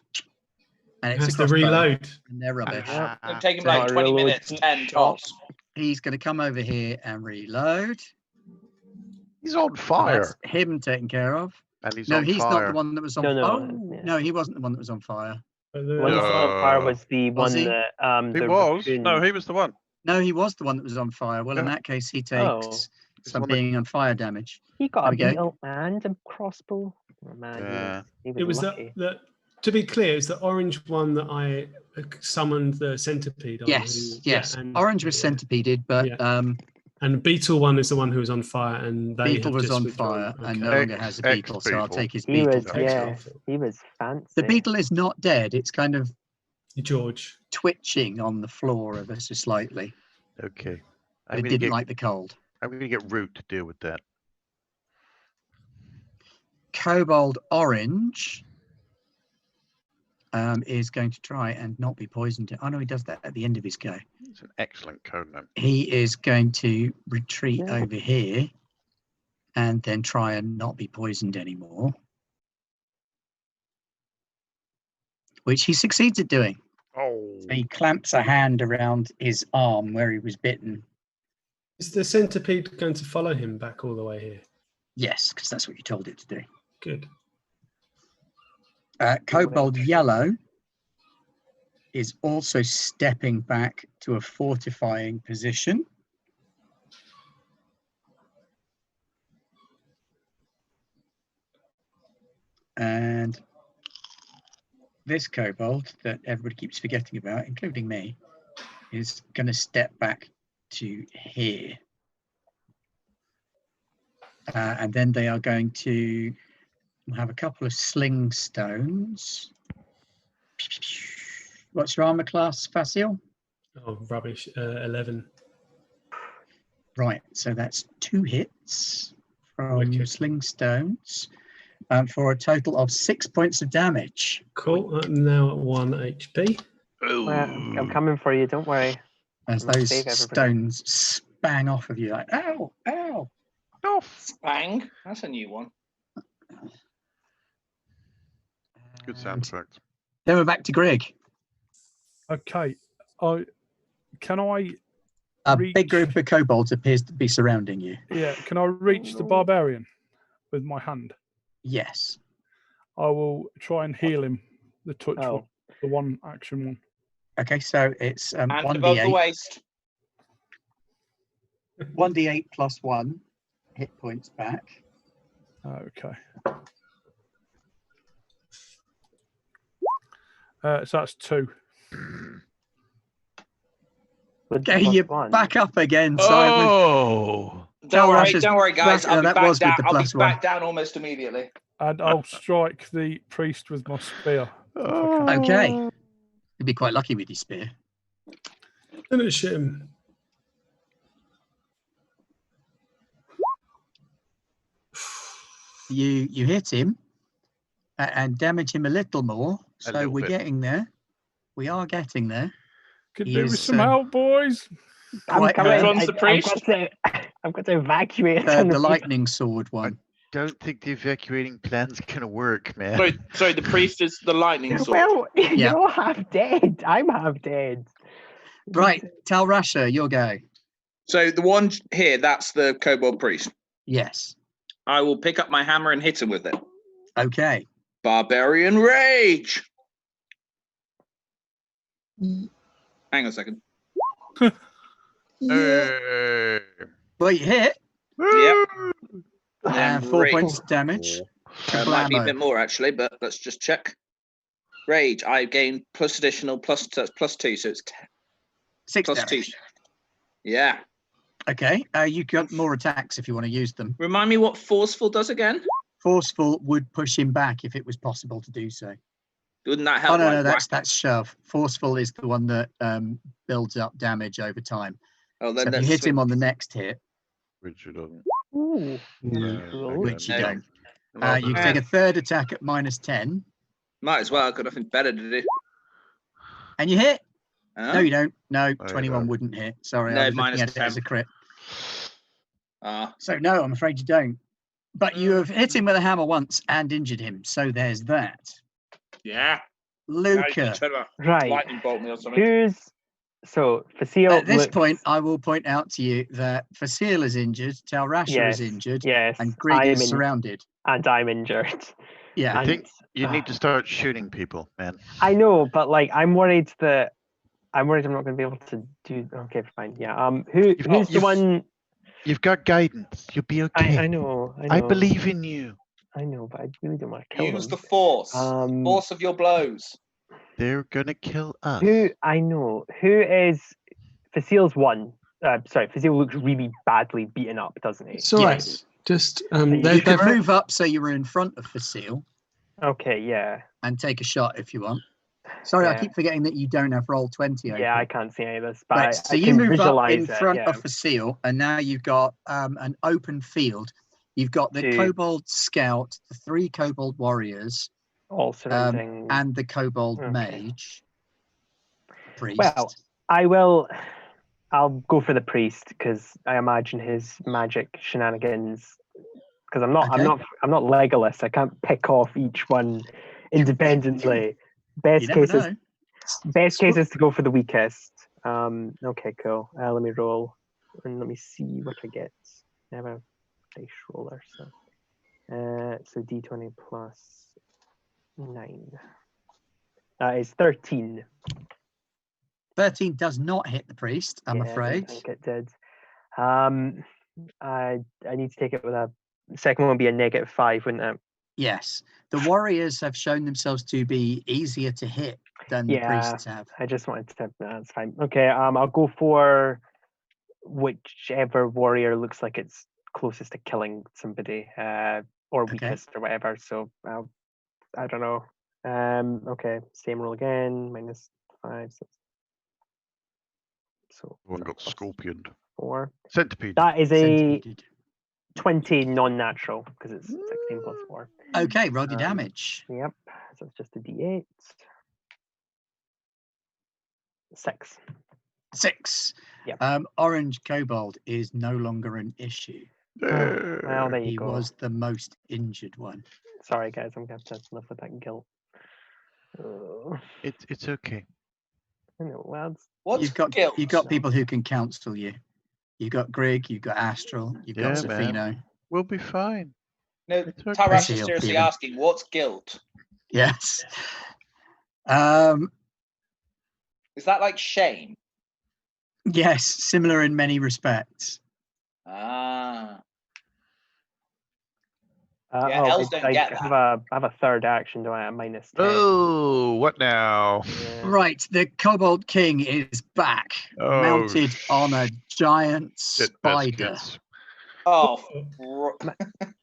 [SPEAKER 1] And
[SPEAKER 4] It
[SPEAKER 1] it's
[SPEAKER 4] has
[SPEAKER 1] a
[SPEAKER 4] to
[SPEAKER 1] crossbow,
[SPEAKER 4] reload.
[SPEAKER 1] and they're rubbish.
[SPEAKER 7] It'll take him
[SPEAKER 1] So-
[SPEAKER 7] like 20
[SPEAKER 3] Reload
[SPEAKER 7] minutes, 10
[SPEAKER 3] shot.
[SPEAKER 7] tops.
[SPEAKER 1] He's going to come over here and reload.
[SPEAKER 2] He's on
[SPEAKER 1] So
[SPEAKER 2] fire,
[SPEAKER 1] that's him taken care of.
[SPEAKER 2] and he's
[SPEAKER 1] No,
[SPEAKER 2] on
[SPEAKER 1] he's
[SPEAKER 2] fire.
[SPEAKER 1] not the one that was on
[SPEAKER 3] No,
[SPEAKER 1] fire.
[SPEAKER 3] no,
[SPEAKER 1] Oh,
[SPEAKER 3] yeah.
[SPEAKER 1] no, he wasn't the one that was on fire.
[SPEAKER 4] But
[SPEAKER 3] The one that's on fire was the
[SPEAKER 1] Was
[SPEAKER 3] one
[SPEAKER 1] he?
[SPEAKER 3] that
[SPEAKER 2] He
[SPEAKER 3] the
[SPEAKER 2] was.
[SPEAKER 3] raccoon-
[SPEAKER 2] No, he was the one.
[SPEAKER 1] No, he was the one that was on fire. Well, in
[SPEAKER 2] Yeah.
[SPEAKER 1] that case, he
[SPEAKER 3] Oh.
[SPEAKER 1] takes
[SPEAKER 2] He's
[SPEAKER 1] some
[SPEAKER 2] one that-
[SPEAKER 1] being on fire damage.
[SPEAKER 3] He got
[SPEAKER 1] There
[SPEAKER 3] a
[SPEAKER 1] we go.
[SPEAKER 3] beetle and a crossbow. Oh, man,
[SPEAKER 2] Yeah.
[SPEAKER 3] he was
[SPEAKER 4] It was
[SPEAKER 3] lucky.
[SPEAKER 4] the to be clear, it's the orange one that I summoned the centipede on.
[SPEAKER 1] Yes, yes.
[SPEAKER 4] and,
[SPEAKER 1] Orange was centipeded, but
[SPEAKER 4] Yeah. And beetle one is the one who was on fire, and they
[SPEAKER 1] Beetle
[SPEAKER 4] have
[SPEAKER 1] was
[SPEAKER 4] just
[SPEAKER 1] on
[SPEAKER 4] withdrawn.
[SPEAKER 1] fire and
[SPEAKER 4] Okay.
[SPEAKER 1] no longer has a beetle, so I'll
[SPEAKER 2] Ex-beetle.
[SPEAKER 1] take his
[SPEAKER 3] He
[SPEAKER 1] beetle.
[SPEAKER 3] was,
[SPEAKER 1] too.
[SPEAKER 3] yeah, he was fancy.
[SPEAKER 1] The beetle is not dead. It's kind of
[SPEAKER 4] George.
[SPEAKER 1] twitching on the floor ever so slightly.
[SPEAKER 2] Okay.
[SPEAKER 1] But it didn't like the cold.
[SPEAKER 2] I'm going to get Root to deal with that.
[SPEAKER 1] Kobold Orange is going to try and not be poisoned. Oh no, he does that at the end of his go.
[SPEAKER 2] It's an excellent code name.
[SPEAKER 1] He is going to retreat
[SPEAKER 3] Yeah.
[SPEAKER 1] over here and then try and not be poisoned anymore, which he succeeds at doing.
[SPEAKER 2] Oh.
[SPEAKER 1] So he clamps a hand around his arm where he was bitten.
[SPEAKER 4] Is the centipede going to follow him back all the way here?
[SPEAKER 1] Yes, because that's what you told it to do.
[SPEAKER 4] Good.
[SPEAKER 1] Kobold Yellow is also stepping back to a fortifying position. And this kobold that everybody keeps forgetting about, including me, is going to step back to here. And then they are going to have a couple of sling stones. What's your armor class, Facile?
[SPEAKER 4] Oh, rubbish. 11.
[SPEAKER 1] Right, so that's 2 hits from
[SPEAKER 4] Wicked.
[SPEAKER 1] your sling stones for a total of 6 points of damage.
[SPEAKER 4] Cool. I'm now at 1 HP.
[SPEAKER 3] Well, I'm coming for you. Don't worry.
[SPEAKER 1] As
[SPEAKER 3] I'm gonna
[SPEAKER 1] those
[SPEAKER 3] save everybody.
[SPEAKER 1] stones spang off of you like, ow, ow.
[SPEAKER 7] Spang. That's a new one.
[SPEAKER 2] Good sound
[SPEAKER 1] And
[SPEAKER 2] effect.
[SPEAKER 1] then we're back to Greg.
[SPEAKER 5] Okay. Can I
[SPEAKER 1] A
[SPEAKER 5] reach-
[SPEAKER 1] big group of kobolds appears to be surrounding you.
[SPEAKER 5] can I reach the barbarian with my hand?
[SPEAKER 1] Yes.
[SPEAKER 5] I will try and heal him. The touch
[SPEAKER 3] Oh.
[SPEAKER 5] one, the one action one.
[SPEAKER 1] Okay, so it's
[SPEAKER 7] And above the
[SPEAKER 1] 1d8.
[SPEAKER 7] waist.
[SPEAKER 1] 1d8 plus 1 hit points back.
[SPEAKER 5] Okay. So that's 2.
[SPEAKER 3] With
[SPEAKER 1] Okay,
[SPEAKER 3] plus
[SPEAKER 1] you're
[SPEAKER 3] 1.
[SPEAKER 1] back up again, Simon.
[SPEAKER 2] Oh.
[SPEAKER 1] Tell Rush is
[SPEAKER 7] Don't worry, guys.
[SPEAKER 1] back-
[SPEAKER 7] I'll be
[SPEAKER 1] that
[SPEAKER 7] back
[SPEAKER 1] was with
[SPEAKER 7] down.
[SPEAKER 1] the
[SPEAKER 7] I'll be
[SPEAKER 1] plus one.
[SPEAKER 7] back down almost immediately.
[SPEAKER 5] And I'll strike the priest with my spear.
[SPEAKER 2] Oh.
[SPEAKER 1] Okay. You'd be quite lucky with your spear.
[SPEAKER 4] Finish him.
[SPEAKER 1] You hit him and damage him a little more. So
[SPEAKER 2] little
[SPEAKER 1] we're
[SPEAKER 2] bit.
[SPEAKER 1] getting there. We are getting there.
[SPEAKER 5] Could
[SPEAKER 1] He
[SPEAKER 5] do with
[SPEAKER 1] is,
[SPEAKER 5] some help, boys.
[SPEAKER 3] I'm
[SPEAKER 1] quite
[SPEAKER 3] coming.
[SPEAKER 1] hurt.
[SPEAKER 7] Runs the priest.
[SPEAKER 3] I've I've got to evacuate.
[SPEAKER 1] The lightning sword one.
[SPEAKER 2] Don't think the evacuating plan's gonna work, man.
[SPEAKER 7] Sorry, the priest is the lightning sword.
[SPEAKER 3] Well,
[SPEAKER 1] Yeah.
[SPEAKER 3] you're all half dead. I'm half dead.
[SPEAKER 1] Right, Tal Rasha, your go.
[SPEAKER 7] So the one here, that's the Kobold Priest.
[SPEAKER 1] Yes.
[SPEAKER 7] I will pick up my hammer and hit him with it.
[SPEAKER 1] Okay.
[SPEAKER 7] Barbarian Rage. Hang on a second.
[SPEAKER 2] Hey.
[SPEAKER 1] Well, you hit.
[SPEAKER 7] Yep.
[SPEAKER 1] And 4 points of damage.
[SPEAKER 7] Might be a
[SPEAKER 1] Kablamo.
[SPEAKER 7] bit more actually, but let's just check. Rage, I gain plus additional plus 2, so it's
[SPEAKER 1] 6
[SPEAKER 7] plus 2.
[SPEAKER 1] damage.
[SPEAKER 7] Yeah.
[SPEAKER 1] Okay. You got more attacks if you want to use them.
[SPEAKER 7] Remind me what Forceful does again?
[SPEAKER 1] Forceful would push him back if it was possible to do so.
[SPEAKER 7] Wouldn't that help?
[SPEAKER 1] Oh no,
[SPEAKER 7] like,
[SPEAKER 1] no,
[SPEAKER 7] whack?
[SPEAKER 1] that's shove. Forceful is the one that builds up damage over time.
[SPEAKER 7] Oh,
[SPEAKER 1] So
[SPEAKER 7] then
[SPEAKER 1] if you hit him on the next hit,
[SPEAKER 2] Which you don't.
[SPEAKER 3] Ooh,
[SPEAKER 4] Yeah.
[SPEAKER 3] cool.
[SPEAKER 1] which you
[SPEAKER 7] No.
[SPEAKER 1] don't, you take a third attack at -10,
[SPEAKER 7] Might as well. I've got nothing better to do.
[SPEAKER 1] and you hit.
[SPEAKER 7] Huh?
[SPEAKER 1] No, you don't. No,
[SPEAKER 2] I
[SPEAKER 1] 21
[SPEAKER 2] don't.
[SPEAKER 1] wouldn't hit. Sorry,
[SPEAKER 7] No,
[SPEAKER 1] I was looking
[SPEAKER 7] minus
[SPEAKER 1] at it as
[SPEAKER 7] 10.
[SPEAKER 1] a crit.
[SPEAKER 7] Ah,
[SPEAKER 1] So no, I'm afraid you don't. But you have hit him with a hammer once and injured him. So there's that.
[SPEAKER 7] yeah. Now you
[SPEAKER 1] Luca.
[SPEAKER 7] should have
[SPEAKER 3] Right.
[SPEAKER 7] lightning bolt me or something.
[SPEAKER 3] Who's so Facile?
[SPEAKER 1] At this
[SPEAKER 3] looks-
[SPEAKER 1] point, I will point out to you that Facile is injured, Tal Rasha
[SPEAKER 3] yes,
[SPEAKER 1] is injured,
[SPEAKER 3] yes,
[SPEAKER 1] and Grig
[SPEAKER 3] I'm
[SPEAKER 1] is surrounded.
[SPEAKER 3] and I'm injured.
[SPEAKER 1] Yeah.
[SPEAKER 2] I
[SPEAKER 3] And-
[SPEAKER 2] think you need to start shooting people, man.
[SPEAKER 3] I know, but like I'm worried I'm not going to be able to do. Okay, fine. Yeah. Who's the
[SPEAKER 2] you've-
[SPEAKER 3] one?
[SPEAKER 2] You've got guidance. You'll be okay.
[SPEAKER 3] I know.
[SPEAKER 2] I believe in you.
[SPEAKER 3] I know, but I really don't want to kill
[SPEAKER 7] Use
[SPEAKER 3] them.
[SPEAKER 7] the force.
[SPEAKER 3] Um,
[SPEAKER 7] Force of your blows.
[SPEAKER 2] They're gonna kill us.
[SPEAKER 3] Who I know? Who is Facile's one? Facile looks really badly beaten up, doesn't he?
[SPEAKER 4] It's all right.
[SPEAKER 1] Yes.
[SPEAKER 4] Just
[SPEAKER 3] You
[SPEAKER 1] You
[SPEAKER 4] they're
[SPEAKER 1] can move up so you're in front of Facile
[SPEAKER 3] Okay. Yeah.
[SPEAKER 1] and take a shot if you want. Sorry, I
[SPEAKER 3] Yeah.
[SPEAKER 1] keep forgetting that you don't have roll 20 open.
[SPEAKER 3] Yeah, I can't see any of this, but
[SPEAKER 1] Right,
[SPEAKER 3] I
[SPEAKER 1] so you
[SPEAKER 3] can
[SPEAKER 1] move up
[SPEAKER 3] visualize
[SPEAKER 1] in
[SPEAKER 3] it.
[SPEAKER 1] front
[SPEAKER 3] Yeah.
[SPEAKER 1] of Facile, and now you've got an open field. You've got the
[SPEAKER 3] Two.
[SPEAKER 1] Kobold Scout, the 3 Kobold Warriors,
[SPEAKER 3] All surrounding.
[SPEAKER 1] and the Kobold
[SPEAKER 3] Okay.
[SPEAKER 1] Mage. Priest.
[SPEAKER 3] Well, I'll go for the priest because I imagine his magic shenanigans. Because I'm not Legolas. I can't pick off each one independently.
[SPEAKER 1] you
[SPEAKER 3] Best
[SPEAKER 1] never
[SPEAKER 3] case is
[SPEAKER 1] know.
[SPEAKER 3] best case is to go for the weakest. Okay, cool. Let me roll and let me see what I get. I have a dice roller, so D20 plus 9. That is 13.
[SPEAKER 1] 13 does not hit the priest, I'm
[SPEAKER 3] Yeah, I
[SPEAKER 1] afraid.
[SPEAKER 3] don't think it did. I need to take it with a second one would be a -5, wouldn't it?
[SPEAKER 1] Yes. The Warriors have shown themselves to be easier to hit than the
[SPEAKER 3] Yeah.
[SPEAKER 1] priests have.
[SPEAKER 3] I just wanted to. That's fine. Okay. I'll go for whichever warrior looks like it's closest to killing somebody, or
[SPEAKER 1] Okay.
[SPEAKER 3] weakest or whatever. So I don't know. Okay. Same roll again. -5. So
[SPEAKER 2] One got
[SPEAKER 3] plus
[SPEAKER 2] scorpioned.
[SPEAKER 3] 4.
[SPEAKER 2] Centipede.
[SPEAKER 3] That is a
[SPEAKER 1] Centipede.
[SPEAKER 3] 20 non-natural because it's 16 plus 4.
[SPEAKER 1] Okay, roll your damage.
[SPEAKER 3] Yep. So it's just a D8. 6.
[SPEAKER 1] 6.
[SPEAKER 3] Yep.
[SPEAKER 1] Orange Kobold is no longer an issue.
[SPEAKER 3] Well, there you
[SPEAKER 1] He
[SPEAKER 3] go.
[SPEAKER 1] was the most injured one.
[SPEAKER 3] Sorry, guys. I'm going to have to live with that guilt.
[SPEAKER 2] It's okay.
[SPEAKER 3] I know, lads.
[SPEAKER 7] What's
[SPEAKER 1] You've got
[SPEAKER 7] guilt?
[SPEAKER 1] people who can counsel you. You've got Grig, you've got Astral, you've got
[SPEAKER 2] Yeah, man.
[SPEAKER 1] Safino.
[SPEAKER 2] We'll be fine.
[SPEAKER 7] No,
[SPEAKER 2] It's okay.
[SPEAKER 7] Tarash is
[SPEAKER 1] Facile
[SPEAKER 7] seriously
[SPEAKER 1] feeling.
[SPEAKER 7] asking, what's guilt?
[SPEAKER 1] Yes.
[SPEAKER 7] Is that like shame?
[SPEAKER 1] Yes, similar in many respects.
[SPEAKER 7] Ah.
[SPEAKER 3] Oh,
[SPEAKER 7] elves don't get
[SPEAKER 3] I have a third action, do I? At -10.
[SPEAKER 2] Oh, what now?
[SPEAKER 3] Yeah.
[SPEAKER 1] Right, the Kobold King is back,
[SPEAKER 2] Oh,
[SPEAKER 1] mounted on a giant
[SPEAKER 2] shit
[SPEAKER 1] spider.
[SPEAKER 2] biscuits.
[SPEAKER 7] Oh.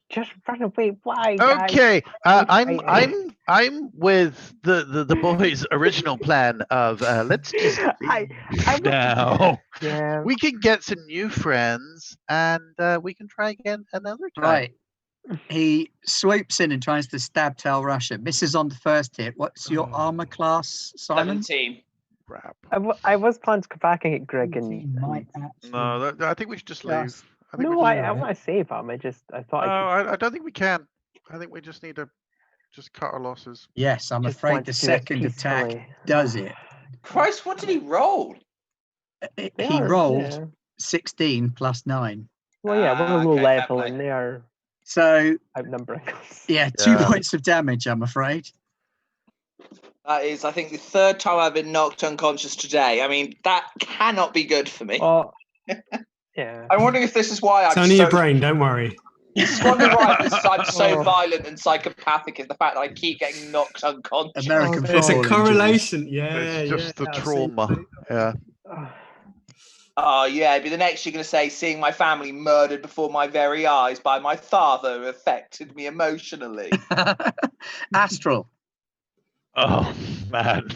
[SPEAKER 3] Just run away. Why, guys?
[SPEAKER 2] Okay,
[SPEAKER 3] Why
[SPEAKER 2] I'm with the boys' original plan of let's just
[SPEAKER 3] I
[SPEAKER 2] leave now.
[SPEAKER 3] Yeah.
[SPEAKER 2] We can get some new friends and we can try again another time.
[SPEAKER 1] Right. He swoops in and tries to stab Tal Rasha. Misses on the first hit. What's your armor class, Simon?
[SPEAKER 7] 17.
[SPEAKER 2] Crap.
[SPEAKER 3] I was planning to come back and get Greg and
[SPEAKER 1] Might actually
[SPEAKER 2] No, I think we should just leave.
[SPEAKER 1] just
[SPEAKER 3] No, I want to save him. I thought.
[SPEAKER 2] I don't think we can. I think we just need to cut our losses.
[SPEAKER 1] Yes, I'm
[SPEAKER 3] Just
[SPEAKER 1] afraid
[SPEAKER 3] want
[SPEAKER 1] the
[SPEAKER 3] to do it
[SPEAKER 1] second attack
[SPEAKER 3] peacefully.
[SPEAKER 1] does it.
[SPEAKER 7] Christ, what did he roll?
[SPEAKER 1] He rolled 16 plus 9.
[SPEAKER 3] Well, yeah, we're low
[SPEAKER 7] okay, fair
[SPEAKER 3] level
[SPEAKER 7] play.
[SPEAKER 3] and they are
[SPEAKER 1] So,
[SPEAKER 3] outnumbering us.
[SPEAKER 1] yeah, 2 points of damage, I'm afraid.
[SPEAKER 7] That is, I think, the third time I've been knocked unconscious today. I mean, that cannot be good for me.
[SPEAKER 3] Well, yeah.
[SPEAKER 7] I'm wondering if this is why
[SPEAKER 4] It's
[SPEAKER 7] I'm
[SPEAKER 4] only
[SPEAKER 7] so...
[SPEAKER 4] your brain, don't worry.
[SPEAKER 7] It's wondering why I'm so violent and psychopathic is the fact that I keep getting knocked unconscious.
[SPEAKER 1] American
[SPEAKER 4] There's a
[SPEAKER 1] football
[SPEAKER 4] correlation. Yeah,
[SPEAKER 2] It's just the
[SPEAKER 4] I've seen
[SPEAKER 2] trauma. Yeah.
[SPEAKER 7] Oh, yeah, it'd be the next you're going to say, seeing my family murdered before my very eyes by my father affected me emotionally.
[SPEAKER 1] Astral.
[SPEAKER 2] Oh man.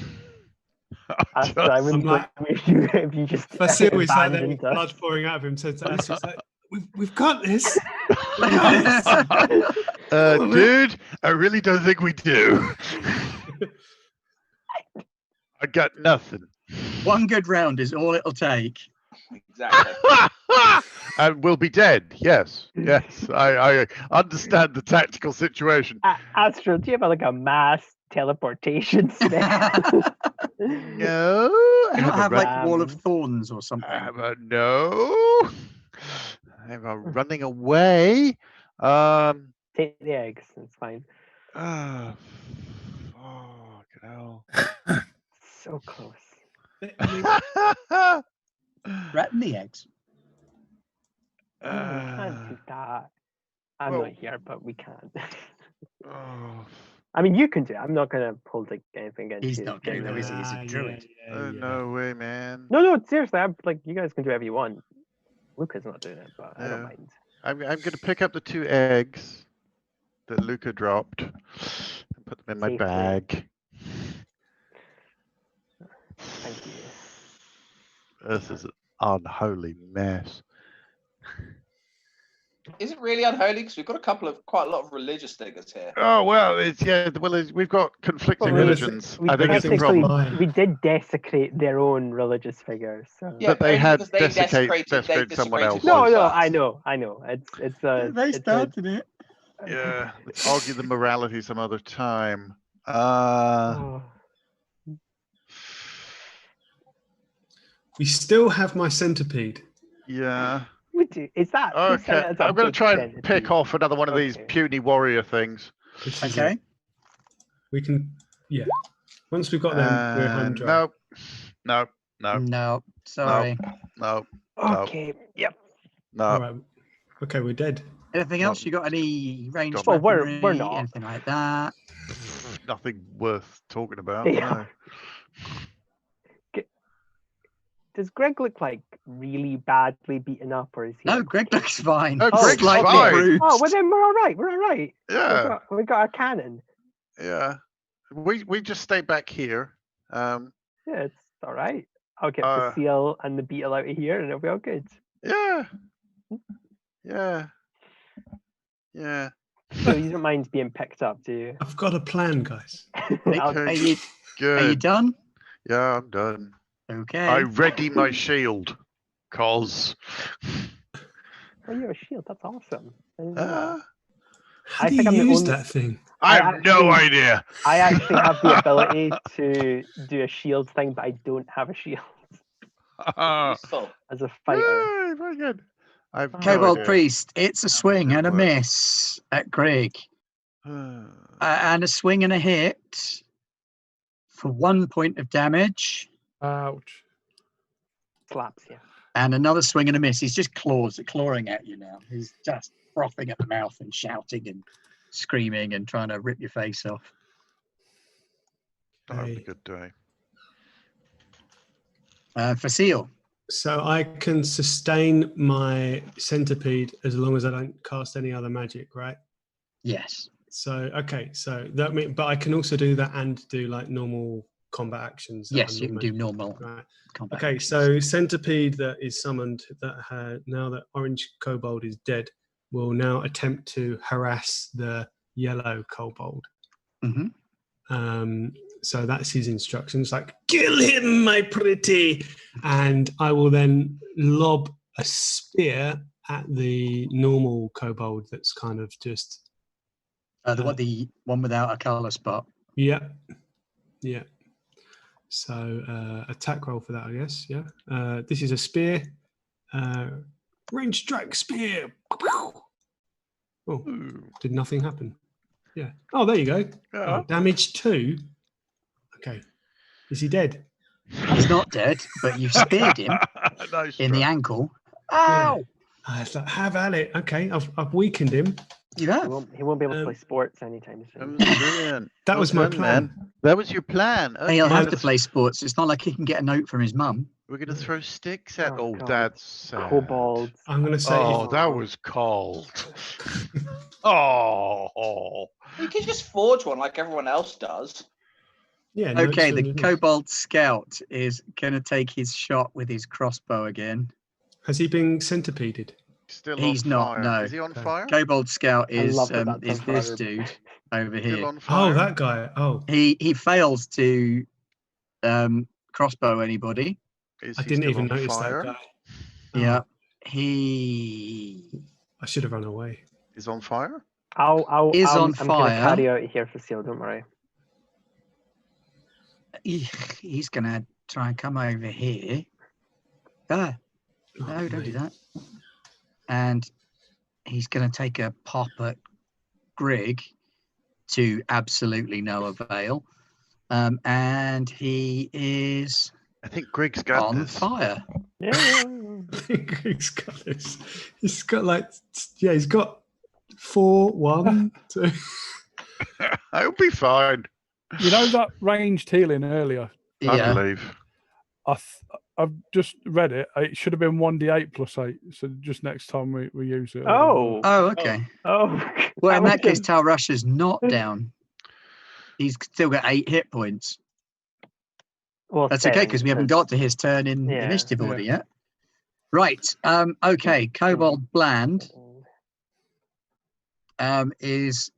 [SPEAKER 3] I wouldn't
[SPEAKER 4] like-
[SPEAKER 3] if you just
[SPEAKER 4] Fasil is like there with
[SPEAKER 3] abandoned us.
[SPEAKER 4] blood pouring out of him. So to us, it's like, we've got this. We've got this.
[SPEAKER 2] Dude, I really don't think we do. I got nothing.
[SPEAKER 1] One good round is all it'll take.
[SPEAKER 7] Exactly.
[SPEAKER 2] And we'll be dead. Yes. I understand the tactical situation.
[SPEAKER 3] Astro, do you have like a mass teleportation spell?
[SPEAKER 2] No.
[SPEAKER 1] You don't have like Wall of Thorns or something.
[SPEAKER 2] No. I'm running away.
[SPEAKER 3] Take the eggs. It's fine.
[SPEAKER 2] Oh, hell.
[SPEAKER 3] So close.
[SPEAKER 1] Threaten the eggs.
[SPEAKER 3] We can't do that. I'm
[SPEAKER 2] well-
[SPEAKER 3] not here, but we can't.
[SPEAKER 2] Oh,
[SPEAKER 3] I mean, you can do it. I'm not going to hold anything against
[SPEAKER 1] He's
[SPEAKER 3] you.
[SPEAKER 1] not going to, is he? He's a
[SPEAKER 4] Yeah,
[SPEAKER 1] druid.
[SPEAKER 4] yeah.
[SPEAKER 2] no way, man.
[SPEAKER 3] No, seriously. I'm like, you guys can do whatever you want. Luca's not doing it, but I don't
[SPEAKER 2] Yeah.
[SPEAKER 3] mind.
[SPEAKER 2] I'm going to pick up the 2 eggs that Luca dropped and put them in my
[SPEAKER 3] Safely.
[SPEAKER 2] bag.
[SPEAKER 3] Thank you.
[SPEAKER 2] This is an unholy mess.
[SPEAKER 7] Is it really unholy? Because we've got quite a lot of religious figures here.
[SPEAKER 2] Oh well, we've got conflicting
[SPEAKER 3] Well,
[SPEAKER 2] religions.
[SPEAKER 3] We
[SPEAKER 2] I think it's a
[SPEAKER 3] technically-
[SPEAKER 2] problem.
[SPEAKER 3] We did desecrate their own religious figures. So.
[SPEAKER 7] Yeah,
[SPEAKER 2] But they
[SPEAKER 7] only
[SPEAKER 2] had
[SPEAKER 7] because they
[SPEAKER 2] desecrate
[SPEAKER 7] desecrated
[SPEAKER 2] someone else.
[SPEAKER 3] No,
[SPEAKER 7] first.
[SPEAKER 3] I know. It's a.
[SPEAKER 1] They
[SPEAKER 3] it's a-
[SPEAKER 1] started it.
[SPEAKER 2] Yeah, let's argue the morality some other time.
[SPEAKER 3] Oh.
[SPEAKER 4] We still have my centipede.
[SPEAKER 2] Yeah.
[SPEAKER 3] Is that?
[SPEAKER 2] Okay, I'm going to try and pick off another one of these
[SPEAKER 3] Okay.
[SPEAKER 2] puny warrior things.
[SPEAKER 4] This is
[SPEAKER 1] Okay.
[SPEAKER 4] it. We can, yeah. Once we've got them, we're home dry.
[SPEAKER 2] No.
[SPEAKER 1] No, sorry.
[SPEAKER 2] No.
[SPEAKER 3] Okay. Yep.
[SPEAKER 2] No.
[SPEAKER 4] All right. Okay, we're dead.
[SPEAKER 1] Anything else? You got any ranged
[SPEAKER 3] Well, we're
[SPEAKER 1] weaponry,
[SPEAKER 3] not.
[SPEAKER 1] anything like that?
[SPEAKER 2] Nothing worth talking about.
[SPEAKER 3] Yeah.
[SPEAKER 2] No.
[SPEAKER 3] Does Greg look like really badly beaten up, or is he?
[SPEAKER 1] No, Greg looks fine.
[SPEAKER 2] No,
[SPEAKER 3] Oh,
[SPEAKER 2] Greg's
[SPEAKER 1] Slightly
[SPEAKER 2] fine.
[SPEAKER 1] bruised.
[SPEAKER 3] Oh, well then we're all right. We're all right.
[SPEAKER 2] Yeah.
[SPEAKER 3] We got our cannon.
[SPEAKER 2] Yeah. We just stay back here.
[SPEAKER 3] Yeah, it's all right. I'll get
[SPEAKER 2] Uh,
[SPEAKER 3] the seal and the beetle out of here, and it'll be all good.
[SPEAKER 2] Yeah.
[SPEAKER 3] So you don't mind being picked up, do you?
[SPEAKER 4] I've got a plan, guys.
[SPEAKER 3] I'll-
[SPEAKER 1] Are you
[SPEAKER 2] Good.
[SPEAKER 1] done?
[SPEAKER 2] Yeah, I'm done.
[SPEAKER 1] Okay.
[SPEAKER 2] I ready my shield. Cause
[SPEAKER 3] Oh, you have a shield. That's awesome.
[SPEAKER 2] uh,
[SPEAKER 4] How
[SPEAKER 3] I
[SPEAKER 4] do
[SPEAKER 3] think
[SPEAKER 4] you
[SPEAKER 3] I'm the
[SPEAKER 4] use
[SPEAKER 3] only-
[SPEAKER 4] that thing?
[SPEAKER 2] I have no
[SPEAKER 3] actually-
[SPEAKER 2] idea.
[SPEAKER 3] I actually have the ability to do a shield thing, but I don't have a shield
[SPEAKER 7] Useful.
[SPEAKER 3] as a fighter.
[SPEAKER 2] Yay, very good. I've no
[SPEAKER 1] Kobold
[SPEAKER 2] idea.
[SPEAKER 1] Priest, it's a swing and a miss at Greg. And a swing and a hit for 1 point of damage.
[SPEAKER 5] Ouch.
[SPEAKER 3] Slaps you.
[SPEAKER 1] And another swing and a miss. He's just clawing at you now. He's just frothing at the mouth and shouting and screaming and trying to rip your face off.
[SPEAKER 2] That'd be a good day.
[SPEAKER 1] Facile.
[SPEAKER 4] So I can sustain my centipede as long as I don't cast any other magic, right?
[SPEAKER 1] Yes.
[SPEAKER 4] So okay, so that mean, but I can also do that and do like normal combat actions. that
[SPEAKER 1] Yes,
[SPEAKER 4] I'm
[SPEAKER 1] you can
[SPEAKER 4] not
[SPEAKER 1] do
[SPEAKER 4] making.
[SPEAKER 1] normal
[SPEAKER 4] Right.
[SPEAKER 1] combat.
[SPEAKER 4] Okay,
[SPEAKER 1] actions.
[SPEAKER 4] so centipede that is summoned now that orange kobold is dead will now attempt to harass the yellow kobold.
[SPEAKER 1] Mhm.
[SPEAKER 4] So that's his instructions, like kill him, my pretty, and I will then lob a spear at the normal kobold that's kind of just.
[SPEAKER 1] The one without a colour spot.
[SPEAKER 4] Yeah. Yeah. So attack roll for that, I guess. Yeah. This is a spear. Range strike spear. Oh, did nothing happen? Yeah. Oh, there you go.
[SPEAKER 2] Yeah.
[SPEAKER 4] Oh, damage 2. Okay. Is he dead?
[SPEAKER 1] He's not dead, but you've speared him
[SPEAKER 2] Nice
[SPEAKER 1] in the
[SPEAKER 2] try.
[SPEAKER 1] ankle.
[SPEAKER 4] Ow! It's like, have at it. Okay, I've weakened him.
[SPEAKER 1] You have.
[SPEAKER 3] He won't be able to play sports anytime
[SPEAKER 2] That
[SPEAKER 3] soon.
[SPEAKER 2] was brilliant.
[SPEAKER 4] That
[SPEAKER 2] Well
[SPEAKER 4] was my
[SPEAKER 2] done,
[SPEAKER 4] plan.
[SPEAKER 2] man. That was your plan.
[SPEAKER 1] He'll
[SPEAKER 2] Okay,
[SPEAKER 1] have to
[SPEAKER 2] let's-
[SPEAKER 1] play sports. It's not like he can get a note from his mum.
[SPEAKER 2] We're gonna throw sticks at.
[SPEAKER 3] Oh,
[SPEAKER 2] Oh,
[SPEAKER 3] God.
[SPEAKER 2] that's sad.
[SPEAKER 3] Kobolds.
[SPEAKER 4] I'm going to say
[SPEAKER 2] Oh, that was cold. Oh.
[SPEAKER 7] You can just forge one like everyone else does.
[SPEAKER 4] yeah. no,
[SPEAKER 1] Okay,
[SPEAKER 4] it's
[SPEAKER 1] the
[SPEAKER 4] fine.
[SPEAKER 1] Kobold Scout is going to take his shot with his crossbow again.
[SPEAKER 4] Has he been centipeded?
[SPEAKER 2] Still
[SPEAKER 1] He's
[SPEAKER 2] on
[SPEAKER 1] not,
[SPEAKER 2] fire.
[SPEAKER 1] no.
[SPEAKER 2] Is he on
[SPEAKER 4] Okay.
[SPEAKER 2] fire?
[SPEAKER 1] Kobold Scout
[SPEAKER 3] I love that that's
[SPEAKER 1] is
[SPEAKER 3] on
[SPEAKER 1] this
[SPEAKER 3] fire.
[SPEAKER 1] dude over
[SPEAKER 2] Still
[SPEAKER 1] here.
[SPEAKER 2] on fire.
[SPEAKER 4] Oh, that guy. Oh,
[SPEAKER 1] He fails to crossbow anybody.
[SPEAKER 2] Is
[SPEAKER 4] I
[SPEAKER 2] he
[SPEAKER 4] didn't
[SPEAKER 2] still
[SPEAKER 4] even
[SPEAKER 2] on
[SPEAKER 4] notice
[SPEAKER 2] fire?
[SPEAKER 4] that guy.
[SPEAKER 1] Yeah.
[SPEAKER 4] Oh,
[SPEAKER 1] He
[SPEAKER 4] I should have run away.
[SPEAKER 2] Is on fire?
[SPEAKER 1] Is on
[SPEAKER 3] I'm gonna
[SPEAKER 1] fire.
[SPEAKER 3] carry out here for Seal, don't worry.
[SPEAKER 1] he's going to try and come over here.
[SPEAKER 4] Oh,
[SPEAKER 1] No, don't do
[SPEAKER 4] mate.
[SPEAKER 1] that. And he's going to take a pop at Grigg to absolutely no avail. And he is
[SPEAKER 2] I think Greg's got
[SPEAKER 1] on
[SPEAKER 2] this.
[SPEAKER 1] fire.
[SPEAKER 3] Yeah.
[SPEAKER 4] I think he's got this. He's got like, yeah, he's got 4, 1, 2.
[SPEAKER 2] I'll be fine.
[SPEAKER 5] You know that ranged healing earlier?
[SPEAKER 2] I
[SPEAKER 1] Yeah.
[SPEAKER 2] believe.
[SPEAKER 5] I've just read it. It should have been 1d8 plus 8. So just next time we use it.
[SPEAKER 3] Oh.
[SPEAKER 1] Oh, okay.
[SPEAKER 3] Oh.
[SPEAKER 1] Well, in that case,
[SPEAKER 3] was
[SPEAKER 1] Tal Russia's not down. He's still got 8 hit points.
[SPEAKER 3] well,
[SPEAKER 1] That's okay because we haven't got to his turn in
[SPEAKER 3] Yeah.
[SPEAKER 1] initiative
[SPEAKER 5] Yeah.
[SPEAKER 1] order yet. Right. Okay. Kobold Bland is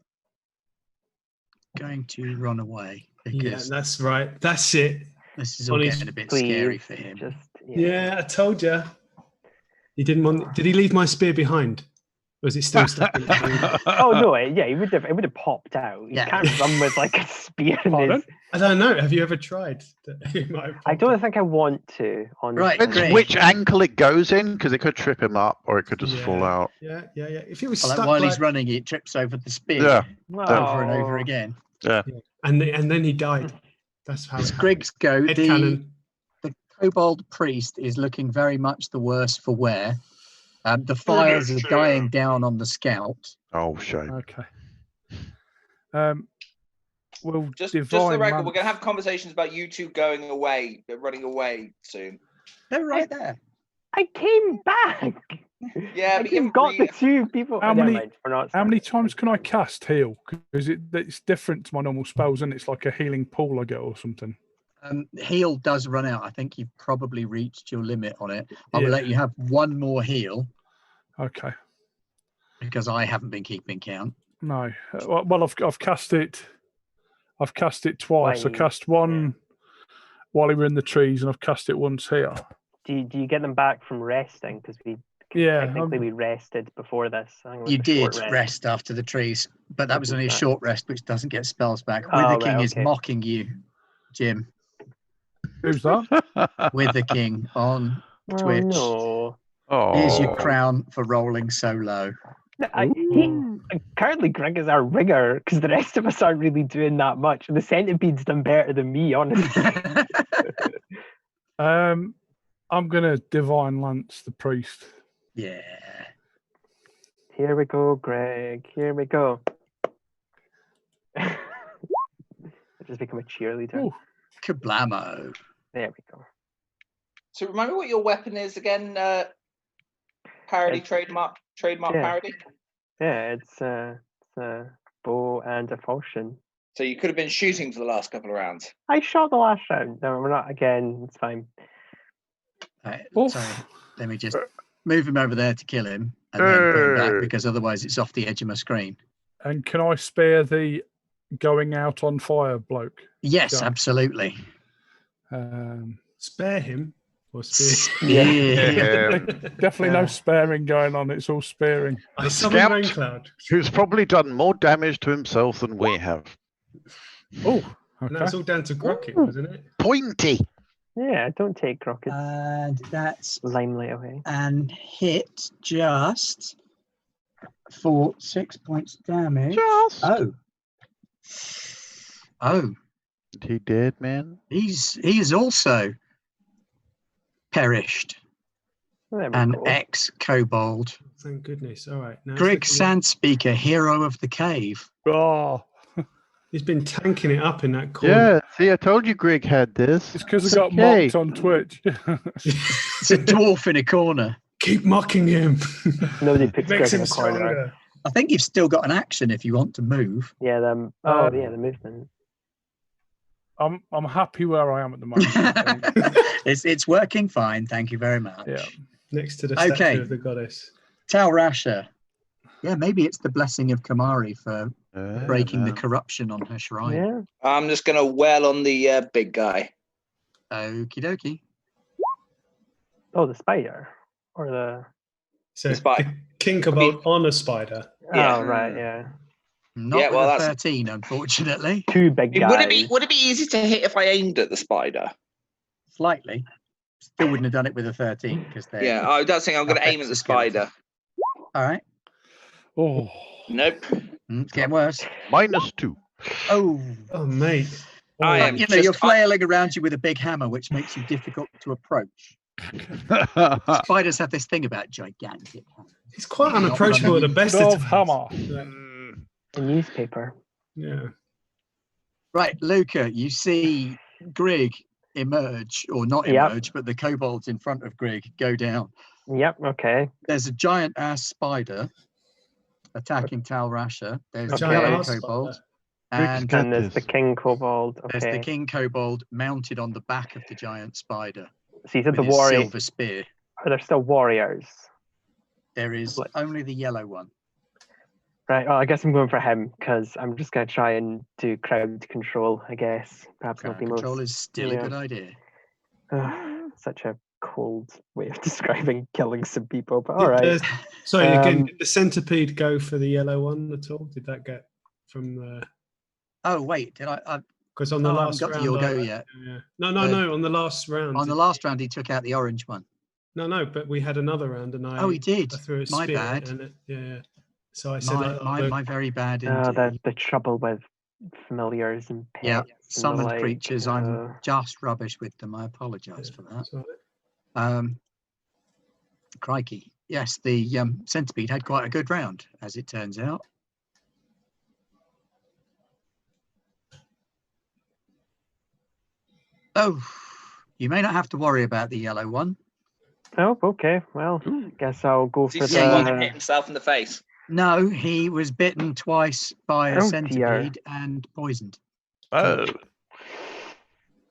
[SPEAKER 1] going to run away
[SPEAKER 4] Yeah,
[SPEAKER 1] because
[SPEAKER 4] that's right. That's it.
[SPEAKER 1] this is all
[SPEAKER 4] on his-
[SPEAKER 1] getting a bit scary for him.
[SPEAKER 3] Just
[SPEAKER 4] Yeah, I told you. He didn't want. Did he leave my spear behind? Or is it still stuck in the
[SPEAKER 3] Oh no! Yeah, it would have popped out. You
[SPEAKER 1] Yeah.
[SPEAKER 3] can't run with like a spear in
[SPEAKER 5] Pardon?
[SPEAKER 3] his.
[SPEAKER 4] I don't know. Have you ever tried? It might have
[SPEAKER 3] I
[SPEAKER 4] popped
[SPEAKER 3] don't
[SPEAKER 4] up.
[SPEAKER 3] think I want to. Honestly.
[SPEAKER 1] Right,
[SPEAKER 2] Depends
[SPEAKER 1] Greg.
[SPEAKER 2] which ankle it goes in, because it could trip him up or it could just fall
[SPEAKER 4] Yeah.
[SPEAKER 2] out.
[SPEAKER 4] Yeah. If it was
[SPEAKER 1] Well,
[SPEAKER 4] stuck
[SPEAKER 1] while
[SPEAKER 4] like,
[SPEAKER 1] he's running, he trips over the spear
[SPEAKER 2] Yeah.
[SPEAKER 1] over and over
[SPEAKER 3] Oh.
[SPEAKER 1] again.
[SPEAKER 4] and then he died. That's how
[SPEAKER 1] As
[SPEAKER 4] it
[SPEAKER 1] Griggs go,
[SPEAKER 4] happened. Head
[SPEAKER 1] the
[SPEAKER 4] cannon.
[SPEAKER 1] Kobold Priest is looking very much the worse for wear. The fires are dying down on the Scout.
[SPEAKER 2] Oh, shame.
[SPEAKER 5] Okay. We'll
[SPEAKER 7] Just for the
[SPEAKER 5] divine
[SPEAKER 7] record, we're
[SPEAKER 5] lance.
[SPEAKER 7] going to have conversations about you two going away, running away soon.
[SPEAKER 1] They're right there.
[SPEAKER 3] I came back.
[SPEAKER 7] Yeah,
[SPEAKER 3] I
[SPEAKER 7] but you
[SPEAKER 3] just got the
[SPEAKER 7] haven't
[SPEAKER 3] 2 people.
[SPEAKER 5] How
[SPEAKER 3] Never
[SPEAKER 5] many-
[SPEAKER 3] mind, we're not
[SPEAKER 5] How many
[SPEAKER 3] starting.
[SPEAKER 5] times can I cast heal? Because it's different to my normal spells, and it's like a healing pool I get or something.
[SPEAKER 1] Heal does run out. I think you've probably reached your limit on it. I will
[SPEAKER 4] Yeah.
[SPEAKER 1] let you have one more heal
[SPEAKER 5] Okay.
[SPEAKER 1] because I haven't been keeping count.
[SPEAKER 5] No. Well, I've cast it. I've cast it twice. I
[SPEAKER 3] Why-
[SPEAKER 5] cast one while we were in the trees, and I've cast it once here.
[SPEAKER 3] Do you get them back from resting? Because
[SPEAKER 5] Yeah,
[SPEAKER 3] technically we rested before this. I think it was
[SPEAKER 1] You
[SPEAKER 3] a short
[SPEAKER 1] did rest after the trees, but that was only a
[SPEAKER 3] Right.
[SPEAKER 1] short rest, which doesn't get spells back.
[SPEAKER 3] Oh,
[SPEAKER 1] Wither
[SPEAKER 3] right,
[SPEAKER 1] King is
[SPEAKER 3] okay.
[SPEAKER 1] mocking you, Jim.
[SPEAKER 5] Who's that?
[SPEAKER 1] Wither King on
[SPEAKER 3] Oh,
[SPEAKER 1] Twitch.
[SPEAKER 3] no.
[SPEAKER 2] Oh.
[SPEAKER 1] Here's your crown for rolling so low.
[SPEAKER 3] Currently, Greg is our rigger because the rest of us aren't really doing that much. And the centipede's done better than me, honestly.
[SPEAKER 5] I'm gonna divine lance the priest.
[SPEAKER 1] Yeah.
[SPEAKER 3] Here we go, Greg. Here we go. I just become a cheerleader.
[SPEAKER 5] Ooh.
[SPEAKER 1] Kablamo.
[SPEAKER 3] There we go.
[SPEAKER 7] So remind me what your weapon is again. Parody,
[SPEAKER 3] It's-
[SPEAKER 7] trademark
[SPEAKER 3] yeah.
[SPEAKER 7] parody.
[SPEAKER 3] Yeah, it's a bow and a falchion.
[SPEAKER 7] So you could have been shooting for the last couple of rounds.
[SPEAKER 3] I shot the last round. No, we're not again. It's fine.
[SPEAKER 1] Right,
[SPEAKER 5] Oof.
[SPEAKER 1] sorry. Let me just move him over there to kill him and then put him back because otherwise it's off the edge of my screen.
[SPEAKER 5] And can I spare the going out on fire bloke?
[SPEAKER 1] Yes,
[SPEAKER 5] Yeah.
[SPEAKER 1] absolutely.
[SPEAKER 4] Spare him. or spear?
[SPEAKER 1] Yeah.
[SPEAKER 5] Definitely no sparing going on. It's all spearing.
[SPEAKER 4] I
[SPEAKER 2] The
[SPEAKER 4] summon
[SPEAKER 2] scout.
[SPEAKER 4] rain cloud.
[SPEAKER 2] Who's probably done more damage to himself than we have.
[SPEAKER 5] Oh,
[SPEAKER 4] And that was all
[SPEAKER 5] okay.
[SPEAKER 4] down to Grocket, wasn't it?
[SPEAKER 2] Pointy.
[SPEAKER 3] Yeah, don't take Rocket's
[SPEAKER 1] And that's
[SPEAKER 3] limelight away.
[SPEAKER 1] and hit just for 6 points damage.
[SPEAKER 2] Just.
[SPEAKER 1] Oh,
[SPEAKER 2] He did, man.
[SPEAKER 1] he is also perished.
[SPEAKER 3] There we
[SPEAKER 1] An
[SPEAKER 3] go.
[SPEAKER 1] ex-kobold.
[SPEAKER 4] Thank goodness. All right. Now it's
[SPEAKER 1] Greg
[SPEAKER 4] looking like-
[SPEAKER 1] Sandspeaker, hero of the cave.
[SPEAKER 5] Oh,
[SPEAKER 4] He's been tanking it up in that corner.
[SPEAKER 2] Yeah, see, I told you Greg had this.
[SPEAKER 5] it's because
[SPEAKER 2] It's
[SPEAKER 5] I got
[SPEAKER 2] okay.
[SPEAKER 5] mocked on Twitch.
[SPEAKER 1] It's a dwarf in a corner.
[SPEAKER 4] Keep mocking him.
[SPEAKER 3] Nobody picks
[SPEAKER 4] Makes
[SPEAKER 3] Greg in
[SPEAKER 4] him
[SPEAKER 3] the corner.
[SPEAKER 4] stronger.
[SPEAKER 1] I think you've still got an action if you want to move.
[SPEAKER 3] Yeah, the the movement.
[SPEAKER 5] I'm happy where I am at the moment. I think.
[SPEAKER 1] It's working fine, thank you very much.
[SPEAKER 5] Yeah.
[SPEAKER 4] Next to the
[SPEAKER 1] Okay.
[SPEAKER 4] statue of the goddess.
[SPEAKER 1] Tal Rasha. Yeah, maybe it's the blessing of Kamari for breaking the corruption on her shrine.
[SPEAKER 3] Yeah.
[SPEAKER 7] I'm just gonna well on the big guy.
[SPEAKER 1] Okie dokie.
[SPEAKER 3] Oh, the spider. Or the...
[SPEAKER 4] So
[SPEAKER 7] The spider.
[SPEAKER 4] the King Kobold on a spider.
[SPEAKER 7] Yeah.
[SPEAKER 3] Oh, right, yeah.
[SPEAKER 1] Not
[SPEAKER 7] Yeah, well,
[SPEAKER 1] with a
[SPEAKER 7] that's-
[SPEAKER 1] 13, unfortunately.
[SPEAKER 3] Two big guys.
[SPEAKER 7] Would it be easy to hit if I aimed at the spider?
[SPEAKER 1] Slightly. Still wouldn't have done it with a 13 because they're
[SPEAKER 7] Yeah, I don't think I'm going to aim at the spider.
[SPEAKER 1] all right.
[SPEAKER 5] Oh,
[SPEAKER 7] Nope.
[SPEAKER 1] It's getting worse.
[SPEAKER 2] -2.
[SPEAKER 1] Oh,
[SPEAKER 4] Oh, mate.
[SPEAKER 7] I
[SPEAKER 1] but,
[SPEAKER 7] am
[SPEAKER 1] you know, you're
[SPEAKER 7] just-
[SPEAKER 1] flailing around you with a big hammer, which makes you difficult to approach. Spiders have this thing about gigantic hammers.
[SPEAKER 4] He's quite unapproachable at the best of
[SPEAKER 5] Dove
[SPEAKER 4] times.
[SPEAKER 5] hammer.
[SPEAKER 4] Like,
[SPEAKER 3] A newspaper.
[SPEAKER 4] yeah.
[SPEAKER 1] Right, Luca, you see Grig emerge, or not
[SPEAKER 3] Yep.
[SPEAKER 1] emerge, but the kobolds in front of Grig go down.
[SPEAKER 3] Yep, okay.
[SPEAKER 1] There's a giant ass spider attacking Tal Rasha. There's
[SPEAKER 4] A
[SPEAKER 1] a
[SPEAKER 4] giant
[SPEAKER 1] yellow
[SPEAKER 4] ass
[SPEAKER 1] kobold.
[SPEAKER 4] spider.
[SPEAKER 1] And
[SPEAKER 2] Got
[SPEAKER 3] And there's the
[SPEAKER 2] this.
[SPEAKER 3] King Kobold.
[SPEAKER 1] there's the
[SPEAKER 3] Okay.
[SPEAKER 1] king kobold mounted on the back of the giant spider
[SPEAKER 3] So you said
[SPEAKER 1] with
[SPEAKER 3] the
[SPEAKER 1] his
[SPEAKER 3] warrior.
[SPEAKER 1] silver spear.
[SPEAKER 3] Are there still warriors?
[SPEAKER 1] There is
[SPEAKER 3] Like-
[SPEAKER 1] only the yellow one.
[SPEAKER 3] Right. Well, I guess I'm going for him because I'm just going to try and do crowd control, I guess. Perhaps not
[SPEAKER 1] Crowd
[SPEAKER 3] the
[SPEAKER 1] control
[SPEAKER 3] most.
[SPEAKER 1] is still
[SPEAKER 3] yeah.
[SPEAKER 1] a good idea.
[SPEAKER 3] Such a cold way of describing killing some people, but
[SPEAKER 4] Did
[SPEAKER 3] all right.
[SPEAKER 4] Sorry, again,
[SPEAKER 3] Um,
[SPEAKER 4] did the centipede go for the yellow one at all? Did that get from the...
[SPEAKER 1] Oh, wait, did I
[SPEAKER 4] Because on the
[SPEAKER 1] I haven't
[SPEAKER 4] last
[SPEAKER 1] got to
[SPEAKER 4] round...
[SPEAKER 1] your
[SPEAKER 4] I-
[SPEAKER 1] go yet.
[SPEAKER 4] Yeah. No, on the last round.
[SPEAKER 1] On the last round, he took out the orange one.
[SPEAKER 4] No, but we had another round and I...
[SPEAKER 1] Oh, he did.
[SPEAKER 4] I threw a
[SPEAKER 1] My
[SPEAKER 4] spear
[SPEAKER 1] bad.
[SPEAKER 4] and yeah. So I said...
[SPEAKER 1] My very bad
[SPEAKER 3] the
[SPEAKER 1] indeed.
[SPEAKER 3] the trouble with familiars and pets.
[SPEAKER 1] Yeah,
[SPEAKER 3] and the
[SPEAKER 1] summoned
[SPEAKER 3] like,
[SPEAKER 1] creatures. I'm just rubbish with them. I apologise for that. Crikey. Yes, the centipede had quite a good round, as it turns out. Oh, you may not have to worry about the yellow one.
[SPEAKER 3] Oh, okay. Well, guess I'll go
[SPEAKER 7] Did
[SPEAKER 3] for
[SPEAKER 7] he say he
[SPEAKER 3] the.
[SPEAKER 7] hit himself in the face?
[SPEAKER 1] No, he was bitten twice by a
[SPEAKER 3] Oh, dear.
[SPEAKER 1] centipede and poisoned.
[SPEAKER 2] Oh.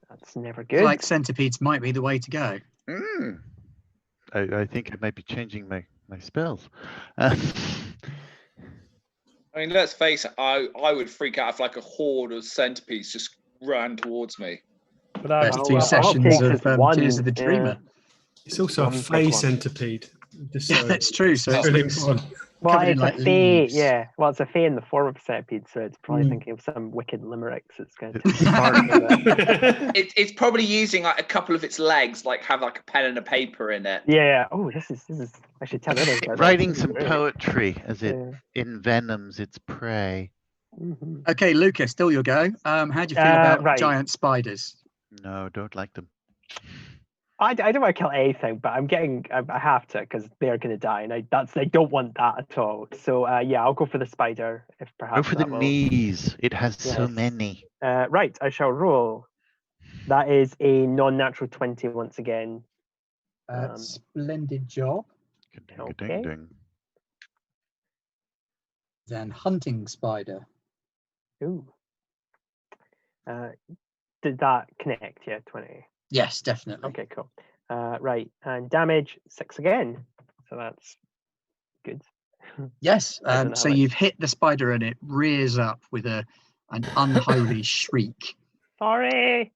[SPEAKER 3] That's never good.
[SPEAKER 1] Like centipedes might be the way to go.
[SPEAKER 2] Mm. I think I might be changing my spells.
[SPEAKER 7] I mean, let's face it, I would freak out if like a horde of centipedes just ran towards me.
[SPEAKER 5] but
[SPEAKER 1] First
[SPEAKER 3] Oh,
[SPEAKER 1] two
[SPEAKER 3] well,
[SPEAKER 1] sessions
[SPEAKER 3] takes
[SPEAKER 1] of
[SPEAKER 3] is one,
[SPEAKER 1] Tears of the
[SPEAKER 3] yeah.
[SPEAKER 1] Dreamer.
[SPEAKER 4] It's also a
[SPEAKER 3] One big
[SPEAKER 4] fey
[SPEAKER 3] one.
[SPEAKER 4] centipede. Just
[SPEAKER 1] Yeah,
[SPEAKER 4] so
[SPEAKER 1] that's true. So
[SPEAKER 7] Oh,
[SPEAKER 1] it's
[SPEAKER 4] really
[SPEAKER 1] it's
[SPEAKER 4] important.
[SPEAKER 3] Well,
[SPEAKER 1] covered in,
[SPEAKER 3] it's
[SPEAKER 1] like,
[SPEAKER 3] a fey,
[SPEAKER 1] leaves.
[SPEAKER 3] yeah. Well, it's a fey in the form of a centipede, so it's probably
[SPEAKER 4] Mm.
[SPEAKER 3] thinking of some wicked limericks. It's going to.
[SPEAKER 2] It's smart.
[SPEAKER 7] It's probably using like a couple of its legs, like have like a pen and a paper in it.
[SPEAKER 3] Yeah. Oh, this is. I should tell others. about this.
[SPEAKER 2] Writing
[SPEAKER 3] This is
[SPEAKER 2] some
[SPEAKER 3] great.
[SPEAKER 2] poetry as it
[SPEAKER 3] Yeah.
[SPEAKER 2] envenoms its prey.
[SPEAKER 3] Mhm.
[SPEAKER 1] Okay, Lucas, still your go. How do you feel about
[SPEAKER 3] right.
[SPEAKER 1] giant spiders?
[SPEAKER 2] No, don't like them.
[SPEAKER 3] I don't want to kill anything, but I have to because they're going to die, and I don't want that at all. So yeah, I'll go for the spider if perhaps.
[SPEAKER 2] Go for the
[SPEAKER 3] that will-
[SPEAKER 2] knees. It has so
[SPEAKER 3] Yes.
[SPEAKER 2] many.
[SPEAKER 3] Right, I shall roll. That is a non-natural 20 once again.
[SPEAKER 1] Splendid job.
[SPEAKER 3] Okay.
[SPEAKER 2] Ding, ding.
[SPEAKER 1] Then hunting spider.
[SPEAKER 3] Ooh. Did that connect? Yeah, 20.
[SPEAKER 1] Yes, definitely.
[SPEAKER 3] Okay, cool. Right, and damage 6 again. So that's good.
[SPEAKER 1] Yes.
[SPEAKER 3] I don't know
[SPEAKER 1] So
[SPEAKER 3] how much.
[SPEAKER 1] you've hit the spider and it rears up with an unholy shriek.
[SPEAKER 3] Sorry.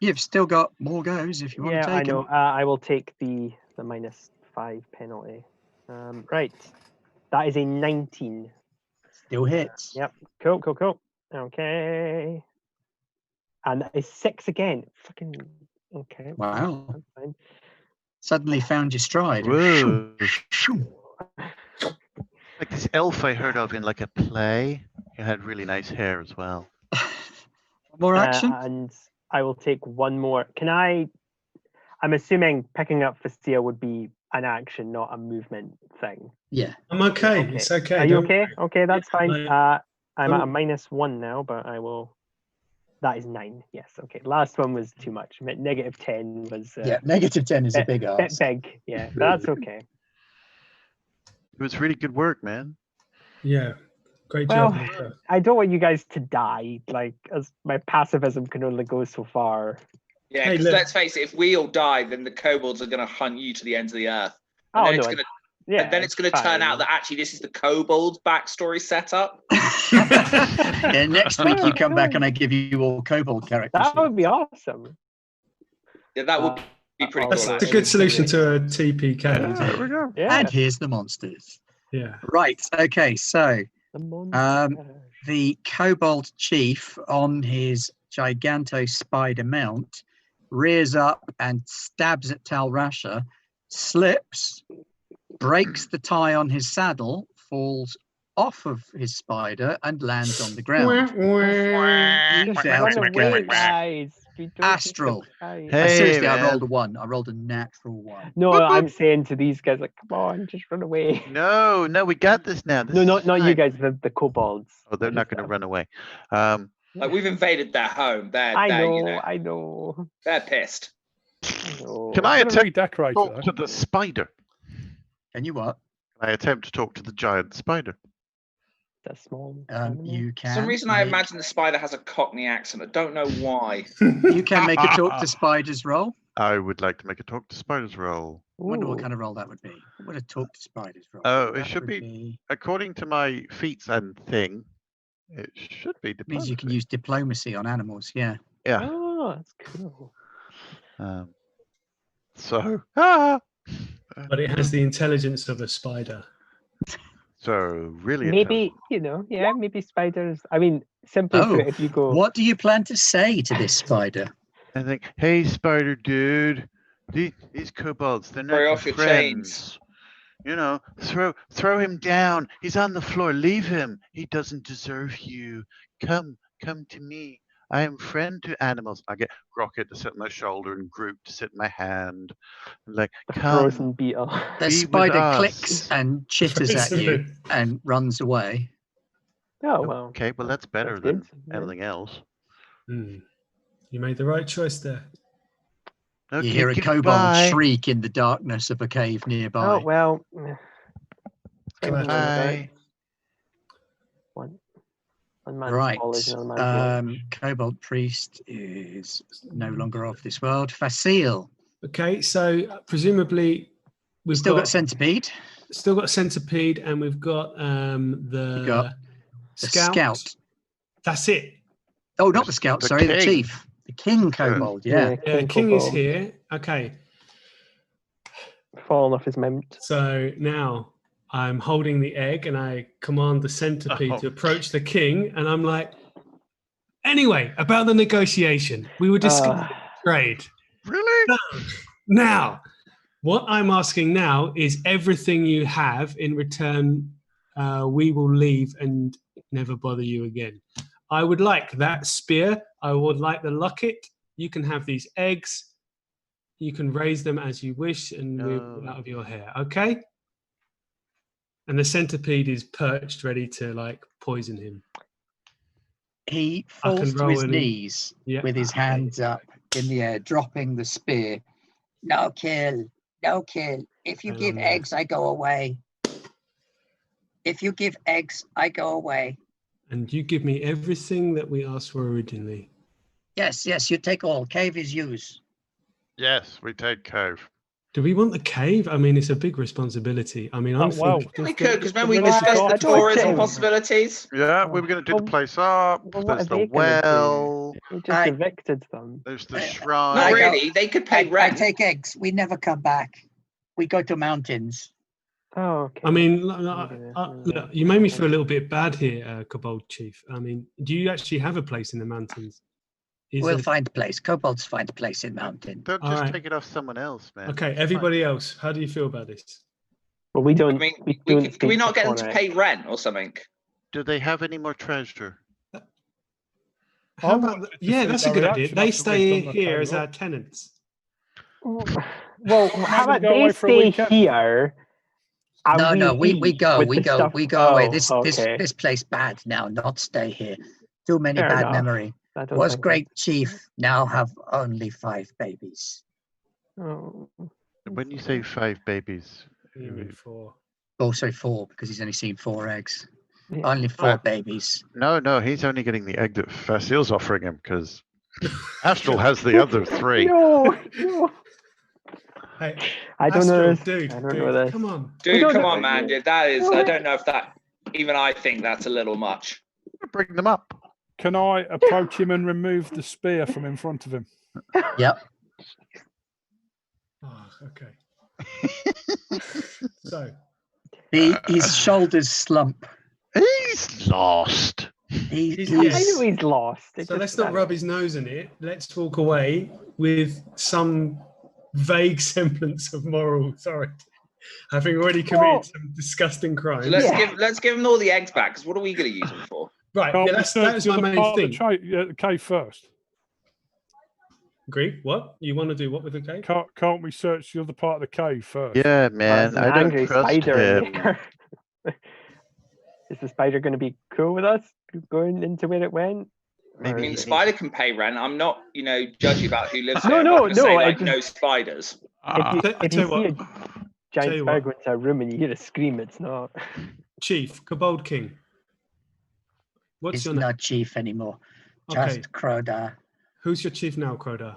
[SPEAKER 1] You've still got more goes if you want to take
[SPEAKER 3] I know.
[SPEAKER 1] them.
[SPEAKER 3] I will take the -5 penalty. Right. That is a 19.
[SPEAKER 1] Still hits.
[SPEAKER 3] Yep. Cool. Okay. And a 6 again. Fucking okay.
[SPEAKER 1] Wow.
[SPEAKER 3] That's fine.
[SPEAKER 1] Suddenly found your stride.
[SPEAKER 2] Whoa. Like this elf I heard of in like a play. He had really nice hair as well.
[SPEAKER 1] More action?
[SPEAKER 3] And I will take one more. I'm assuming picking up Fastia would be an action, not a movement thing.
[SPEAKER 1] Yeah.
[SPEAKER 4] I'm okay.
[SPEAKER 3] Okay.
[SPEAKER 4] It's okay.
[SPEAKER 3] Are you
[SPEAKER 4] don't
[SPEAKER 3] okay?
[SPEAKER 4] worry.
[SPEAKER 3] Okay, that's fine.
[SPEAKER 4] like-
[SPEAKER 3] I'm at a
[SPEAKER 4] don't-
[SPEAKER 3] -1 now, but I will. That is 9. Yes. Okay. Last one was too much. -10 was.
[SPEAKER 1] Yeah, -10 is a big
[SPEAKER 3] bit
[SPEAKER 1] ask.
[SPEAKER 3] big. Yeah, that's okay.
[SPEAKER 2] It was really good work, man.
[SPEAKER 4] Yeah. Great
[SPEAKER 3] Well,
[SPEAKER 4] job.
[SPEAKER 3] I don't want you guys to die. Like, as my pacifism can only go so far.
[SPEAKER 7] Yeah,
[SPEAKER 4] Hey,
[SPEAKER 7] because
[SPEAKER 4] look.
[SPEAKER 7] let's face it, if we all die, then the kobolds are going to hunt you to the ends of the earth. And
[SPEAKER 3] Oh
[SPEAKER 7] then
[SPEAKER 3] no.
[SPEAKER 7] it's gonna,
[SPEAKER 3] Yeah.
[SPEAKER 7] and then it's going to turn out that actually this is the kobold's backstory setup.
[SPEAKER 1] Yeah, next week you come back and I give you all kobold characters.
[SPEAKER 3] that would be awesome.
[SPEAKER 7] Yeah, that would be pretty
[SPEAKER 3] Oh,
[SPEAKER 4] That's
[SPEAKER 7] cool.
[SPEAKER 4] a
[SPEAKER 7] actually.
[SPEAKER 4] good solution to a TPK. isn't it?
[SPEAKER 2] There we go.
[SPEAKER 3] Yeah.
[SPEAKER 1] And here's the monsters.
[SPEAKER 4] Yeah.
[SPEAKER 1] Right, okay, so
[SPEAKER 3] The monster.
[SPEAKER 1] the kobold chief on his giganto spider mount rears up and stabs at Talrasha, slips, breaks the tie on his saddle, falls off of his spider and lands on the ground.
[SPEAKER 3] Just
[SPEAKER 1] Out
[SPEAKER 3] run
[SPEAKER 1] of
[SPEAKER 3] away,
[SPEAKER 1] goes.
[SPEAKER 3] guys. We don't need to
[SPEAKER 1] Astral.
[SPEAKER 3] fight.
[SPEAKER 2] Hey,
[SPEAKER 1] Seriously, I
[SPEAKER 2] man.
[SPEAKER 1] rolled a 1. I rolled a natural 1.
[SPEAKER 3] No, I'm saying to these guys, like, come on, just run away.
[SPEAKER 2] No, we got this now. This
[SPEAKER 3] No,
[SPEAKER 2] is
[SPEAKER 3] not you
[SPEAKER 2] fine.
[SPEAKER 3] guys, the kobolds.
[SPEAKER 2] Oh, they're not going to run away.
[SPEAKER 7] Like we've invaded their home. They're
[SPEAKER 3] I
[SPEAKER 7] you
[SPEAKER 3] know,
[SPEAKER 7] know,
[SPEAKER 3] I know.
[SPEAKER 7] they're pissed.
[SPEAKER 3] I know.
[SPEAKER 2] Can I
[SPEAKER 5] I'm gonna
[SPEAKER 2] attempt
[SPEAKER 5] redecorate
[SPEAKER 2] to talk
[SPEAKER 5] it,
[SPEAKER 2] to the spider?
[SPEAKER 1] Can you what?
[SPEAKER 2] Can I attempt to talk to the giant spider?
[SPEAKER 3] The small animal.
[SPEAKER 1] You
[SPEAKER 7] For
[SPEAKER 1] can.
[SPEAKER 7] some reason, I
[SPEAKER 1] make-
[SPEAKER 7] imagine the spider has a Cockney accent. I don't know why.
[SPEAKER 1] You can make a talk to spiders roll.
[SPEAKER 2] I would like to make a talk to spiders roll.
[SPEAKER 1] I wonder what
[SPEAKER 3] Ooh.
[SPEAKER 1] kind of roll that would be. What would a talk to spiders roll?
[SPEAKER 2] Oh, it
[SPEAKER 1] That
[SPEAKER 2] should
[SPEAKER 1] would
[SPEAKER 2] be- According to my feats and thing, it should be diplomacy.
[SPEAKER 1] Means you can use diplomacy on animals. Yeah.
[SPEAKER 2] Yeah.
[SPEAKER 3] Oh, that's cool.
[SPEAKER 2] So.
[SPEAKER 4] But it has the intelligence of a spider.
[SPEAKER 2] So really.
[SPEAKER 3] Maybe, yeah, maybe spiders. I mean, simply
[SPEAKER 1] Oh,
[SPEAKER 3] put, if you go.
[SPEAKER 1] What do you plan to say to this spider?
[SPEAKER 2] I think, hey, spider dude, these kobolds, they're not
[SPEAKER 7] Throw
[SPEAKER 2] your
[SPEAKER 7] off your
[SPEAKER 2] friends. You know, throw him down. He's on the floor. Leave him. He doesn't deserve you. Come to me. I am friend to animals. I get Rocket to sit on my shoulder and Groot to sit in my hand. I'm like,
[SPEAKER 3] The
[SPEAKER 2] come.
[SPEAKER 3] frozen beetle.
[SPEAKER 1] The
[SPEAKER 2] Be with
[SPEAKER 1] spider
[SPEAKER 2] us.
[SPEAKER 1] clicks and chitters at you and runs away.
[SPEAKER 3] Oh, well.
[SPEAKER 2] Okay, well that's better
[SPEAKER 3] that's
[SPEAKER 2] than
[SPEAKER 3] good, yeah.
[SPEAKER 2] everything else.
[SPEAKER 4] You made the right choice there.
[SPEAKER 2] Okay,
[SPEAKER 1] You hear a kobold
[SPEAKER 2] goodbye.
[SPEAKER 1] shriek in the darkness of a cave nearby.
[SPEAKER 3] Oh, well.
[SPEAKER 2] Goodbye.
[SPEAKER 3] One man's
[SPEAKER 1] Right.
[SPEAKER 3] fall is another man's lunch.
[SPEAKER 1] Kobold Priest is no longer of this world. Facile.
[SPEAKER 4] Okay, so presumably we've
[SPEAKER 1] Still got Centipede.
[SPEAKER 4] still got Centipede, and we've got
[SPEAKER 1] You got The Scout.
[SPEAKER 4] That's it.
[SPEAKER 1] Oh, not the Scout,
[SPEAKER 2] The
[SPEAKER 1] sorry, the
[SPEAKER 2] King.
[SPEAKER 1] Chief. The King Kobold, yeah.
[SPEAKER 4] Yeah, King is
[SPEAKER 3] Kobold.
[SPEAKER 4] here. Okay,
[SPEAKER 3] Falling off his mount.
[SPEAKER 4] so now I'm holding the egg, and I command the Centipede to approach the King, and I'm like, anyway, about the negotiation, we were discussing trade.
[SPEAKER 2] Really?
[SPEAKER 4] Now, what I'm asking now is everything you have. In return, we will leave and never bother you again. I would like that spear. I would like the locket. You can have these eggs. You can raise them as you wish and move out of your hair. Okay? And the Centipede is perched, ready to like poison him.
[SPEAKER 1] He
[SPEAKER 4] I can
[SPEAKER 1] falls to
[SPEAKER 4] roll
[SPEAKER 1] his
[SPEAKER 4] any-
[SPEAKER 1] knees
[SPEAKER 4] Yeah.
[SPEAKER 1] with his hands up in the air, dropping the spear. No kill. No kill. If you
[SPEAKER 4] Hang
[SPEAKER 1] give
[SPEAKER 4] on there.
[SPEAKER 1] eggs, I go away. If you give eggs, I go away.
[SPEAKER 4] And you give me everything that we asked for originally.
[SPEAKER 1] Yes, you take all. Cave is yours.
[SPEAKER 2] Yes, we take Cove.
[SPEAKER 4] Do we want the cave? I mean, it's a big responsibility. I mean, I'm thinking...
[SPEAKER 7] We could, because remember we discussed the tourism possibilities.
[SPEAKER 2] Yeah, we were going to do the place up. There's the well.
[SPEAKER 3] We just evicted them.
[SPEAKER 2] There's the shrine.
[SPEAKER 7] Not really. They could pay rent.
[SPEAKER 1] I take eggs. We never come back. We go to mountains.
[SPEAKER 3] Oh, okay.
[SPEAKER 4] I mean, look, you made me feel a little bit bad here, Kobold Chief. I mean, do you actually have a place in the mountains?
[SPEAKER 1] We'll find a place. Kobolds find a place in mountain.
[SPEAKER 2] Don't just take it off someone else, man.
[SPEAKER 4] Okay, everybody else, how do you feel about this?
[SPEAKER 3] Well, we don't.
[SPEAKER 7] I mean, can we not get them to pay rent or something?
[SPEAKER 2] Do they have any more treasure?
[SPEAKER 4] How about that's a good idea. They stay here as our tenants.
[SPEAKER 3] Well, how about they stay here?
[SPEAKER 1] No, we go away. This place bad now. Not stay here. Too many bad memory. Was great chief, now have only 5 babies.
[SPEAKER 3] Oh.
[SPEAKER 2] When you say 5 babies,
[SPEAKER 4] you mean 4?
[SPEAKER 1] Oh, sorry, 4, because he's only seen 4 eggs. Yeah. Only 4 babies.
[SPEAKER 2] No, he's only getting the egg that Fasil's offering him, because Astral has the other 3.
[SPEAKER 3] No.
[SPEAKER 4] Hey,
[SPEAKER 3] I don't know this.
[SPEAKER 4] Dude, come on.
[SPEAKER 7] Dude, come on, man. That is, I don't know if that, even I think that's a little much.
[SPEAKER 2] Bring them up.
[SPEAKER 5] Can I approach him and remove the spear from in front of him?
[SPEAKER 1] Yep.
[SPEAKER 4] Oh, okay. So.
[SPEAKER 1] His shoulders slump.
[SPEAKER 2] He's lost.
[SPEAKER 3] I know he's lost.
[SPEAKER 4] So let's not rub his nose in it. Let's walk away with some vague semblance of moral authority, having already committed some disgusting crimes.
[SPEAKER 7] So let's give him all the eggs back, because what are we going to use them for?
[SPEAKER 4] Right, that's my main thing.
[SPEAKER 5] The cave first.
[SPEAKER 3] Agree. What? You want to do what with the cave?
[SPEAKER 5] Can't we search the other part of the cave first?
[SPEAKER 2] Yeah, man. I don't trust him.
[SPEAKER 3] Is the spider going to be cool with us going into where it went?
[SPEAKER 7] I mean, the spider can pay rent. I'm not, judgy about who lives
[SPEAKER 3] there.
[SPEAKER 7] No, no spiders.
[SPEAKER 3] If you see a giant spider go into a room and you hear a scream, it's not.
[SPEAKER 4] Chief, Kobold King.
[SPEAKER 1] What's your name? Not chief anymore. Just Crowdar.
[SPEAKER 4] Who's your chief now, Crowdar?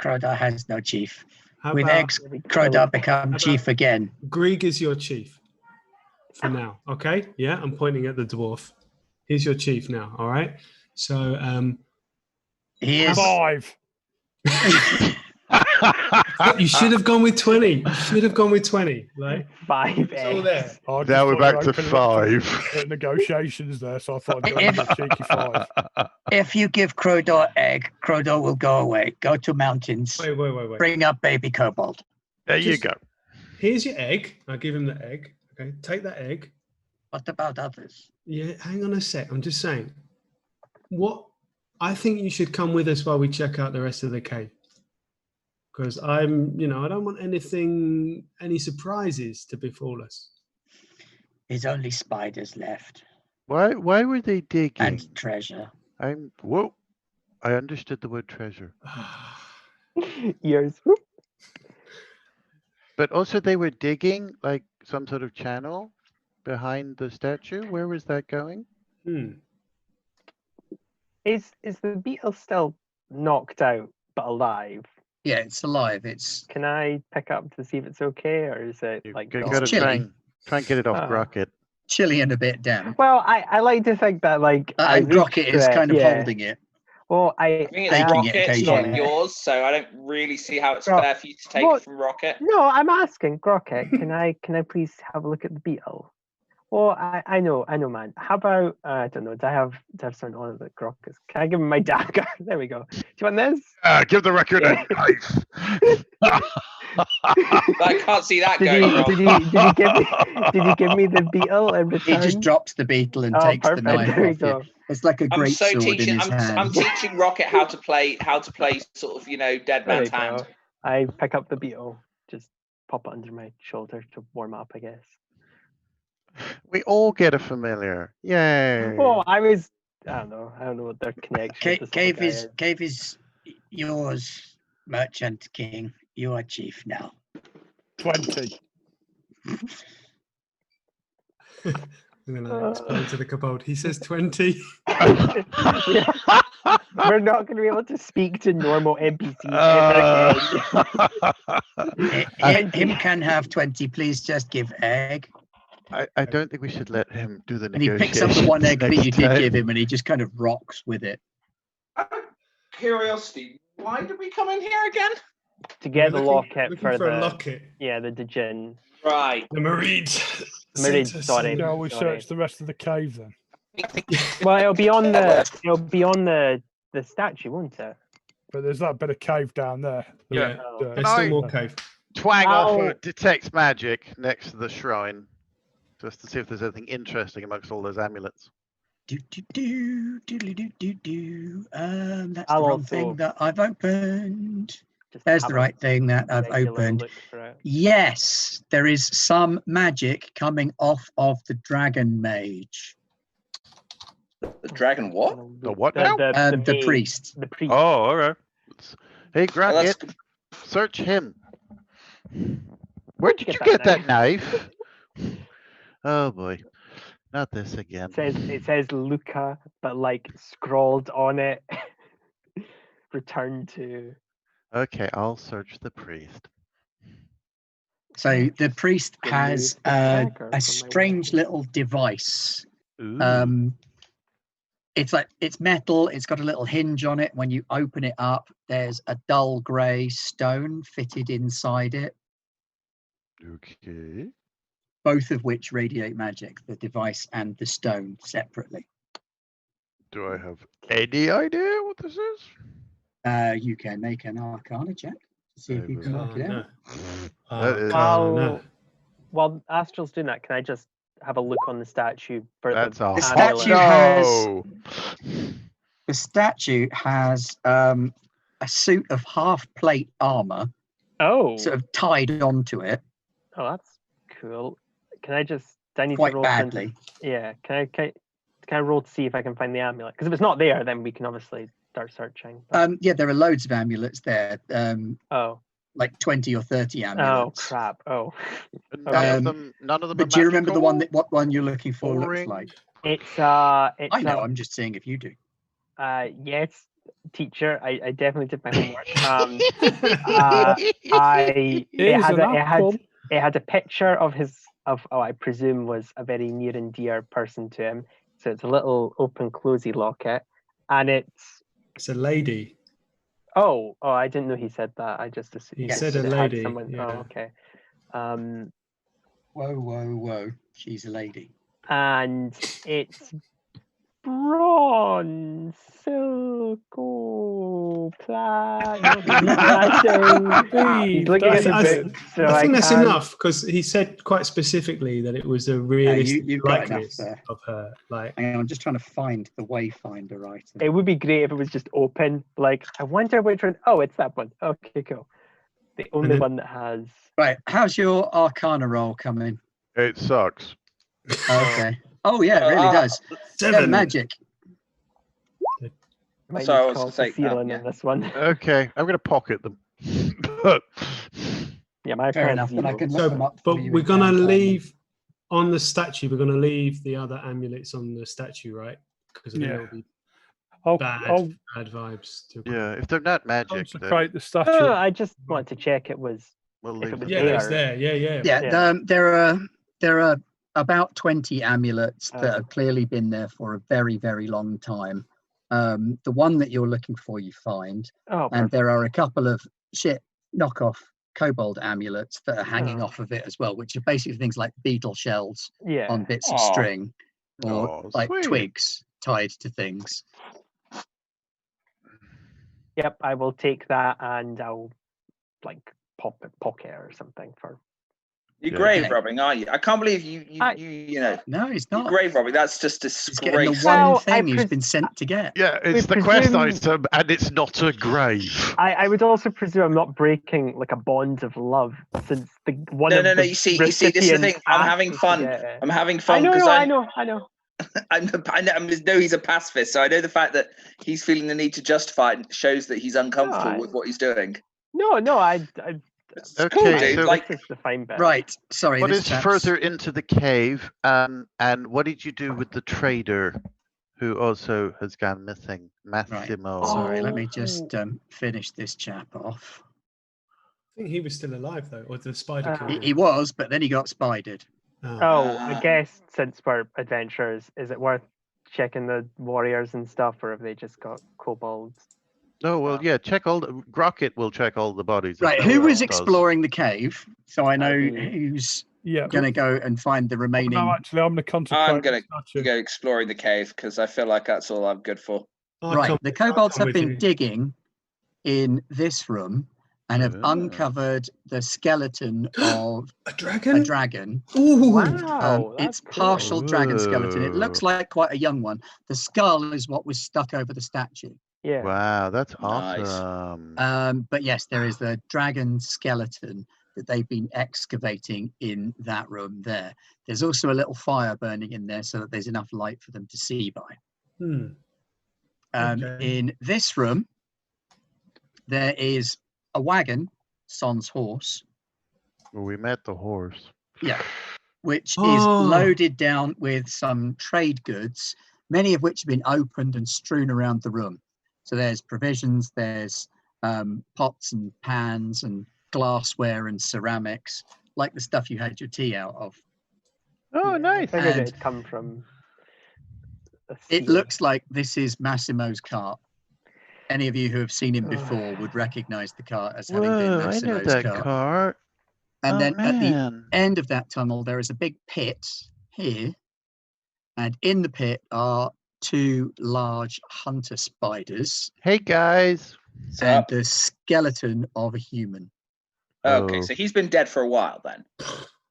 [SPEAKER 1] Crowdar has no chief. With eggs, Crowdar become chief again.
[SPEAKER 4] Grieg is your chief for now. Okay? Yeah, I'm pointing at the dwarf. He's your chief now. All right? So,
[SPEAKER 1] he is
[SPEAKER 5] 5.
[SPEAKER 4] You should have gone with 20. Like
[SPEAKER 3] 5 eggs.
[SPEAKER 4] There.
[SPEAKER 2] Now we're back to 5.
[SPEAKER 5] Negotiations there, so I thought I'd go with a cheeky 5.
[SPEAKER 1] If you give Crowdar egg, Crowdar will go away. Go to mountains.
[SPEAKER 4] Wait.
[SPEAKER 1] Bring up baby kobold.
[SPEAKER 2] There you go.
[SPEAKER 4] Here's your egg. I'll give him the egg. Okay, take that egg.
[SPEAKER 1] What about others?
[SPEAKER 4] Yeah, hang on a sec. I'm just saying. What I think you should come with us while we check out the rest of the cave. Because I don't want any surprises to befall us.
[SPEAKER 1] There's only spiders left.
[SPEAKER 2] Why were they digging?
[SPEAKER 1] And treasure.
[SPEAKER 2] I understood the word treasure.
[SPEAKER 3] Ears.
[SPEAKER 2] But also they were digging like some sort of channel behind the statue. Where was that going?
[SPEAKER 3] Is the beetle still knocked out but alive?
[SPEAKER 1] Yeah, it's alive.
[SPEAKER 3] Can I pick up to see if it's okay, or is it
[SPEAKER 2] you gotta try and get it off Rocket.
[SPEAKER 1] Chilly and a bit damp.
[SPEAKER 3] Well, I like to think that
[SPEAKER 1] Rocket is kind of holding it.
[SPEAKER 3] Well,
[SPEAKER 7] I think it's Rocket's not yours, so I don't really see how it's fair for you to take it from Rocket.
[SPEAKER 3] No, I'm asking Rocket. Can I please have a look at the beetle? Well, I know, man. How about I don't know? Do I have something on the Rocket? Can I give him my dagger? There we go. Do you want this?
[SPEAKER 2] Give the record a knife.
[SPEAKER 7] I can't see that going wrong.
[SPEAKER 3] Did he give me the beetle in return?
[SPEAKER 1] He just drops the beetle and takes the knife off you. It's like a great sword in his hand.
[SPEAKER 7] I'm teaching Rocket how to play sort of dead man's hand.
[SPEAKER 3] Go. I pick up the beetle, just pop it under my shoulder to warm up, I guess.
[SPEAKER 2] We all get a familiar. Yay.
[SPEAKER 3] Well, I don't know what their connection is.
[SPEAKER 1] Cave is yours, Merchant King. You are chief now.
[SPEAKER 5] 20.
[SPEAKER 4] I'm gonna explain to the kobold. He says 20.
[SPEAKER 3] We're not going to be able to speak to normal NPCs ever again.
[SPEAKER 1] Him can have 20. Please just give egg.
[SPEAKER 2] I don't think we should let him do the
[SPEAKER 1] And he
[SPEAKER 2] negotiations.
[SPEAKER 1] picks up the one egg that you
[SPEAKER 2] next
[SPEAKER 1] did
[SPEAKER 2] time.
[SPEAKER 1] give him, and he just kind of rocks with it.
[SPEAKER 7] Curiosity, why did we come in here again?
[SPEAKER 3] To get the locket
[SPEAKER 4] looking for a
[SPEAKER 3] the
[SPEAKER 4] locket.
[SPEAKER 3] yeah, the Djinn.
[SPEAKER 7] Right.
[SPEAKER 4] The Marids.
[SPEAKER 3] Marids,
[SPEAKER 4] sent us
[SPEAKER 3] sorry.
[SPEAKER 4] some-
[SPEAKER 5] Shall we
[SPEAKER 3] Sorry.
[SPEAKER 5] search the rest of the cave then?
[SPEAKER 3] Well, it'll be on the statue, won't it?
[SPEAKER 5] But there's that bit of cave down there.
[SPEAKER 4] Yeah.
[SPEAKER 3] Oh.
[SPEAKER 4] There's still more cave.
[SPEAKER 2] Twang off
[SPEAKER 3] Ow.
[SPEAKER 2] a detect magic next to the shrine, just to see if there's anything interesting amongst all those amulets.
[SPEAKER 1] That's
[SPEAKER 3] I'll
[SPEAKER 1] the wrong
[SPEAKER 3] also
[SPEAKER 1] thing that I've opened.
[SPEAKER 3] Just
[SPEAKER 1] There's
[SPEAKER 3] have
[SPEAKER 1] the
[SPEAKER 3] a
[SPEAKER 1] right thing that I've
[SPEAKER 3] regular
[SPEAKER 1] opened.
[SPEAKER 3] look for it.
[SPEAKER 1] Yes, there is some magic coming off of the dragon mage.
[SPEAKER 7] The dragon what?
[SPEAKER 2] The what now?
[SPEAKER 1] The
[SPEAKER 3] mage,
[SPEAKER 1] priest.
[SPEAKER 3] The priest.
[SPEAKER 2] Oh, all right. Hey, grab
[SPEAKER 7] Well,
[SPEAKER 2] it.
[SPEAKER 7] that's-
[SPEAKER 2] Search him. Where did you
[SPEAKER 3] Get
[SPEAKER 2] get
[SPEAKER 3] that
[SPEAKER 2] that knife? Oh boy, not this again.
[SPEAKER 3] It says Luca, but like scrawled on it. Return to.
[SPEAKER 2] Okay, I'll search the priest.
[SPEAKER 1] So the priest
[SPEAKER 3] remove
[SPEAKER 1] has
[SPEAKER 3] the dagger from my
[SPEAKER 1] a strange
[SPEAKER 3] weapon.
[SPEAKER 1] little device.
[SPEAKER 2] Ooh.
[SPEAKER 1] It's metal. It's got a little hinge on it. When you open it up, there's a dull grey stone fitted inside it,
[SPEAKER 2] Okay.
[SPEAKER 1] both of which radiate magic, the device and the stone separately.
[SPEAKER 2] Do I have any idea what this is?
[SPEAKER 1] You can make an Arcana check to see if you can work it out.
[SPEAKER 2] That is-
[SPEAKER 3] While while Astral's doing that, can I just have a look on the statue for
[SPEAKER 2] That's
[SPEAKER 3] the
[SPEAKER 2] all.
[SPEAKER 1] statue
[SPEAKER 3] amulet?
[SPEAKER 1] The statue has a suit of half plate armor,
[SPEAKER 3] Oh,
[SPEAKER 1] sort of tied onto it
[SPEAKER 3] oh, that's cool. Can I just? Do I need
[SPEAKER 1] quite
[SPEAKER 3] to roll
[SPEAKER 1] badly.
[SPEAKER 3] Yeah. Can I roll to see if I can find the amulet? Because if it's not there, then we can obviously start searching. but-
[SPEAKER 1] Yeah, there are loads of amulets there,
[SPEAKER 3] oh.
[SPEAKER 1] like 20 or 30
[SPEAKER 3] Oh
[SPEAKER 1] amulets.
[SPEAKER 3] crap. Oh.
[SPEAKER 2] None of them.
[SPEAKER 1] But
[SPEAKER 2] are
[SPEAKER 1] do you remember the one
[SPEAKER 2] magical?
[SPEAKER 1] what one you're looking for
[SPEAKER 2] Boring.
[SPEAKER 1] looks like?
[SPEAKER 3] It's
[SPEAKER 1] I know. I'm just seeing if you do.
[SPEAKER 3] yes, teacher. I definitely did my homework. It had a picture of I presume was a very near and dear person to him. So it's a little open closey locket, and it's
[SPEAKER 4] It's a lady.
[SPEAKER 3] oh I didn't know he said that. I just assumed
[SPEAKER 4] He
[SPEAKER 1] Yes.
[SPEAKER 4] said a
[SPEAKER 3] it had
[SPEAKER 4] lady.
[SPEAKER 3] someone.
[SPEAKER 4] Yeah.
[SPEAKER 3] Oh okay.
[SPEAKER 1] Whoa. She's a lady.
[SPEAKER 3] And it's bronze, silver, platinum. He's looking at the book, so
[SPEAKER 4] I think that's
[SPEAKER 3] can't-
[SPEAKER 4] enough because he said quite specifically that it was a realistic
[SPEAKER 1] you've got enough
[SPEAKER 4] likeness
[SPEAKER 1] there.
[SPEAKER 4] of her. Like,
[SPEAKER 1] Hang on, I'm just trying to find the Wayfinder item.
[SPEAKER 3] It would be great if it was just open. Like, I wonder which one. Oh, it's that one. Okay, cool. The only
[SPEAKER 4] then-
[SPEAKER 3] one that has.
[SPEAKER 1] Right, how's your Arcana roll coming?
[SPEAKER 2] It sucks.
[SPEAKER 1] Okay. Oh yeah, it really does. Yeah,
[SPEAKER 4] 7.
[SPEAKER 1] magic.
[SPEAKER 3] Might
[SPEAKER 7] Sorry, I
[SPEAKER 3] need
[SPEAKER 7] was
[SPEAKER 3] to call
[SPEAKER 7] gonna say,
[SPEAKER 3] ceiling
[SPEAKER 7] yeah.
[SPEAKER 3] on this one.
[SPEAKER 2] Okay, I'm gonna pocket them.
[SPEAKER 3] Yeah, my
[SPEAKER 1] Fair
[SPEAKER 3] Arcana's
[SPEAKER 1] enough. Then I
[SPEAKER 3] 0.
[SPEAKER 1] can look
[SPEAKER 4] So,
[SPEAKER 1] them up.
[SPEAKER 4] but
[SPEAKER 1] for you
[SPEAKER 4] we're
[SPEAKER 1] in
[SPEAKER 4] gonna
[SPEAKER 1] downtime.
[SPEAKER 4] leave on the statue. We're gonna leave the other amulets on the statue, right? Because
[SPEAKER 5] Yeah.
[SPEAKER 4] it'll be
[SPEAKER 5] I'll
[SPEAKER 4] bad vibes. To
[SPEAKER 2] Yeah, if they're not magic, then
[SPEAKER 5] consecrate the statue.
[SPEAKER 3] No, I just wanted to check it was.
[SPEAKER 2] we'll
[SPEAKER 3] if
[SPEAKER 2] leave
[SPEAKER 3] it was
[SPEAKER 2] them.
[SPEAKER 4] Yeah,
[SPEAKER 3] there.
[SPEAKER 4] that's there. Yeah.
[SPEAKER 1] Yeah, there are about 20 amulets that
[SPEAKER 3] Oh.
[SPEAKER 1] have clearly been there for a very, very long time. The one that you're looking for, you find,
[SPEAKER 3] Oh,
[SPEAKER 1] and
[SPEAKER 3] perfect.
[SPEAKER 1] there are a couple of knockoff kobold amulets that are hanging
[SPEAKER 3] Oh.
[SPEAKER 1] off of it as well, which are basically things like beetle shells
[SPEAKER 3] Yeah.
[SPEAKER 1] on bits of
[SPEAKER 7] Aw.
[SPEAKER 1] string or
[SPEAKER 2] Oh,
[SPEAKER 1] like
[SPEAKER 2] sweet.
[SPEAKER 1] twigs tied to things.
[SPEAKER 3] Yep, I will take that and I'll like pocket or something for.
[SPEAKER 7] You're
[SPEAKER 2] Yeah.
[SPEAKER 7] grave robbing, are you? I can't believe you know.
[SPEAKER 1] No, it's
[SPEAKER 7] You're
[SPEAKER 1] not.
[SPEAKER 7] grave robbing. That's just
[SPEAKER 1] It's getting the
[SPEAKER 7] disgraceful.
[SPEAKER 1] one
[SPEAKER 3] Well,
[SPEAKER 1] thing he's been sent to get.
[SPEAKER 2] Yeah, it's the quest
[SPEAKER 3] presume-
[SPEAKER 2] item, and it's not a grave.
[SPEAKER 3] I would also presume I'm not breaking like a bond of love since the one.
[SPEAKER 7] No,
[SPEAKER 3] of
[SPEAKER 7] no.
[SPEAKER 3] the
[SPEAKER 7] You see, this is the thing.
[SPEAKER 3] recipients
[SPEAKER 7] I'm
[SPEAKER 3] asked
[SPEAKER 7] having
[SPEAKER 3] me to
[SPEAKER 7] fun.
[SPEAKER 3] get it.
[SPEAKER 7] I'm having
[SPEAKER 3] I
[SPEAKER 7] fun
[SPEAKER 3] know,
[SPEAKER 7] because
[SPEAKER 3] I know.
[SPEAKER 7] I know he's a pacifist, so I know the fact that he's feeling the need to justify it shows that he's uncomfortable
[SPEAKER 3] No,
[SPEAKER 7] with what he's doing.
[SPEAKER 3] No,
[SPEAKER 7] It's
[SPEAKER 2] Okay,
[SPEAKER 7] cool, dude.
[SPEAKER 2] so-
[SPEAKER 7] Like,
[SPEAKER 3] This is the fine bit.
[SPEAKER 1] Right. Sorry.
[SPEAKER 2] What
[SPEAKER 1] this
[SPEAKER 2] is
[SPEAKER 1] chap's-
[SPEAKER 2] further into the cave? And what did you do with the trader, who also has gone missing, Massimo?
[SPEAKER 1] Sorry. Let me
[SPEAKER 3] Oh.
[SPEAKER 1] just finish this chap off.
[SPEAKER 4] I think he was still alive though, or the spider killed
[SPEAKER 1] He,
[SPEAKER 4] him.
[SPEAKER 1] he was, but then he got spidered.
[SPEAKER 3] Oh, I
[SPEAKER 7] Ah.
[SPEAKER 3] guess since we're adventurers, is it worth checking the warriors and stuff, or have they just got kobolds?
[SPEAKER 2] Oh well, yeah. Check all. Grocket will check all the bodies.
[SPEAKER 1] Right.
[SPEAKER 2] if
[SPEAKER 1] Who
[SPEAKER 2] no one
[SPEAKER 1] was
[SPEAKER 2] else does.
[SPEAKER 1] exploring the cave? So I know
[SPEAKER 3] me.
[SPEAKER 1] who's
[SPEAKER 5] Yeah.
[SPEAKER 1] going to go and find the remaining.
[SPEAKER 5] No, actually, I'm going to concentrate.
[SPEAKER 7] I'm
[SPEAKER 5] on
[SPEAKER 7] gonna
[SPEAKER 5] statue.
[SPEAKER 7] go exploring the cave because I feel like that's all I'm good for.
[SPEAKER 4] I'll
[SPEAKER 1] Right.
[SPEAKER 4] come-
[SPEAKER 1] The
[SPEAKER 4] I'll
[SPEAKER 1] kobolds
[SPEAKER 4] come
[SPEAKER 1] have
[SPEAKER 4] with
[SPEAKER 1] been
[SPEAKER 4] you.
[SPEAKER 1] digging in this room and have
[SPEAKER 2] Ah.
[SPEAKER 1] uncovered the skeleton of
[SPEAKER 4] A
[SPEAKER 1] a
[SPEAKER 4] dragon?
[SPEAKER 1] dragon.
[SPEAKER 4] Ooh.
[SPEAKER 3] Wow,
[SPEAKER 1] It's
[SPEAKER 3] that's cool.
[SPEAKER 1] partial dragon skeleton. It looks
[SPEAKER 2] Ooh.
[SPEAKER 1] like quite a young one. The skull is what was stuck over the statue.
[SPEAKER 3] Yeah.
[SPEAKER 2] Wow, that's
[SPEAKER 7] Nice.
[SPEAKER 2] awesome.
[SPEAKER 1] But yes, there is the dragon skeleton that they've been excavating in that room there. There's also a little fire burning in there so that there's enough light for them to see by.
[SPEAKER 4] Hmm. Okay.
[SPEAKER 1] In this room, there is a wagon, Son's horse,
[SPEAKER 2] Well, we met the horse.
[SPEAKER 1] which is
[SPEAKER 4] Oh.
[SPEAKER 1] loaded down with some trade goods, many of which have been opened and strewn around the room. So there's provisions, there's pots and pans and glassware and ceramics, like the stuff you had your tea out of.
[SPEAKER 2] Oh,
[SPEAKER 3] Yeah,
[SPEAKER 2] nice.
[SPEAKER 3] I figured
[SPEAKER 1] And-
[SPEAKER 3] it'd come from. A
[SPEAKER 1] It
[SPEAKER 3] sea.
[SPEAKER 1] looks like this is Massimo's cart. Any of you who have seen him before would recognize the cart as having been
[SPEAKER 2] Whoa, I know
[SPEAKER 1] Massimo's
[SPEAKER 2] that
[SPEAKER 1] cart.
[SPEAKER 2] cart.
[SPEAKER 1] And
[SPEAKER 2] Oh,
[SPEAKER 1] then at the
[SPEAKER 2] man.
[SPEAKER 1] end of that tunnel, there is a big pit here. And in the pit are two large hunter spiders
[SPEAKER 2] Hey, guys.
[SPEAKER 7] So,
[SPEAKER 1] and the skeleton of a human.
[SPEAKER 7] okay,
[SPEAKER 2] Oh.
[SPEAKER 7] so he's been dead for a while then.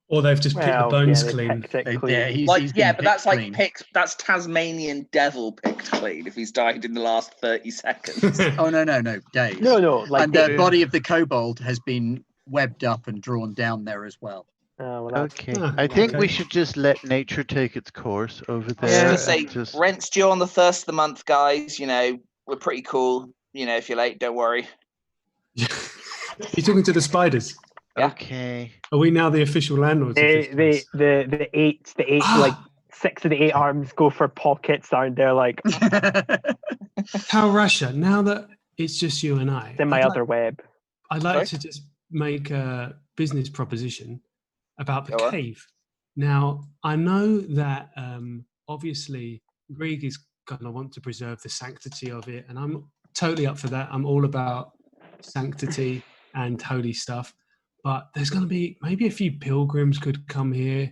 [SPEAKER 4] Or they've just picked the bones
[SPEAKER 3] they
[SPEAKER 4] clean.
[SPEAKER 3] picked it
[SPEAKER 1] They-
[SPEAKER 3] clean.
[SPEAKER 1] yeah, he's
[SPEAKER 7] Like,
[SPEAKER 1] been
[SPEAKER 7] yeah, but that's
[SPEAKER 1] picked
[SPEAKER 7] like
[SPEAKER 1] clean.
[SPEAKER 7] that's Tasmanian devil picked clean if he's died in the last 30 seconds.
[SPEAKER 1] Oh, no, days.
[SPEAKER 3] No, like
[SPEAKER 1] And the
[SPEAKER 3] they-
[SPEAKER 1] body of the kobold has been webbed up and drawn down there as well.
[SPEAKER 3] well, that's
[SPEAKER 2] Okay.
[SPEAKER 4] Ah,
[SPEAKER 2] I think we
[SPEAKER 4] okay.
[SPEAKER 2] should just let nature take its course over
[SPEAKER 7] I was
[SPEAKER 2] there.
[SPEAKER 7] gonna say
[SPEAKER 2] and just...
[SPEAKER 7] rent's due on the first of the month, guys. You know, we're pretty cool. You know, if you're late, don't worry.
[SPEAKER 4] You're talking to the spiders.
[SPEAKER 7] Yeah.
[SPEAKER 2] Okay.
[SPEAKER 4] Are we now the official landlords of this place?
[SPEAKER 3] the eight like 6 of the 8 arms go for pockets, aren't there? Like
[SPEAKER 4] How Russia, now that it's just you and I,
[SPEAKER 3] in my
[SPEAKER 4] I'd
[SPEAKER 3] other web.
[SPEAKER 4] I'd like
[SPEAKER 7] Sorry?
[SPEAKER 4] to just make a business proposition about the
[SPEAKER 7] Go on.
[SPEAKER 4] cave. Now, I know that obviously Grieg is going to want to preserve the sanctity of it, and I'm totally up for that. I'm all about sanctity and holy stuff. But there's going to be maybe a few pilgrims could come here.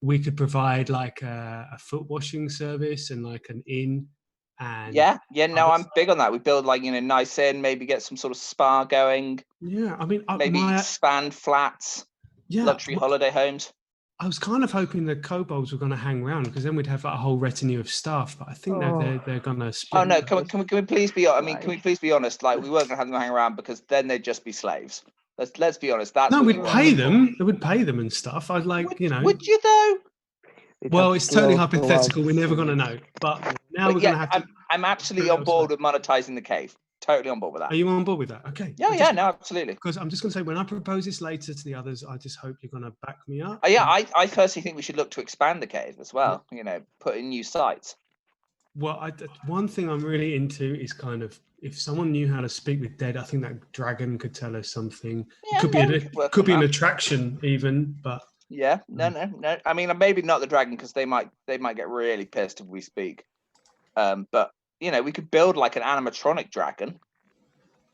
[SPEAKER 4] We could provide like a foot washing service and like an inn. And
[SPEAKER 7] Yeah, no,
[SPEAKER 4] others.
[SPEAKER 7] I'm big on that. We build like nice inn, maybe get some sort of spa going,
[SPEAKER 4] Yeah, I mean,
[SPEAKER 7] maybe expand flats, luxury holiday homes.
[SPEAKER 4] I was kind of hoping the kobolds were going to hang around because then we'd have a whole retinue of staff. But I think they're going to split.
[SPEAKER 7] Oh no, can we please be? I mean, can we please be honest? Like, we weren't gonna have them hang around because then they'd just be slaves. Let's be honest. That's
[SPEAKER 4] No,
[SPEAKER 7] what
[SPEAKER 4] we'd
[SPEAKER 7] you
[SPEAKER 4] pay
[SPEAKER 7] want.
[SPEAKER 4] them. They would pay them and stuff. I'd like,
[SPEAKER 7] Would you though?
[SPEAKER 4] Well, it's totally hypothetical. We're never going to know. But now
[SPEAKER 7] But
[SPEAKER 4] we're
[SPEAKER 7] yeah,
[SPEAKER 4] going to have to.
[SPEAKER 7] I'm absolutely on board with monetizing the cave. Totally on board with that.
[SPEAKER 4] Are you on board with that? Okay.
[SPEAKER 7] Yeah, no, absolutely.
[SPEAKER 4] Because I'm just going to say, when I propose this later to the others, I just hope you're going to back me up.
[SPEAKER 7] Yeah, I personally think we should look to expand the cave as well. You know, put in new sites.
[SPEAKER 4] Well, one thing I'm really into is kind of if someone knew how to speak with dead, I think that dragon could tell us something.
[SPEAKER 7] Yeah,
[SPEAKER 4] It could be an attraction even, but
[SPEAKER 7] yeah, no. I mean, maybe not the dragon because they might get really pissed if we speak. But you know, we could build like an animatronic dragon.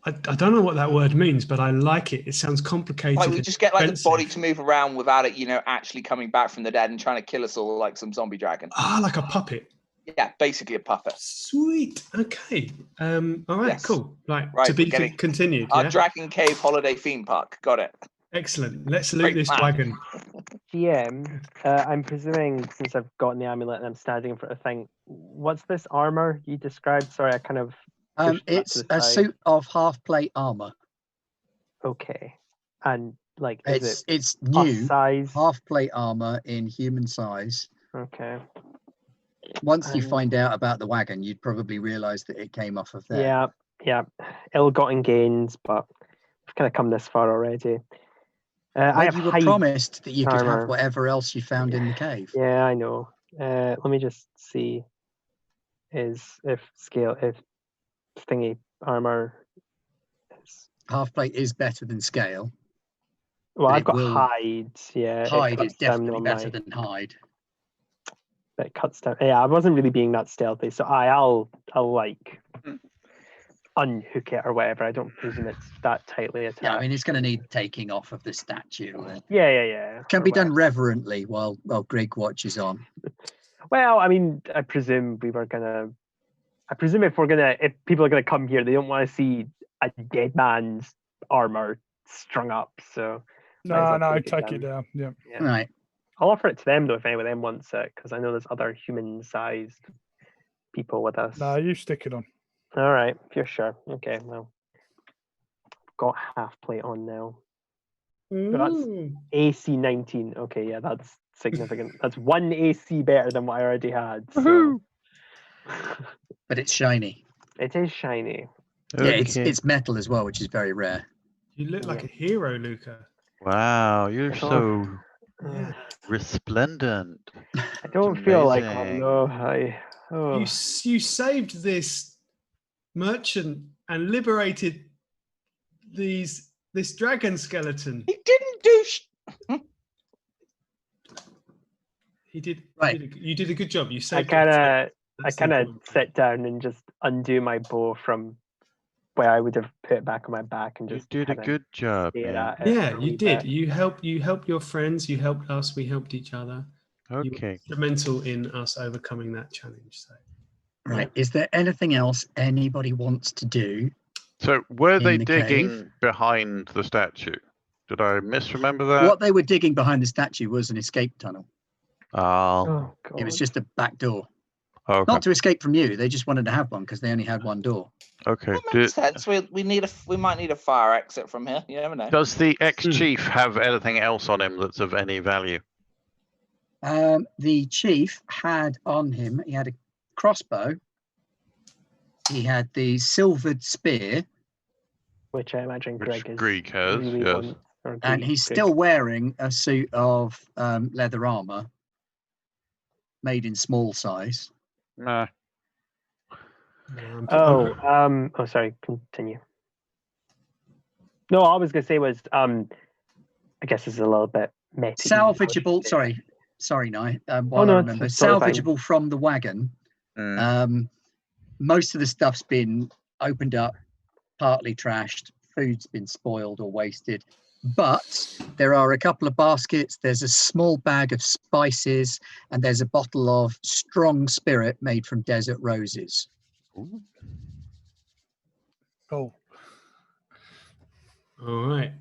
[SPEAKER 4] I don't know what that word means, but I like it. It sounds complicated.
[SPEAKER 7] Like we just get like the
[SPEAKER 4] expensive.
[SPEAKER 7] body to move around without it, actually coming back from the dead and trying to kill us all like some zombie dragon.
[SPEAKER 4] Ah, like a puppet.
[SPEAKER 7] Yeah, basically a puppet.
[SPEAKER 4] Sweet. Okay. All right.
[SPEAKER 7] Yes.
[SPEAKER 4] Cool. Right.
[SPEAKER 7] Right,
[SPEAKER 4] To be
[SPEAKER 7] we're getting-
[SPEAKER 4] continued.
[SPEAKER 7] Our
[SPEAKER 4] Yeah?
[SPEAKER 7] Dragon Cave holiday theme park. Got it.
[SPEAKER 4] Excellent. Let's loot
[SPEAKER 7] Great
[SPEAKER 4] this
[SPEAKER 7] plan.
[SPEAKER 4] wagon.
[SPEAKER 3] GM, I'm presuming since I've gotten the amulet and I'm standing in front of the thing, what's this armor you described? Sorry, I kind of pushed that to
[SPEAKER 1] It's
[SPEAKER 3] the
[SPEAKER 1] a
[SPEAKER 3] side.
[SPEAKER 1] suit of half plate armor.
[SPEAKER 3] Okay, and like is
[SPEAKER 1] It's
[SPEAKER 3] it plus
[SPEAKER 1] new
[SPEAKER 3] size?
[SPEAKER 1] half plate armor in human size.
[SPEAKER 3] Okay.
[SPEAKER 1] Once you
[SPEAKER 3] And-
[SPEAKER 1] find out about the wagon, you'd probably realize that it came off of there.
[SPEAKER 3] Yeah. Ill-gotten gains, but we've kind of come this far already.
[SPEAKER 1] Well,
[SPEAKER 3] I have
[SPEAKER 1] you were
[SPEAKER 3] hide
[SPEAKER 1] promised that you could have
[SPEAKER 3] armor.
[SPEAKER 1] whatever else you found in the cave.
[SPEAKER 3] Yeah, I know. Let me just see. If thingy armor is...
[SPEAKER 1] Half plate is better than scale.
[SPEAKER 3] Well,
[SPEAKER 1] But
[SPEAKER 3] I've
[SPEAKER 1] it
[SPEAKER 3] got
[SPEAKER 1] will-
[SPEAKER 3] hide. Yeah, it
[SPEAKER 1] Hide
[SPEAKER 3] cuts
[SPEAKER 1] is
[SPEAKER 3] down
[SPEAKER 1] definitely
[SPEAKER 3] on
[SPEAKER 1] better
[SPEAKER 3] my...
[SPEAKER 1] than hide.
[SPEAKER 3] It cuts down. Yeah, I wasn't really being that stealthy, so I'll like unhook it or whatever. I don't presume it's that tightly attached.
[SPEAKER 1] Yeah, I mean, it's going to need taking off of the statue. And
[SPEAKER 3] Yeah.
[SPEAKER 1] can
[SPEAKER 3] or
[SPEAKER 1] be done
[SPEAKER 3] whatever.
[SPEAKER 1] reverently while Greg watches on.
[SPEAKER 3] Well, I mean, I presume if people are gonna come here, they don't want to see a dead man's armor strung up. So
[SPEAKER 5] No, take it down. Yeah.
[SPEAKER 1] Right.
[SPEAKER 3] I'll offer it to them though if any of them wants it, because I know there's other human-sized people with us.
[SPEAKER 5] No, you stick it on.
[SPEAKER 3] All right, if you're sure. Okay, well, got half plate on now. That's
[SPEAKER 4] Ooh.
[SPEAKER 3] AC 19. Okay, yeah, that's significant. That's one AC better than what I already had. So.
[SPEAKER 1] But it's shiny.
[SPEAKER 3] It is shiny.
[SPEAKER 1] Yeah, it's metal as well, which is very rare.
[SPEAKER 4] You look like a hero, Luca.
[SPEAKER 2] Wow, you're so
[SPEAKER 4] Yeah.
[SPEAKER 2] resplendent.
[SPEAKER 3] I don't feel like one
[SPEAKER 2] amazing.
[SPEAKER 3] though.
[SPEAKER 4] You saved this merchant and liberated this dragon skeleton.
[SPEAKER 7] He didn't do.
[SPEAKER 4] He did.
[SPEAKER 1] Right.
[SPEAKER 4] You did a good job. You
[SPEAKER 3] I
[SPEAKER 4] saved.
[SPEAKER 3] kind
[SPEAKER 4] it.
[SPEAKER 3] of
[SPEAKER 4] That's the important thing.
[SPEAKER 3] sit down and just undo my bow from where I would have put it back on my back and
[SPEAKER 2] You
[SPEAKER 3] just
[SPEAKER 2] did a
[SPEAKER 3] kinda
[SPEAKER 2] good job,
[SPEAKER 3] stare
[SPEAKER 2] man.
[SPEAKER 3] at it
[SPEAKER 4] Yeah,
[SPEAKER 3] for a
[SPEAKER 4] you
[SPEAKER 3] wee
[SPEAKER 4] did.
[SPEAKER 3] bit.
[SPEAKER 4] You helped your friends. You helped us. We helped each other. You were
[SPEAKER 2] Okay.
[SPEAKER 4] instrumental in us overcoming that challenge. So.
[SPEAKER 1] Right. Is there anything else anybody wants to do?
[SPEAKER 2] So were they
[SPEAKER 1] In the
[SPEAKER 2] digging
[SPEAKER 1] cave?
[SPEAKER 2] behind the statue? Did I misremember that?
[SPEAKER 1] What they were digging behind the statue was an escape tunnel.
[SPEAKER 2] Oh,
[SPEAKER 3] Oh god.
[SPEAKER 1] It was just a back door.
[SPEAKER 2] okay.
[SPEAKER 1] Not to escape from you. They just wanted to have one because they only had one door.
[SPEAKER 2] Okay.
[SPEAKER 7] That makes sense. We might need a fire exit from here. You never know.
[SPEAKER 2] Does the ex-chief have anything else on him that's of any value?
[SPEAKER 1] The chief had on him, he had a crossbow. He had the silvered spear.
[SPEAKER 3] Which I imagine
[SPEAKER 2] Which
[SPEAKER 3] Greg is
[SPEAKER 2] Greek has,
[SPEAKER 3] really
[SPEAKER 2] yes.
[SPEAKER 3] wants, or
[SPEAKER 1] And
[SPEAKER 3] Greek,
[SPEAKER 1] he's
[SPEAKER 3] Greg.
[SPEAKER 1] still wearing a suit of leather armor made in small size.
[SPEAKER 2] Nah.
[SPEAKER 3] Sorry, continue. No, all I was gonna say was I guess this is a little bit meta.
[SPEAKER 1] Salvageable, sorry, Nye. While
[SPEAKER 3] no,
[SPEAKER 1] I
[SPEAKER 3] it's
[SPEAKER 1] remember,
[SPEAKER 3] totally fine.
[SPEAKER 1] salvageable from the wagon. Most of the stuff's been opened up, partly trashed, food's been spoiled or wasted. But there are a couple of baskets, there's a small bag of spices, and there's a bottle of strong spirit made from desert roses.
[SPEAKER 2] Ooh.
[SPEAKER 5] Oh.
[SPEAKER 4] All right.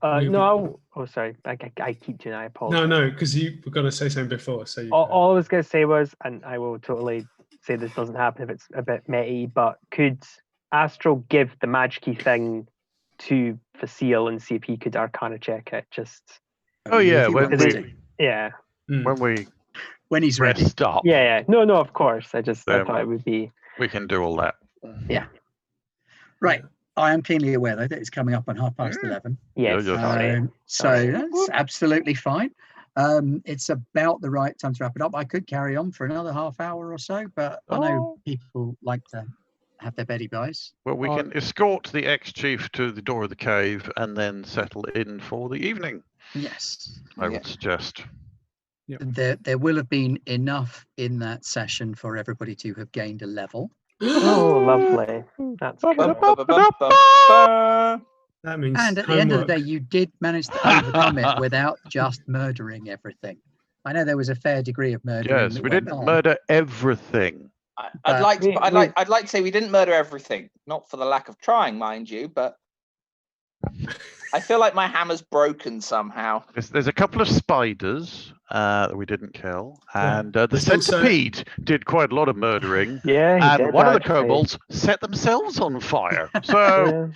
[SPEAKER 3] No. Sorry. I keep doing. I apologize.
[SPEAKER 4] No, because you were going to say something before. So you
[SPEAKER 3] all I was going to say was, and I will totally say this doesn't happen if it's a bit meta, but could Astral give the magic key thing to Facile and see if he could Arcana check it? Just.
[SPEAKER 2] Oh yeah,
[SPEAKER 1] If he
[SPEAKER 2] when
[SPEAKER 1] wants
[SPEAKER 2] we
[SPEAKER 1] to.
[SPEAKER 3] Yeah.
[SPEAKER 2] when
[SPEAKER 1] he's ready.
[SPEAKER 2] rest up.
[SPEAKER 3] Yeah. No, of course. I thought it would be.
[SPEAKER 2] We can do all that.
[SPEAKER 1] Yeah. Right. I am keenly aware though that it's coming up on 11:30.
[SPEAKER 3] Yes.
[SPEAKER 1] So that's absolutely fine. It's about the right time to wrap it up. I could carry on for another half hour or so, but I know people like to have their beddy buys.
[SPEAKER 2] Well, we can escort the ex-chief to the door of the cave and then settle in for the evening.
[SPEAKER 1] Yes.
[SPEAKER 2] I would suggest.
[SPEAKER 5] Yep.
[SPEAKER 1] There will have been enough in that session for everybody to have gained a level.
[SPEAKER 3] Oh, lovely. That's cool.
[SPEAKER 4] That means
[SPEAKER 1] And at the
[SPEAKER 4] homework.
[SPEAKER 1] end of the day, you did manage to overcome it without just murdering everything. I know there was a fair degree of murdering.
[SPEAKER 2] Yes, we didn't murder everything.
[SPEAKER 7] I'd like to say we didn't murder everything, not for the lack of trying, mind you, but I feel like my hammer's broken somehow.
[SPEAKER 2] There's a couple of spiders that we didn't kill, and the
[SPEAKER 4] There's also-
[SPEAKER 2] centipede did quite a lot of murdering.
[SPEAKER 3] Yeah, he
[SPEAKER 2] And
[SPEAKER 3] did,
[SPEAKER 2] one of the
[SPEAKER 3] actually.
[SPEAKER 2] kobolds set themselves on fire. So,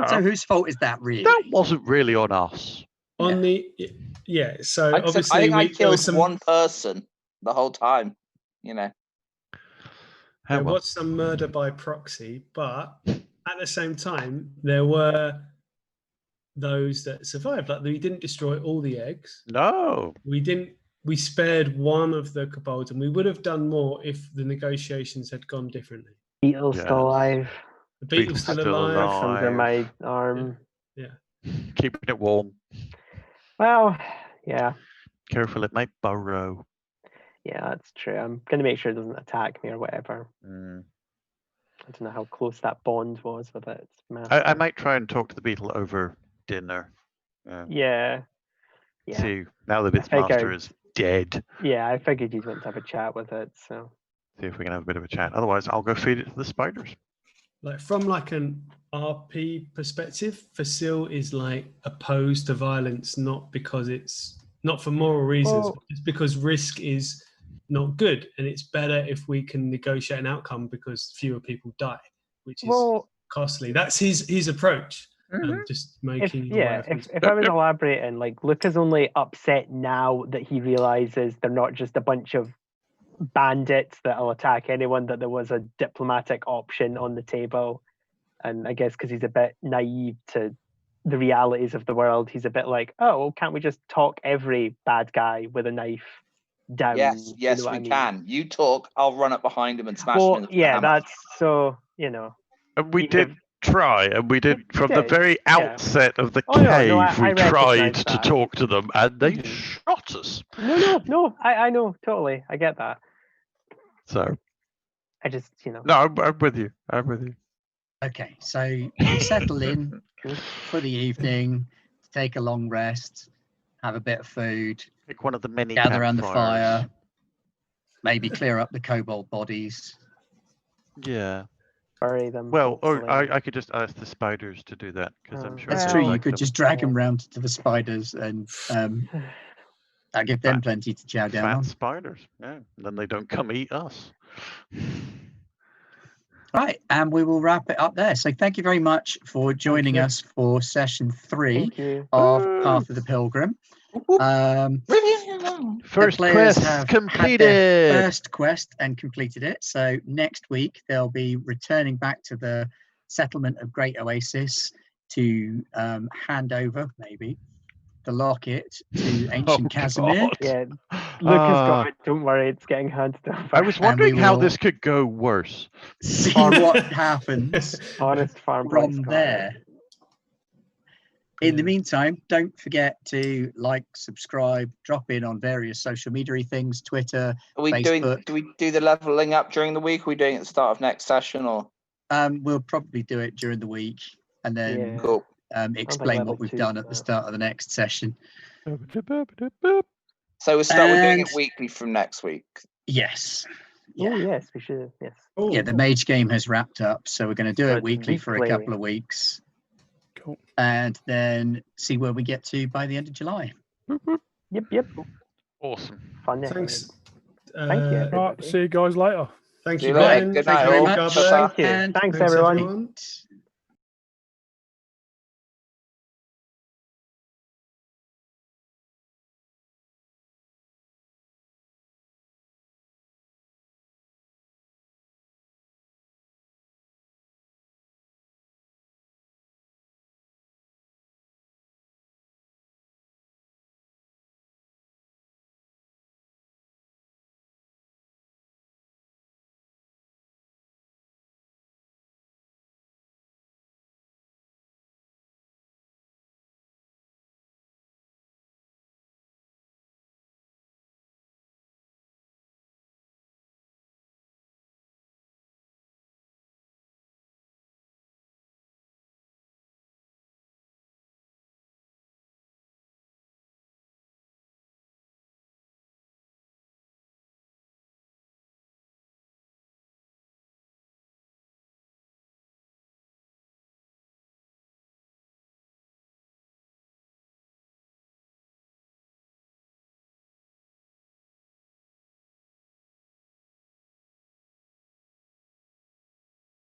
[SPEAKER 1] So whose fault is that really?
[SPEAKER 2] that wasn't really on us.
[SPEAKER 4] So obviously
[SPEAKER 7] I think I
[SPEAKER 4] there
[SPEAKER 7] killed
[SPEAKER 4] was some
[SPEAKER 7] one person the whole time. You know.
[SPEAKER 4] there was some murder by proxy, but at the same time there were those that survived. Like we didn't destroy all the eggs.
[SPEAKER 2] No.
[SPEAKER 4] We didn't. We spared one of the kobolds, and we would have done more if the negotiations had gone differently.
[SPEAKER 3] Beetle's
[SPEAKER 2] Yes.
[SPEAKER 3] still alive.
[SPEAKER 4] The beetle's still alive.
[SPEAKER 3] Under my arm.
[SPEAKER 4] Yeah.
[SPEAKER 2] Keeping it warm.
[SPEAKER 3] Well, yeah.
[SPEAKER 2] Careful, it might burrow.
[SPEAKER 3] Yeah, that's true. I'm going to make sure it doesn't attack me or whatever.
[SPEAKER 2] Mm.
[SPEAKER 3] I don't know how close that bond was with it. It's massive.
[SPEAKER 2] I might try and talk to the beetle over dinner.
[SPEAKER 3] Yeah.
[SPEAKER 2] See, now that its master is dead.
[SPEAKER 3] Yeah, I figured you'd want to have a chat with it. So
[SPEAKER 2] See if we can have a bit of a chat. Otherwise, I'll go feed it to the spiders.
[SPEAKER 4] Like from like an RP perspective, Facile is like opposed to violence, not because it's not for moral reasons, but it's because risk is not good, and it's better if we can negotiate an outcome because fewer people die, which is costly. That's his approach. Just making
[SPEAKER 3] if I was elaborating, like Luca's only upset now that he realizes they're not just a bunch of bandits that'll attack anyone, that there was a diplomatic option on the table. And I guess because he's a bit naive to the realities of the world, he's a bit like, oh, well, can't we just talk every bad guy with a knife down?
[SPEAKER 7] Yes, we can. You talk, I'll run up behind him and smash him in the
[SPEAKER 3] yeah,
[SPEAKER 7] hammer.
[SPEAKER 3] that's so, you know.
[SPEAKER 2] And we did try, and we did from the very outset of the cave.
[SPEAKER 3] I
[SPEAKER 2] we tried
[SPEAKER 3] that.
[SPEAKER 2] to talk to them, and they shot us.
[SPEAKER 3] No, I know, totally, I get that.
[SPEAKER 2] So,
[SPEAKER 3] I just, No,
[SPEAKER 2] I'm with you.
[SPEAKER 1] Okay, so you settle in for the evening, take a long rest, have a bit of food,
[SPEAKER 2] pick one of the many
[SPEAKER 1] gather around the fire, maybe clear up the kobold bodies.
[SPEAKER 2] Yeah.
[SPEAKER 3] Bury them.
[SPEAKER 2] Well, or I could just ask the spiders to do that, because I'm sure
[SPEAKER 1] that's true. You could just drag them round to the spiders, and I'll give them plenty to chow down on.
[SPEAKER 2] Spiders, yeah. And then they don't come eat us.
[SPEAKER 1] Right, and we will wrap it up there. So thank you very much for joining us for session 3 of Path of the Pilgrim.
[SPEAKER 2] First quest completed.
[SPEAKER 1] Had their first quest and completed it. So next week they'll be returning back to the settlement of Great Oasis to hand over maybe the locket to ancient Casimir.
[SPEAKER 3] Yeah, Lucas got it. Don't worry, it's getting handed over.
[SPEAKER 2] I was wondering how this could go worse.
[SPEAKER 1] See what happens
[SPEAKER 3] Honest farm
[SPEAKER 1] from there. In the meantime, don't forget to like, subscribe, drop in on various social media things, Twitter, Facebook.
[SPEAKER 7] Do we do the leveling up during the week? Are we doing it at the start of next session, or?
[SPEAKER 1] We'll probably do it during the week, and then explain what we've done at the start of the next session.
[SPEAKER 7] So we're doing it weekly from next week.
[SPEAKER 1] Yes.
[SPEAKER 3] Yeah. Oh, yes, we should. Yes.
[SPEAKER 1] Yeah, the mage game has wrapped up, so we're going to do it weekly for a couple of weeks.
[SPEAKER 2] Cool.
[SPEAKER 1] And then see where we get to by the end of July.
[SPEAKER 3] Yep.
[SPEAKER 2] Awesome.
[SPEAKER 3] Fun.
[SPEAKER 4] Thanks.
[SPEAKER 3] Thank you.
[SPEAKER 5] Right, see you guys later.
[SPEAKER 4] Thank you,
[SPEAKER 7] Ben.
[SPEAKER 4] Ben.
[SPEAKER 7] Good
[SPEAKER 4] Thank
[SPEAKER 7] night,
[SPEAKER 4] you very
[SPEAKER 7] all.
[SPEAKER 4] much.
[SPEAKER 3] Thank you. Thanks, everyone.